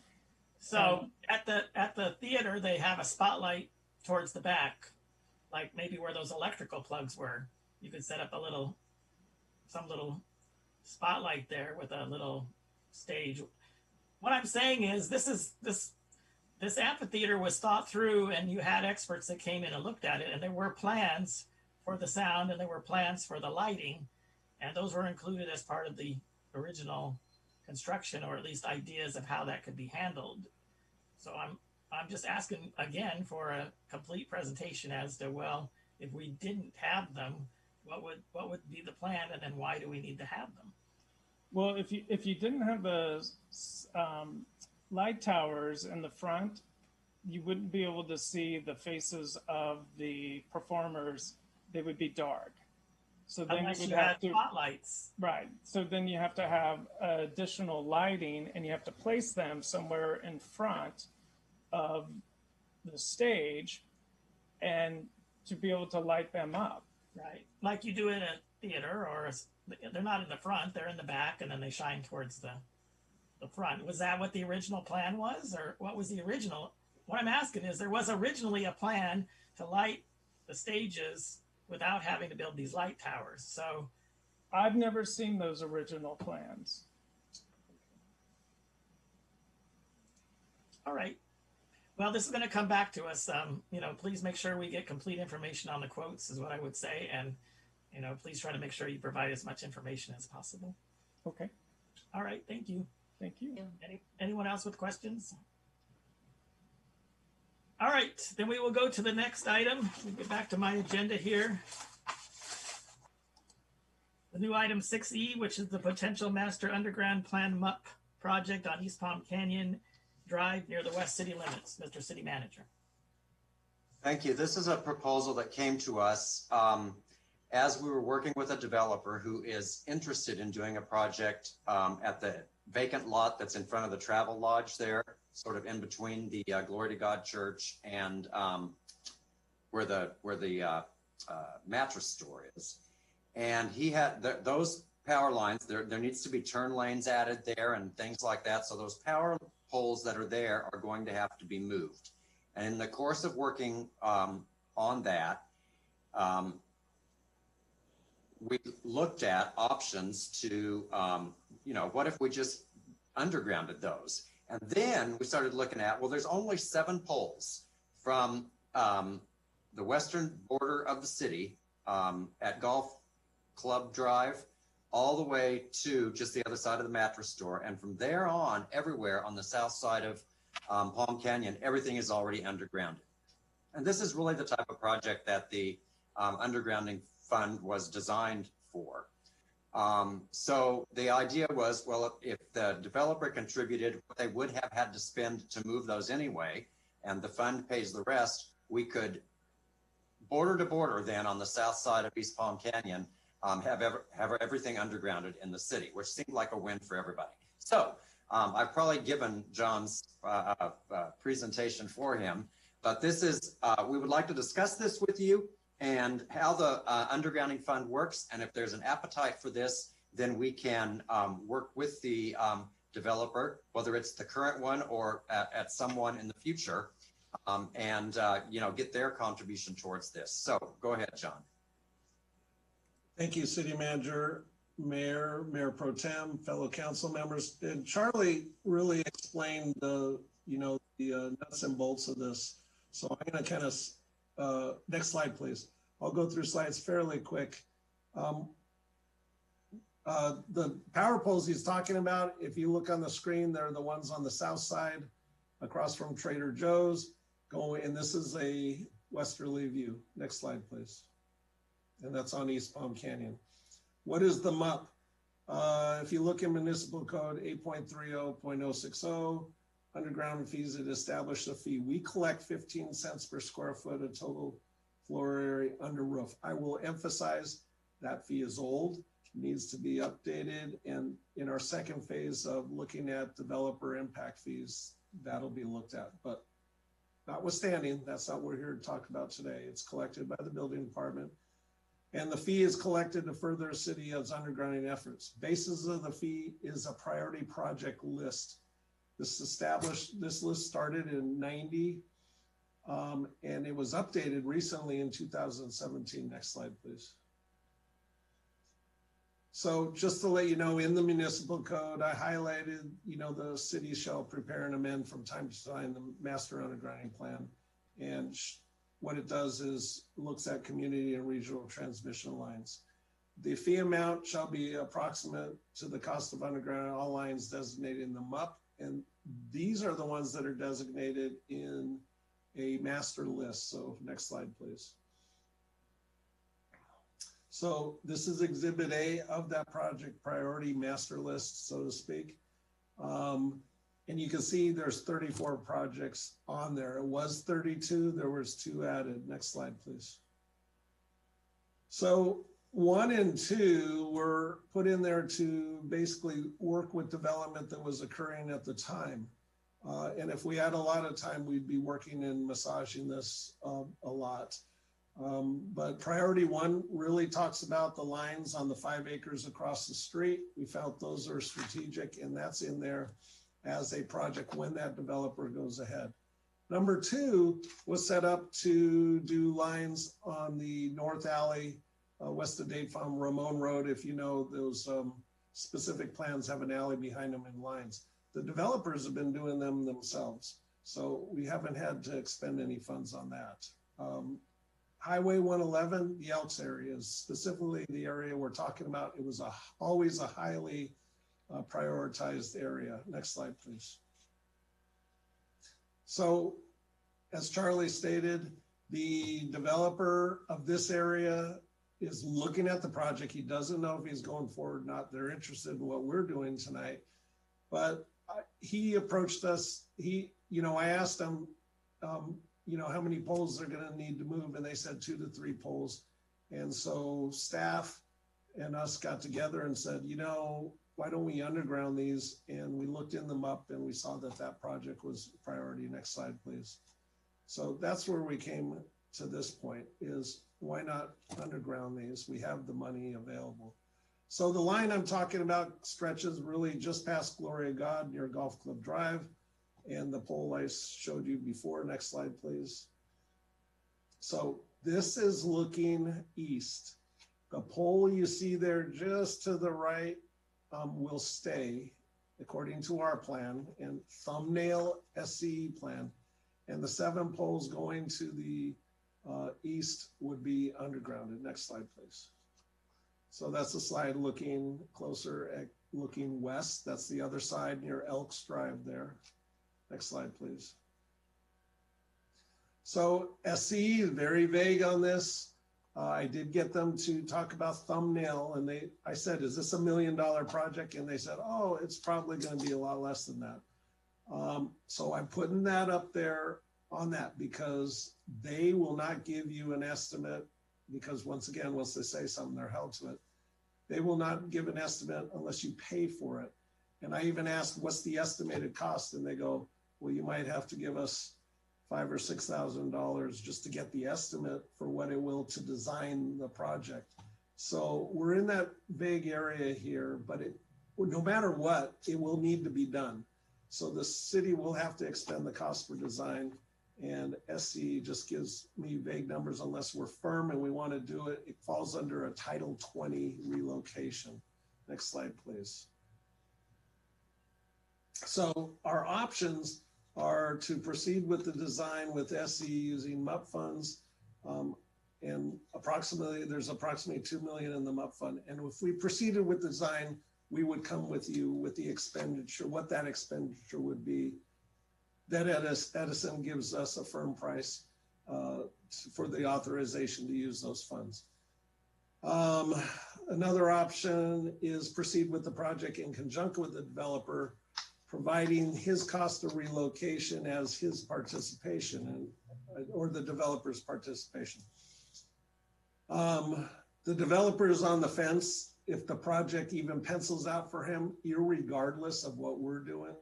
so at the theater, they have a spotlight towards the back, like maybe where those electrical plugs were. You could set up some little spotlight there with a little stage. What I'm saying is this amphitheater was thought through, and you had experts that came in and looked at it, and there were plans for the sound and there were plans for the lighting, and those were included as part of the original construction, or at least ideas of how that could be handled. So I'm just asking again for a complete presentation as to, well, if we didn't have them, what would be the plan, and then why do we need to have them? Well, if you didn't have the light towers in the front, you wouldn't be able to see the faces of the performers. They would be dark. So then unless you would you have had to spotlights. Right. So then you have to have additional lighting, and you have to place them somewhere in front of the stage, and to be able to light them up. Right. Like you do in a theater, or they're not in the front, they're in the back, and then they shine towards the front. Was that what the original plan was, or what was the original? What I'm asking is, there was originally a plan to light the stages without having to build these light towers. So I've never seen those original plans. All right. Well, this is going to come back to us. Please make sure we get complete information on the quotes, is what I would say. And, please try to make sure you provide as much information as possible. Okay. All right. Thank you. Thank you. Anyone else with questions? All right. Then we will go to the next item. We'll get back to my agenda here. The new item 6E, which is the potential master underground plan MUP project on East Palm Canyon Drive near the West City limits. Mr. City Manager. Thank you. This is a proposal that came to us as we were working with a developer who is interested in doing a project at the vacant lot that's in front of the Travel Lodge there, sort of in between the Glory to God Church and where the mattress store is. And he had those power lines, there needs to be turn lanes added there and things like that. So those power poles that are there are going to have to be moved. And in the course of working on that, we looked at options to, what if we just undergrounded those? And then we started looking at, well, there's only 7 poles from the western border of the city at Golf Club Drive all the way to just the other side of the mattress store. And from there on, everywhere on the south side of Palm Canyon, everything is already undergrounded. And this is really the type of project that the undergrounding fund was designed for. So the idea was, well, if the developer contributed what they would have had to spend to move those anyway, and the fund pays the rest, we could border to border then on the south side of East Palm Canyon, have everything undergrounded in the city, which seemed like a win for everybody. So I've probably given John's presentation for him, but this is, we would like to discuss this with you and how the undergrounding fund works. And if there's an appetite for this, then we can work with the developer, whether it's the current one or at someone in the future, and get their contribution towards this. So go ahead, John. Thank you, City Manager, Mayor, Mayor Pro Tem, fellow council members. And Charlie really explained the nuts and bolts of this. So I'm going to kind of, next slide, please. I'll go through slides fairly quick. The power poles he's talking about, if you look on the screen, they're the ones on the south side across from Trader Joe's. And this is a westerly view. Next slide, please. And that's on East Palm Canyon. What is the MUP? If you look in Municipal Code 8.30.060, underground fees, it established a fee. We collect 15 cents per square foot of total floor area under roof. I will emphasize that fee is old, needs to be updated. And in our second phase of looking at developer impact fees, that'll be looked at. But notwithstanding, that's not what we're here to talk about today. It's collected by the building department. And the fee is collected to further city of undergrounding efforts. Basis of the fee is a priority project list. This list started in 90, and it was updated recently in 2017. Next slide, please. So just to let you know, in the municipal code, I highlighted, the city shall prepare and amend from time to time the master undergrounding plan. And what it does is looks at community and regional transmission lines. The fee amount shall be approximate to the cost of underground all lines designated in the MUP. And these are the ones that are designated in a master list. So next slide, please. So this is Exhibit A of that project priority master list, so to speak. And you can see there's 34 projects on there. It was 32, there was 2 added. Next slide, please. So 1 and 2 were put in there to basically work with development that was occurring at the time. And if we had a lot of time, we'd be working and massaging this a lot. But priority 1 really talks about the lines on the 5 acres across the street. We felt those are strategic, and that's in there as a project when that developer goes ahead. Number 2 was set up to do lines on the North Alley, west of Dade Farm, Ramon Road. If you know, those specific plans have an alley behind them in lines. The developers have been doing them themselves, so we haven't had to expend any funds on that. Highway 111, the Elks area is specifically the area we're talking about. It was always a highly prioritized area. Next slide, please. So as Charlie stated, the developer of this area is looking at the project. He doesn't know if he's going forward or not. They're interested in what we're doing tonight. But he approached us. I asked him, how many poles they're going to need to move, and they said 2 to 3 poles. And so staff and us got together and said, why don't we underground these? And we looked in them up and we saw that project was priority. Next slide, please. So that's where we came to this point, is why not underground these? We have the money available. So the line I'm talking about stretches really just past Glory of God near Golf Club Drive, and the pole I showed you before. Next slide, please. So this is looking east. The pole you see there just to the right will stay according to our plan and thumbnail SCE plan. And the 7 poles going to the east would be undergrounded. Next slide, please. So that's the slide looking closer at looking west. That's the other side near Elks Drive there. Next slide, please. So SCE is very vague on this. I did get them to talk about thumbnail, and I said, is this $1 million project? And they said, oh, it's probably going to be a lot less than that. So I'm putting that up there on that because they will not give you an estimate, because once again, once they say something, they're held to it. They will not give an estimate unless you pay for it. And I even asked, what's the estimated cost? And they go, well, you might have to give us $5,000 or $6,000 just to get the estimate for what it will to design the project. So we're in that vague area here, but no matter what, it will need to be done. So the city will have to expend the cost for design, and SCE just gives me vague numbers unless we're firm and we want to do it. It falls under a Title 20 relocation. Next slide, please. So our options are to proceed with the design with SCE using MUP funds, and there's approximately $2 million in the MUP fund. And if we proceeded with design, we would come with you with the expenditure, what that expenditure would be. That Edison gives us a firm price for the authorization to use those funds. Another option is proceed with the project in conjunction with the developer, providing his cost of relocation as his participation or the developer's participation. The developer is on the fence if the project even pencils out for him, irregardless of what we're doing.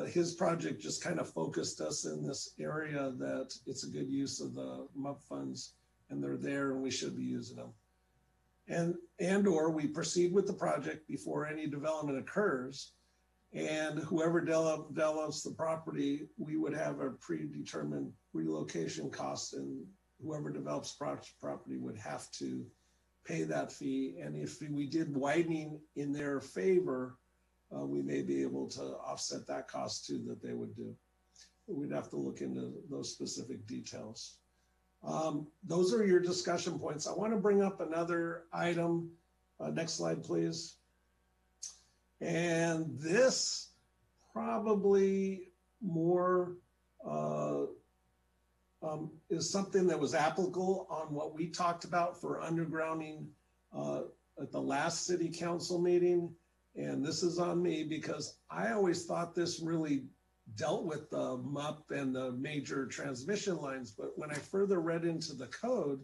His project just kind of focused us in this area that it's a good use of the MUP funds and they're there and we should be using them. And/or we proceed with the project before any development occurs, and whoever develops the property, we would have a predetermined relocation cost, and whoever develops property would have to pay that fee. And if we did widening in their favor, we may be able to offset that cost too that they would do. But we'd have to look into those specific details. Those are your discussion points. I want to bring up another item. Next slide, please. And this probably more is something that was applicable on what we talked about for undergrounding at the last city council meeting. And this is on me because I always thought this really dealt with the MUP and the major transmission lines. But when I further read into the code,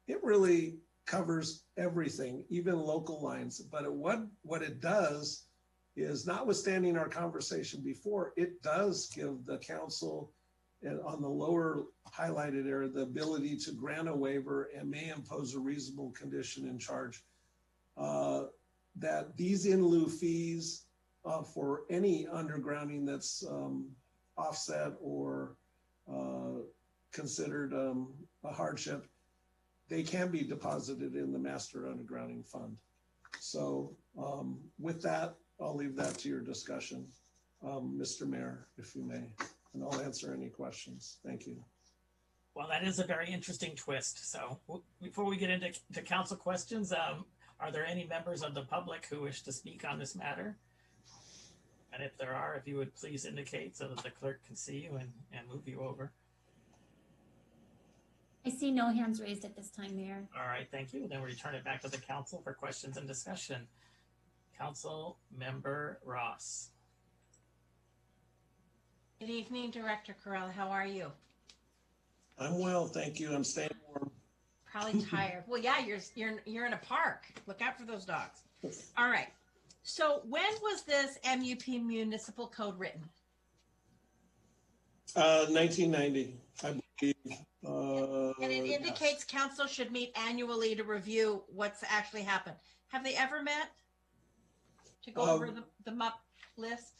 it really covers everything, even local lines. But what it does is, notwithstanding our conversation before, it does give the council, and on the lower highlighted area, the ability to grant a waiver and may impose a reasonable condition in charge. That these in lieu fees for any undergrounding that's offset or considered a hardship, they can be deposited in the master undergrounding fund. So with that, I'll leave that to your discussion, Mr. Mayor, if you may, and I'll answer any questions. Thank you. Well, that is a very interesting twist. So before we get into council questions, are there any members of the public who wish to speak on this matter? And if there are, if you would please indicate so that the clerk can see you and move you over. I see no hands raised at this time, Mayor. All right, thank you. Then we return it back to the council for questions and discussion. Council Member Ross. Good evening, Director Correll. How are you? I'm well, thank you. I'm staying warm. Probably tired. Well, yeah, you're in a park. Look out for those dogs. All right. So when was this MUP municipal code written? 1990, I believe. And it indicates council should meet annually to review what's actually happened. Have they ever met to go over the MUP list?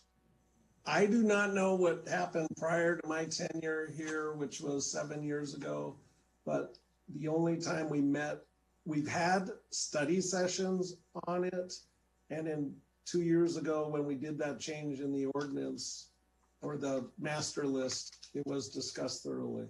I do not know what happened prior to my tenure here, which was 7 years ago, but the only time we met, we've had study sessions on it. And then 2 years ago, when we did that change in the ordinance or the master list, it was discussed thoroughly.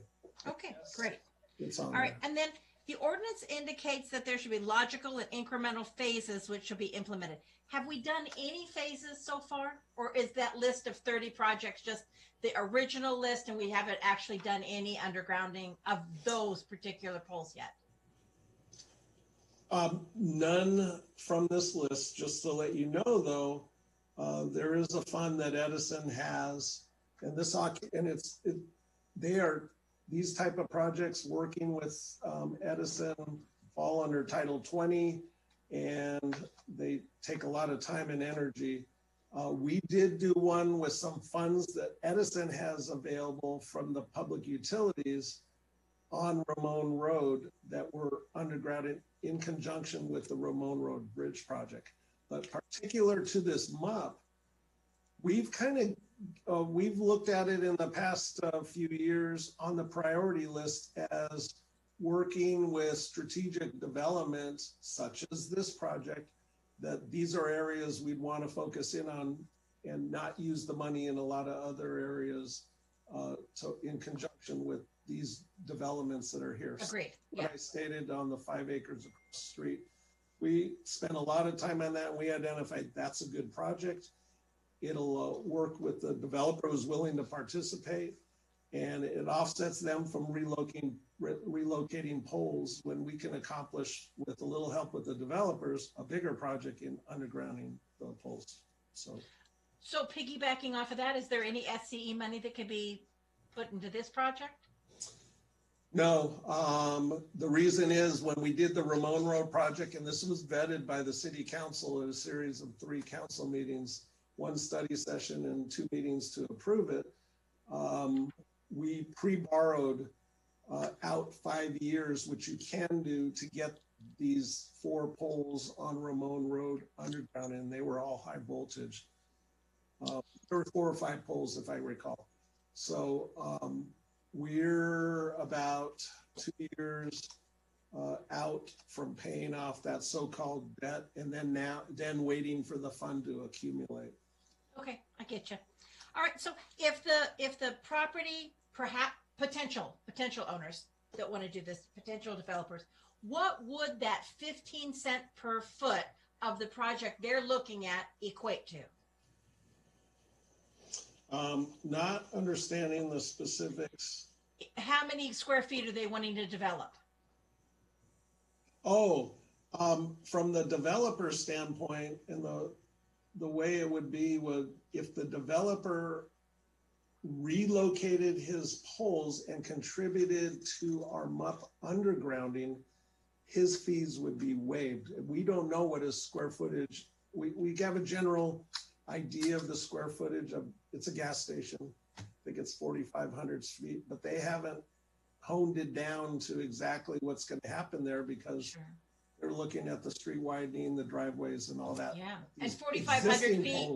Okay, great. It's on All right, there. and then the ordinance indicates that there should be logical and incremental phases which should be implemented. Have we done any phases so far? Or is that list of 30 projects just the original list and we haven't actually done any undergrounding of those particular poles yet? None from this list. Just to let you know, though, there is a fund that Edison has, and these type of projects working with Edison fall under Title 20, and they take a lot of time and energy. We did do one with some funds that Edison has available from the public utilities on Ramon Road that were undergrounded in conjunction with the Ramon Road Bridge project. But particular to this MUP, we've we've looked at it in the past few years on the priority list as working with strategic development, such as this project, that these are areas we'd want to focus in on and not use the money in a lot of other areas in conjunction with these developments that are here. Agreed. So what I stated on the 5 acres across the street, we spent a lot of time on that, and we identified that's a good project. It'll work with the developer who's willing to participate, and it offsets them from relocating poles when we can accomplish, with a little help with the developers, a bigger project in undergrounding the poles. So piggybacking off of that, is there any SCE money that could be put into this project? No, the reason is when we did the Ramon Road project, and this was vetted by the city council in a series of 3 council meetings, 1 study session and 2 meetings to approve it. We pre-borrowed out 5 years, which you can do to get these 4 poles on Ramon Road underground, and they were all high voltage. There were 4 or 5 poles, if I recall. So we're about 2 years out from paying off that so-called debt, and then waiting for the fund to accumulate. Okay, I get you. All right, so if the property, perhaps potential owners that want to do this, potential developers, what would that 15 cent per foot of the project they're looking at equate to? Not understanding the specifics. How many square feet are they wanting to develop? From the developer standpoint, and the way it would be if the developer relocated his poles and contributed to our MUP undergrounding, his fees would be waived. We don't know what his square footage, we have a general idea of the square footage of, it's a gas station. I think it's 4,500 feet, but they haven't honed it down to exactly what's going to happen there because they're looking at the street widening, the driveways and all that. Yeah, and 4,500 feet,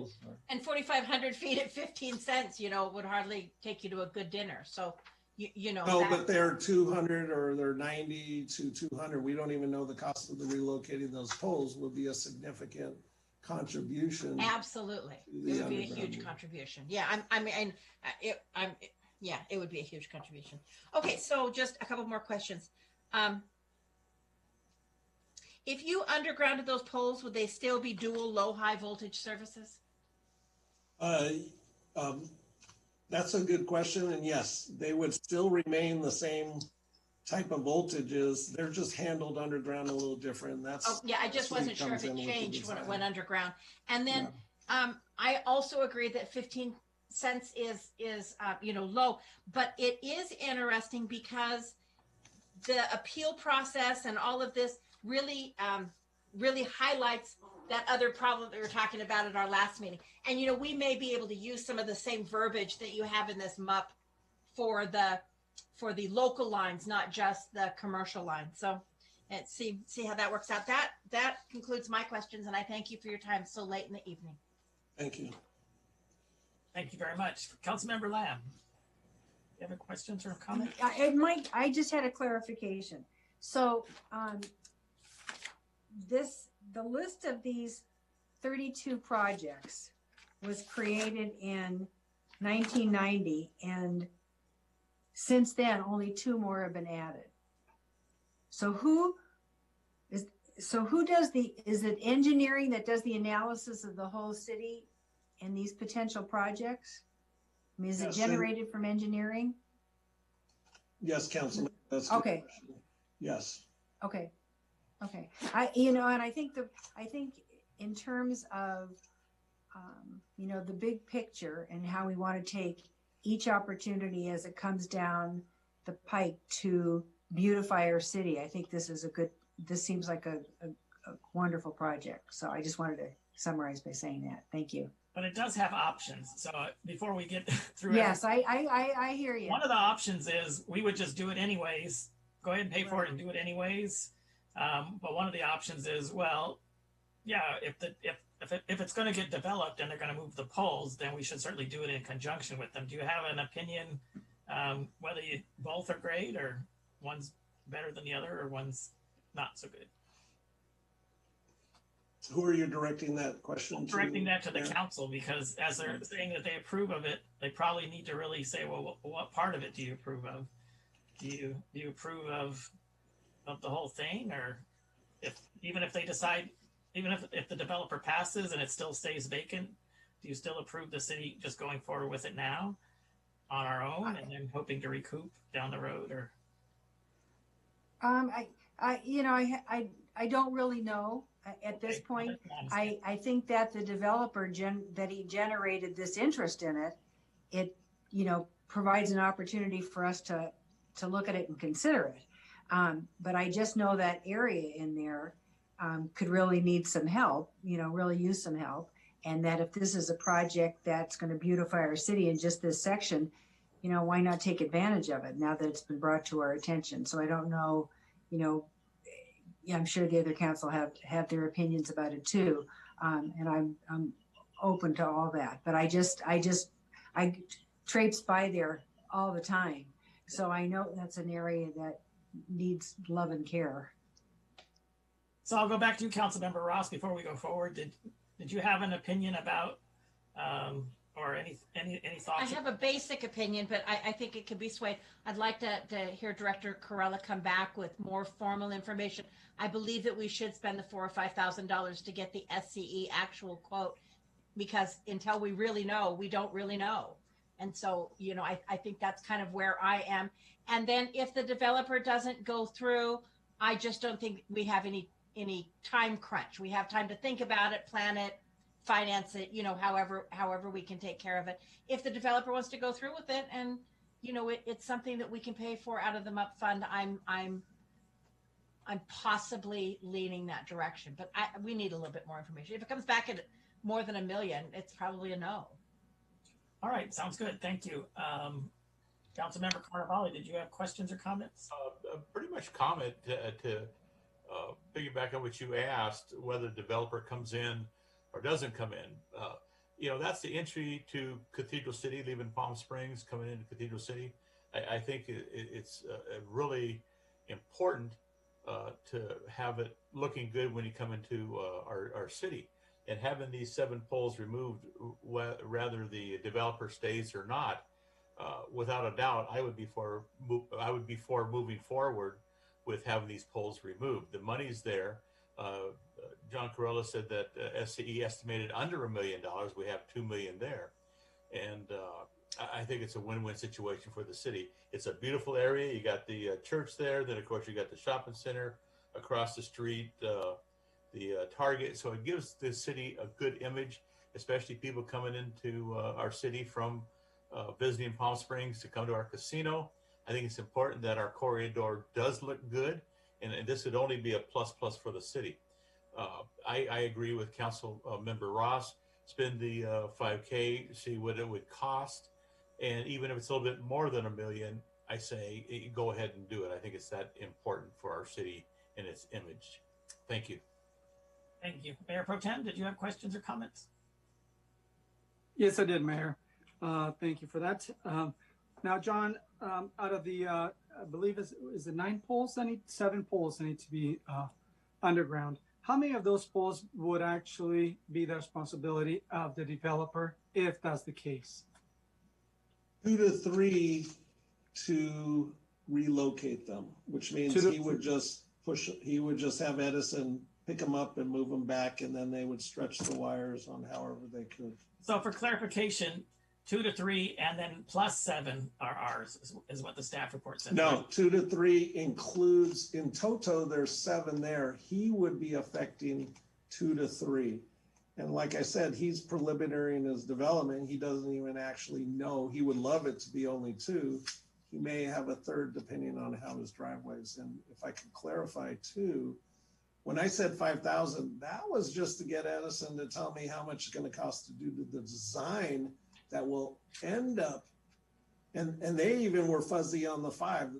and 4,500 feet at 15 cents, would hardly take you to a good dinner. So, No, but they're 200 or they're 90 to 200. We don't even know the cost of the relocating those poles will be a significant contribution. Absolutely, it would be a huge contribution. Yeah, it would be a huge contribution. Okay, so just a couple more questions. If you undergrounded those poles, would they still be dual low high voltage services? That's a good question, and yes, they would still remain the same type of voltages. They're just handled underground a little different. I just wasn't sure if it changed when it went underground. And then I also agree that 15 sense is low, but it is interesting because the appeal process and all of this really highlights that other problem that we were talking about at our last meeting. And we may be able to use some of the same verbiage that you have in this MUP for the local lines, not just the commercial lines. So and see how that works out. That concludes my questions, and I thank you for your time so late in the evening. Thank you. Thank you very much. Councilmember Lamb, you have any questions or comments? I just had a clarification. So the list of these 32 projects was created in 1990, and since then only 2 more have been added. So who is it engineering that does the analysis of the whole city and these potential projects? I mean, is it generated from engineering? Yes, Councilman. That's okay. Yes. Okay. And I think in terms of the big picture and how we want to take each opportunity as it comes down the pike to beautify our city, I think this seems like a wonderful project. So I just wanted to summarize by saying that. Thank you. But it does have options. So before we get through yes, I hear you. One of the options is we would just do it anyways. Go ahead and pay for it and do it anyways. But one of the options is, well, yeah, if it's going to get developed and they're going to move the poles, then we should certainly do it in conjunction with them. Do you have an opinion whether both are great, or one's better than the other, or one's not so good? Who are you directing that question to? Directing that to the council, because as they're saying that they approve of it, they probably need to really say, well, what part of it do you approve of? Do you approve of the whole thing, or if they decide, even if the developer passes and it still stays vacant, do you still approve the city just going forward with it now on our own and then hoping to recoup down the road? Or I don't really know at this point. I think that the developer that he generated this interest in it provides an opportunity for us to look at it and consider it. But I just know that area in there could really need some help, really use some help. And that if this is a project that's going to beautify our city in just this section, why not take advantage of it now that it's been brought to our attention? So I don't know, I'm sure the other council have their opinions about it too. And I'm open to all that, but I traipse by there all the time. So I know that's an area that needs love and care. So I'll go back to you, Councilmember Ross, before we go forward. Did you have an opinion about or any thoughts? I have a basic opinion, but I think it could be swayed. I'd like to hear Director Corella come back with more formal information. I believe that we should spend the $4,000 or $5,000 to get the SCE actual quote, because until we really know, we don't really know. And so, I think that's kind of where I am. And then if the developer doesn't go through, I just don't think we have any time crunch. We have time to think about it, plan it, finance it, however we can take care of it. If the developer wants to go through with it and, it's something that we can pay for out of the MUP fund, I'm possibly leaning that direction, but we need a little bit more information. If it comes back at more than $1 million, it's probably a no. All right, sounds good. Thank you. Councilmember Carnevale, did you have questions or comments? Pretty much comment to piggyback on what you asked, whether the developer comes in or doesn't come in. That's the entry to Cathedral City, leaving Palm Springs, coming into Cathedral City. I think it's really important to have it looking good when you come into our city. And having these 7 poles removed, whether the developer stays or not, without a doubt, I would be for moving forward with having these poles removed. The money's there. John Corella said that SCE estimated under $1 million. We have $2 million there, and I think it's a win-win situation for the city. It's a beautiful area. You got the church there. Then, of course, you got the shopping center across the street. The Target, so it gives the city a good image. especially people coming into our city from visiting Palm Springs to come to our casino. I think it's important that our corridor does look good, and this would only be a plus for the city. I agree with Council Member Ross. Spend the 5K, see what it would cost, and even if it's a little bit more than $1 million, I say go ahead and do it. I think it's that important for our city and its image. Thank you. Thank you. Mayor Pro Tem, did you have questions or comments? Yes, I did, Mayor. Thank you for that. Now, John, out of the, I believe is it 9 poles? 7 poles that need to be underground. How many of those poles would actually be the responsibility of the developer if that's the case? 2 to 3 to relocate them, which means he would just have Edison pick them up and move them back, and then they would stretch the wires on however they could. So for clarification, 2 to 3 and then plus 7 are ours, is what the staff report said. No, right? 2 to 3 includes, in toto, there's 7 there. He would be affecting 2 to 3. And like I said, he's preliminary in his development. He doesn't even actually know. He would love it to be only 2. He may have a 3rd depending on how his driveways. And if I could clarify too, when I said 5,000, that was just to get Edison to tell me how much it's going to cost to do the design that will end up, and they even were fuzzy on the 5.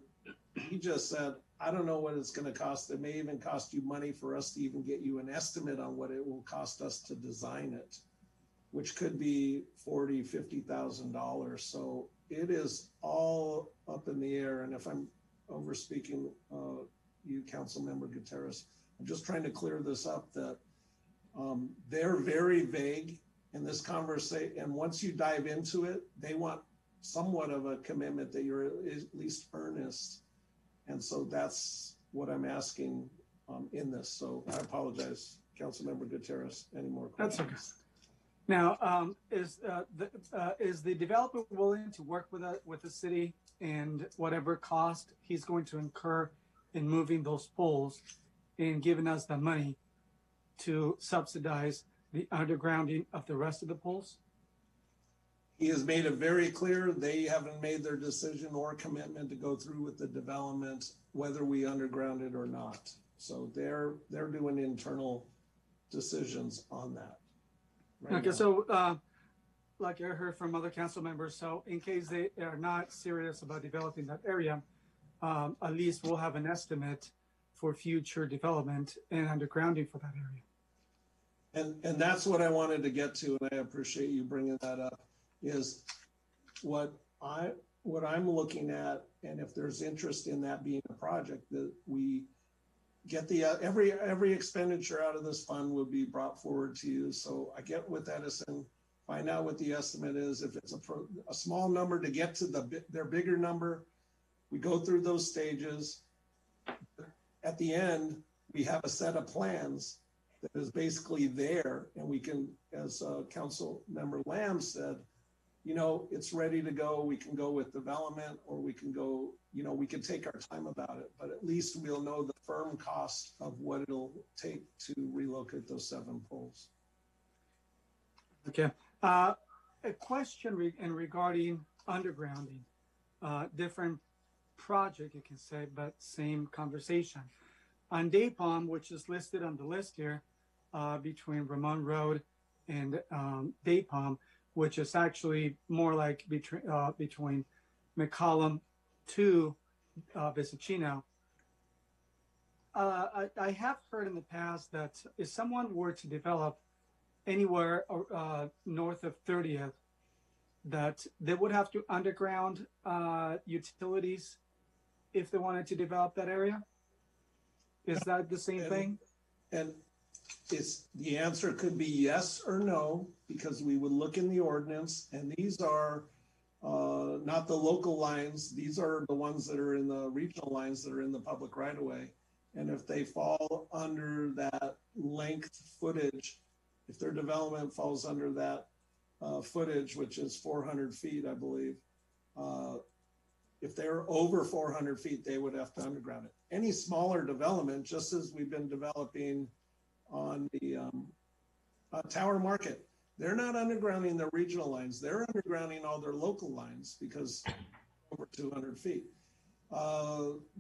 He just said, I don't know what it's going to cost. It may even cost you money for us to even get you an estimate on what it will cost us to design it, which could be $40,000, $50,000. So it is all up in the air. And if I'm over speaking you, Councilmember Gutierrez, I'm just trying to clear this up that they're very vague in this conversation. And once you dive into it, they want somewhat of a commitment that you're at least earnest. And so that's what I'm asking in this. So I apologize, Councilmember Gutierrez. Any more questions? That's okay. Now, is the developer willing to work with the city and whatever cost he's going to incur in moving those poles and giving us the money to subsidize the undergrounding of the rest of the poles? He has made it very clear they haven't made their decision or commitment to go through with the development, whether we underground it or not. So they're doing internal decisions on that. Right Okay, now. so like I heard from other council members, so in case they are not serious about developing that area, at least we'll have an estimate for future development and undergrounding for that area. And that's what I wanted to get to, and I appreciate you bringing that up, is what I'm looking at, and if there's interest in that being a project, that we get the every expenditure out of this fund will be brought forward to you. So I get with Edison, find out what the estimate is. If it's a small number to get to their bigger number, we go through those stages. At the end, we have a set of plans that is basically there, and we can, as Council Member Lamb said, you know, it's ready to go. We can go with development, or we can go, you know, we can take our time about it, but at least we'll know the firm cost of what it'll take to relocate those 7 poles. Okay. A question regarding undergrounding, different project, you can say, but same conversation. On Day Palm, which is listed on the list here, between Ramon Road and Day Palm, which is actually more like between McCollum to Vesicino. I have heard in the past that if someone were to develop anywhere north of 30th, that they would have to underground utilities if they wanted to develop that area. Is that the same thing? And the answer could be yes or no, because we would look in the ordinance, and these are not the local lines. These are the ones that are in the regional lines that are in the public right of way. And if they fall under that length footage, if their development falls under that footage, which is 400 feet, I believe, if they're over 400 feet, they would have to underground it. Any smaller development, just as we've been developing on the Tower Market, They're not undergrounding their regional lines. They're undergrounding all their local lines because over 200 feet.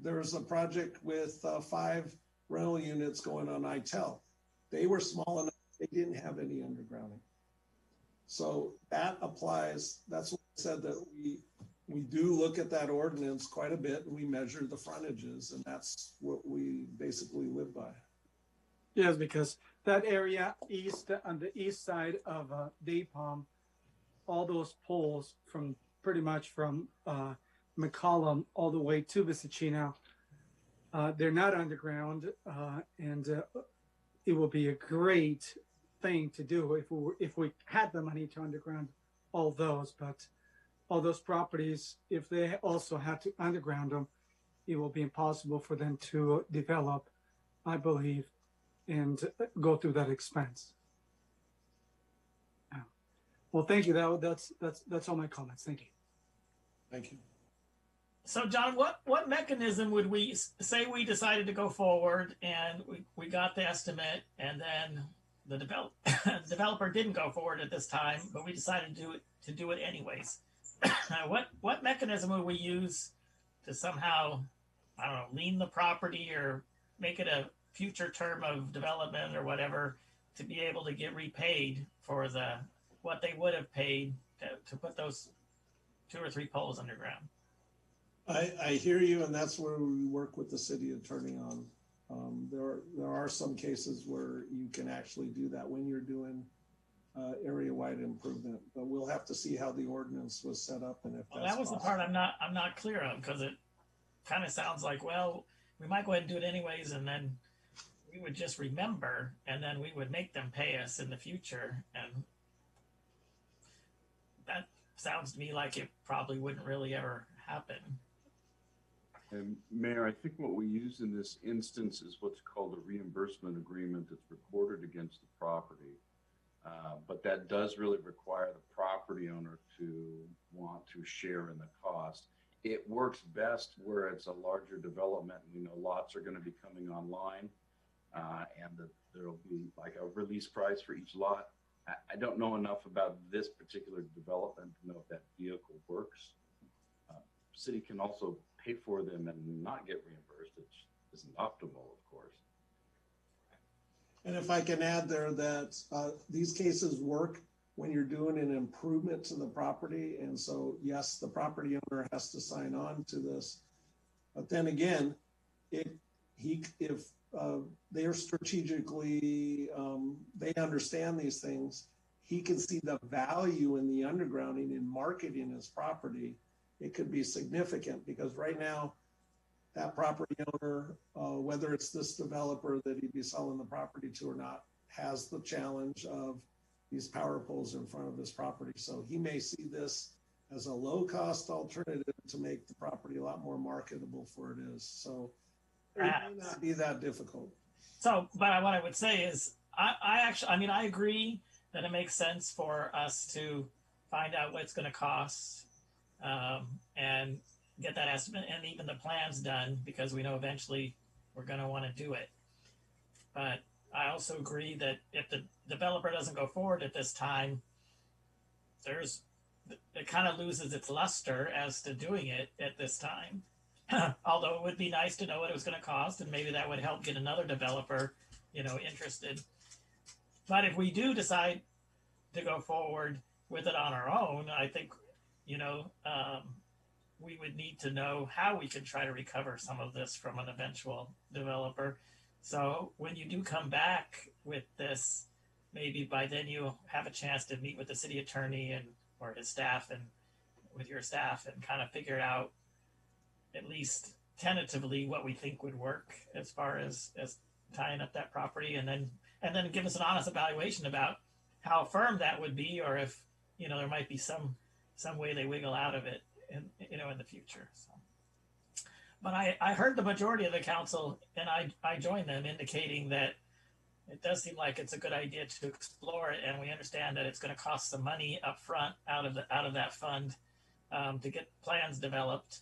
There's a project with 5 rental units going on ITEL. They were small enough, they didn't have any undergrounding. So that applies. That's what I said, that we do look at that ordinance quite a bit, and we measure the frontages, and that's what we basically live by. Yes, because that area on the east side of Dapalm, all those poles from pretty much from McCollum all the way to Visicino, they're not underground, and it will be a great thing to do if we had the money to underground all those. But all those properties, if they also had to underground them, it will be impossible for them to develop, I believe, and go through that expense. Well, thank you. That's all my comments. Thank you. Thank you. So, John, what mechanism would we say we decided to go forward and we got the estimate, and then the developer didn't go forward at this time, but we decided to do it anyways? What mechanism would we use to somehow, I don't know, lien the property or make it a future term of development or whatever, to be able to get repaid for what they would have paid to put those 2 or 3 poles underground? I hear you, and that's where we work with the city attorney on. There are some cases where you can actually do that when you're doing area-wide improvement, but we'll have to see how the ordinance was set up and if that's that was possible. The part I'm not clear of, because it kind of sounds like, well, we might go ahead and do it anyways, and then we would just remember, and then we would make them pay us in the future, and that sounds to me like it probably wouldn't really ever happen. And Mayor, I think what we use in this instance is what's called a reimbursement agreement that's recorded against the property. But that does really require the property owner to want to share in the cost. It works best where it's a larger development. Lots are going to be coming online, and there'll be like a release price for each lot. I don't know enough about this particular development to know if that vehicle works. City can also pay for them and not get reimbursed, which isn't optimal, of course. And if I can add there that these cases work when you're doing an improvement to the property. And so, yes, the property owner has to sign on to this. But then again, if they're strategically, they understand these things, he can see the value in the undergrounding and marketing his property. It could be significant, because right now, that property owner, whether it's this developer that he'd be selling the property to or not, has the challenge of these power poles in front of his property. So he may see this as a low-cost alternative to make the property a lot more marketable for it is. So it may not be that difficult. So, but what I would say is, I agree that it makes sense for us to find out what it's going to cost, and get that estimate and even the plans done, because we know eventually we're going to want to do it. But I also agree that if the developer doesn't go forward at this time, it kind of loses its luster as to doing it at this time. Although it would be nice to know what it was going to cost, and maybe that would help get another developer, interested. But if we do decide to go forward with it on our own, I think, we would need to know how we can try to recover some of this from an eventual developer. So when you do come back with this, maybe by then you have a chance to meet with the city attorney or his staff and with your staff and kind of figure out at least tentatively what we think would work as far as tying up that property, and then give us an honest evaluation about how firm that would be, or if there might be some way they wiggle out of it in the future. So, but I heard the majority of the council, and I joined them, indicating that it does seem like it's a good idea to explore it, and we understand that it's going to cost some money up front out of that fund to get plans developed.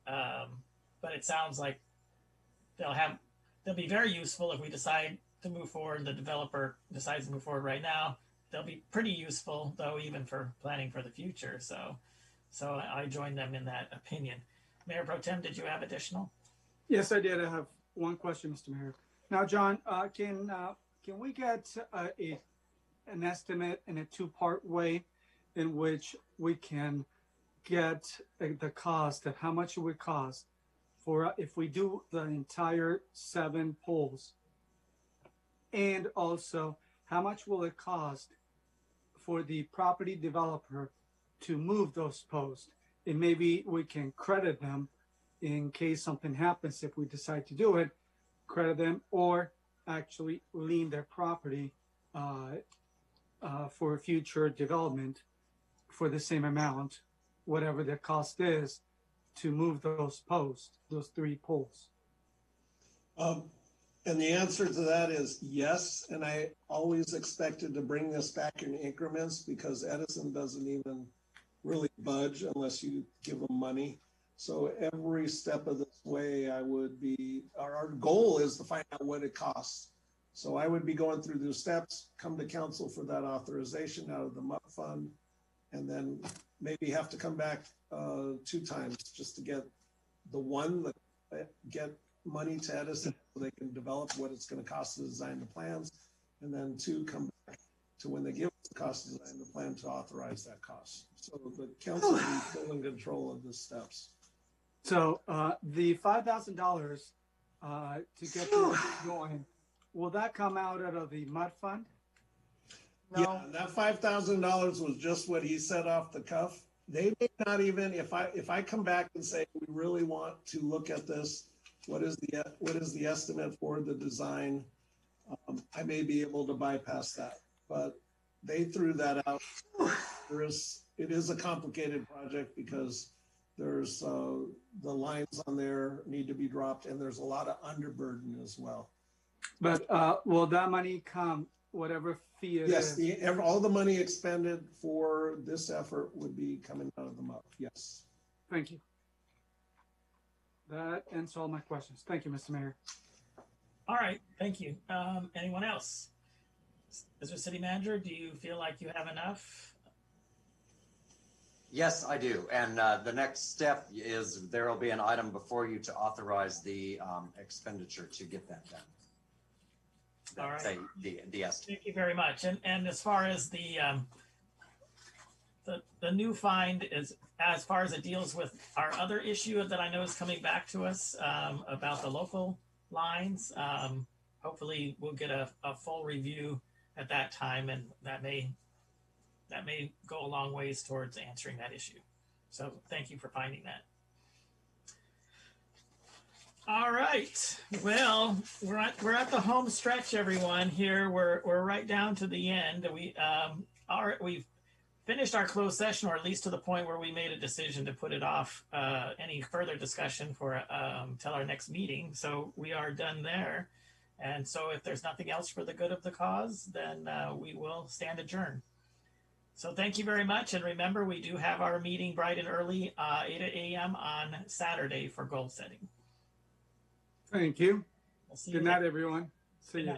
But it sounds like they'll be very useful if we decide to move forward. The developer decides to move forward right now, they'll be pretty useful though, even for planning for the future. So I join them in that opinion. Mayor Pro Tem, did you have additional? Yes, I did. I have one question, Mr. Mayor. Now, John, can we get an estimate in a two-part way in which we can get the cost of how much it would cost for if we do the entire 7 poles, and also how much will it cost for the property developer to move those posts? And maybe we can credit them in case something happens if we decide to do it, credit them, or actually lien their property for future development for the same amount, whatever the cost is, to move those posts, those 3 poles. And the answer to that is yes. And I always expected to bring this back in increments because Edison doesn't even really budge unless you give them money. So every step of this way, our goal is to find out what it costs. So I would be going through those steps, come to council for that authorization out of the MUP fund, and then maybe have to come back 2 times just to get the one that get money to Edison so they can develop what it's going to cost to design the plans, and then 2 come back to when they give us the cost to design the plan to authorize that cost. So the council will be full in control of the steps. So the $5,000 to get this going, will that come out of the MUD fund? No. Yeah, that $5,000 was just what he said off the cuff. They may not even, if I come back and say we really want to look at this, what is the estimate for the design? I may be able to bypass that, but they threw that out. It is a complicated project because there's the lines on there need to be dropped, and there's a lot of underburden as well. But will that money come, whatever fee it is? Yes, all the money expended for this effort would be coming out of the MUP. Yes. Thank you. That ends all my questions. Thank you, Mr. Mayor. All right, thank you. Anyone else? Mr. City Manager, do you feel like you have enough? Yes, I do. And the next step is there will be an item before you to authorize the expenditure to get that done. All right. The estimate. Thank you very much. And as far as the new find is, as far as it deals with our other issue that I know is coming back to us about the local lines, hopefully we'll get a full review at that time, and that may go a long ways towards answering that issue. So thank you for finding that. All right. Well, we're at the home stretch, everyone. Here we're right down to the end. We've finished our closed session, or at least to the point where we made a decision to put it off any further discussion for till our next meeting. So we are done there. And so if there's nothing else for the good of the cause, then we will stand adjourned. So thank you very much. And remember, we do have our meeting bright and early, 8 a.m. on Saturday for goal setting. Thank you. We'll see Good night, everyone. See you.